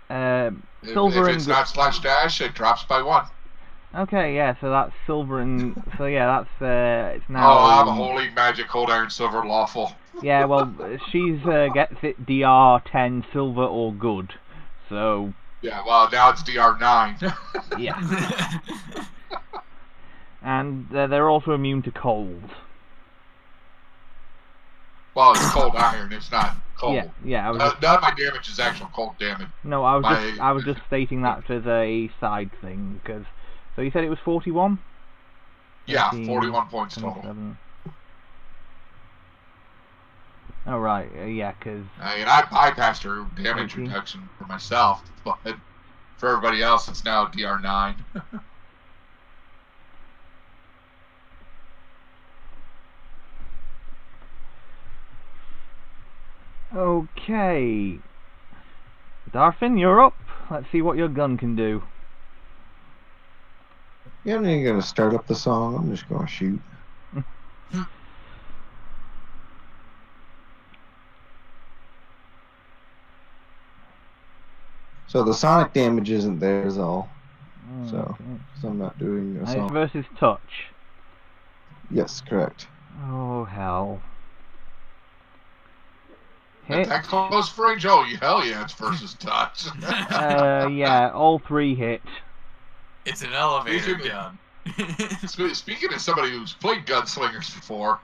[SPEAKER 1] Silver
[SPEAKER 2] if it's
[SPEAKER 1] and
[SPEAKER 2] not slash dash, it drops by 1.
[SPEAKER 1] okay, yeah. So that's silver and so yeah, that's it's now.
[SPEAKER 2] Oh, I'm a holy magic cold iron silver lawful.
[SPEAKER 1] Yeah, well, she's gets it DR 10 silver or good. So
[SPEAKER 2] Yeah, well now it's DR 9.
[SPEAKER 1] yeah, and they're also immune to cold.
[SPEAKER 2] Well, it's cold iron. It's not cold.
[SPEAKER 1] Yeah, yeah. I was just,
[SPEAKER 2] None of my damage is actual cold damage.
[SPEAKER 1] no, I was
[SPEAKER 2] my-
[SPEAKER 1] just I was just stating that as a side thing because. So you said it was 41.
[SPEAKER 2] Yeah,
[SPEAKER 1] 13,
[SPEAKER 2] 41 points total.
[SPEAKER 1] 27. Oh right, yeah, because
[SPEAKER 2] I mean, I bypassed her damage
[SPEAKER 1] 18.
[SPEAKER 2] reduction for myself, but for everybody else, it's now DR 9.
[SPEAKER 1] okay, Darfin, you're up. Let's see what your gun can do.
[SPEAKER 3] Yeah, I'm not even gonna start up the song. I'm just gonna shoot. So the sonic damage isn't there is all. So,
[SPEAKER 1] Okay.
[SPEAKER 3] 'cause I'm not doing a
[SPEAKER 1] And it's
[SPEAKER 3] song.
[SPEAKER 1] versus touch.
[SPEAKER 3] Yes, correct.
[SPEAKER 1] Oh hell.
[SPEAKER 2] At
[SPEAKER 1] Hit.
[SPEAKER 2] that close range, oh, hell yeah, it's versus touch.
[SPEAKER 1] Yeah, all 3 hit.
[SPEAKER 4] It's an elevator
[SPEAKER 2] Speaking
[SPEAKER 4] gun.
[SPEAKER 2] Speaking of somebody who's played gunslingers before,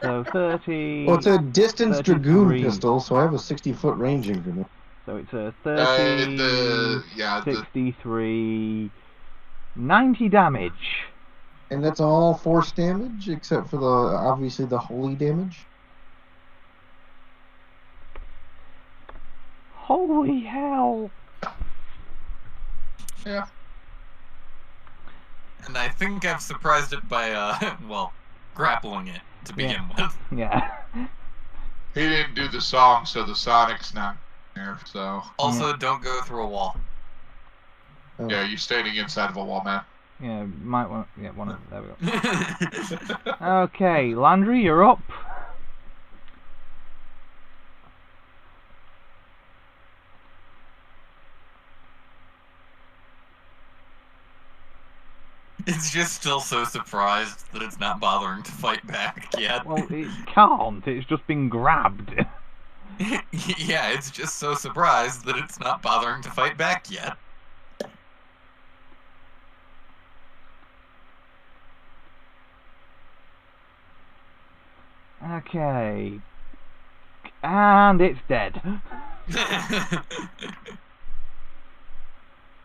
[SPEAKER 1] So 30.
[SPEAKER 3] Well, it's a distance
[SPEAKER 1] 33.
[SPEAKER 3] dragoon pistol, so I have a 60-foot range increment.
[SPEAKER 1] So it's a 30,
[SPEAKER 2] the
[SPEAKER 1] 63, 90 damage.
[SPEAKER 3] And that's all force damage, except for obviously the holy damage.
[SPEAKER 1] Holy hell.
[SPEAKER 2] yeah,
[SPEAKER 4] And I think I've surprised it by, well, grappling it to begin with.
[SPEAKER 1] Yeah.
[SPEAKER 2] he didn't do the song, so the sonic's not there. So
[SPEAKER 4] Also, don't go through a wall.
[SPEAKER 3] Oh.
[SPEAKER 2] yeah, you're standing inside of a wall, man.
[SPEAKER 1] Yeah, might want. Yeah, one of. There we go. Okay, Landry, you're up.
[SPEAKER 4] It's just still so surprised that it's not bothering to fight back yet.
[SPEAKER 1] Well, it can't. It's just been grabbed.
[SPEAKER 4] Yeah, it's just so surprised that it's not bothering to fight back yet.
[SPEAKER 1] Okay. And it's dead.
[SPEAKER 3] That's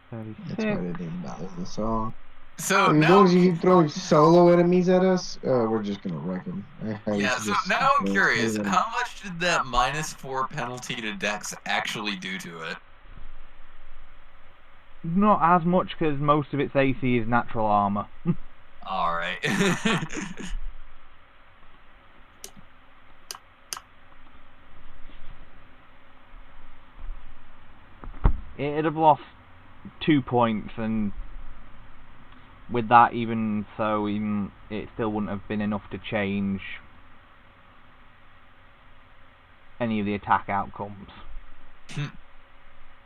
[SPEAKER 3] why
[SPEAKER 1] 36.
[SPEAKER 3] they didn't bother the song.
[SPEAKER 4] So
[SPEAKER 3] As
[SPEAKER 4] now,
[SPEAKER 3] long as you keep throwing solo enemies at us, we're just gonna wreck them.
[SPEAKER 4] yeah. So now I'm curious, how much did that -4 penalty to Dex actually do to it?
[SPEAKER 1] Not as much, because most of its AC is natural armor.
[SPEAKER 4] All right.
[SPEAKER 1] It'd have lost 2 points, and with that, even it still wouldn't have been enough to change any of the attack outcomes.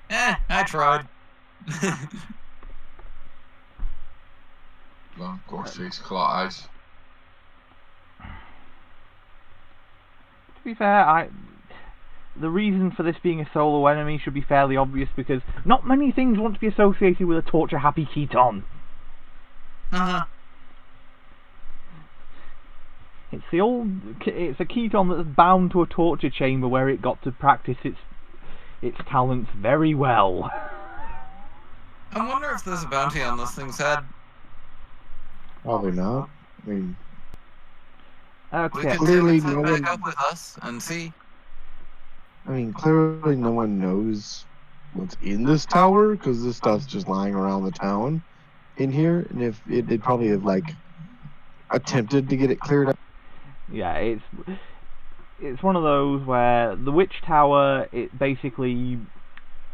[SPEAKER 4] I tried.
[SPEAKER 2] Long ghost face, claw eyes.
[SPEAKER 1] To be fair, the reason for this being a solo enemy should be fairly obvious, because not many things want to be associated with a torture-happy Keton. It's a Keton that's bound to a torture chamber where it got to practice its talents very well.
[SPEAKER 4] I wonder if there's a bounty on this thing's head.
[SPEAKER 3] Probably not. I mean,
[SPEAKER 4] We
[SPEAKER 1] Okay.
[SPEAKER 4] could
[SPEAKER 3] Clearly
[SPEAKER 4] take
[SPEAKER 3] no
[SPEAKER 4] it back
[SPEAKER 3] one-
[SPEAKER 4] up with us and see.
[SPEAKER 3] clearly no one knows what's in this tower, because this stuff's just lying around the town in here, and if they'd probably have attempted to get it cleared up.
[SPEAKER 1] Yeah, it's one of those where the Witch Tower, it basically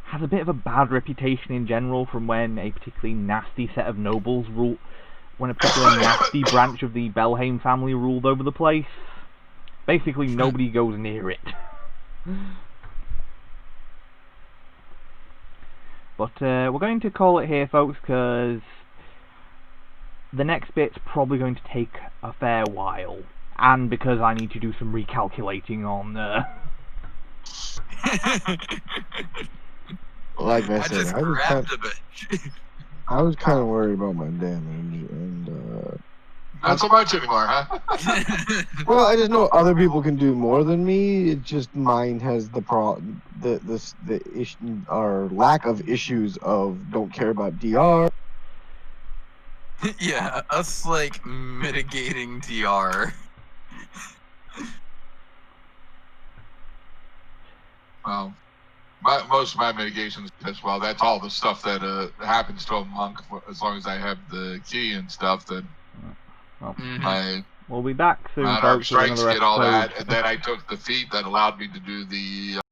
[SPEAKER 1] has a bit of a bad reputation in general from when a particularly nasty set of nobles when a particularly nasty branch of the Belhaim family ruled over the place. Basically, nobody goes near it. But we're going to call it here, folks, because the next bit's probably going to take a fair while, and because I need to do some recalculating on
[SPEAKER 3] Like I
[SPEAKER 4] I
[SPEAKER 3] said,
[SPEAKER 4] just grabbed a bitch.
[SPEAKER 3] I was kind of worried about my damage, and
[SPEAKER 2] Not so much anymore, huh?
[SPEAKER 3] well, I just know other people can do more than me. It just mine has the issue, or lack of issues of don't care about DR.
[SPEAKER 4] Yeah, us mitigating DR.
[SPEAKER 2] Well, most of my mitigations, because that's all the stuff that happens to a monk. As long as I have the key and stuff, then
[SPEAKER 1] well,
[SPEAKER 2] my
[SPEAKER 1] we'll be back soon,
[SPEAKER 2] unarmed
[SPEAKER 1] folks, with
[SPEAKER 2] strikes
[SPEAKER 1] another
[SPEAKER 2] get all
[SPEAKER 1] episode.
[SPEAKER 2] that, and then I took the feat that allowed me to do the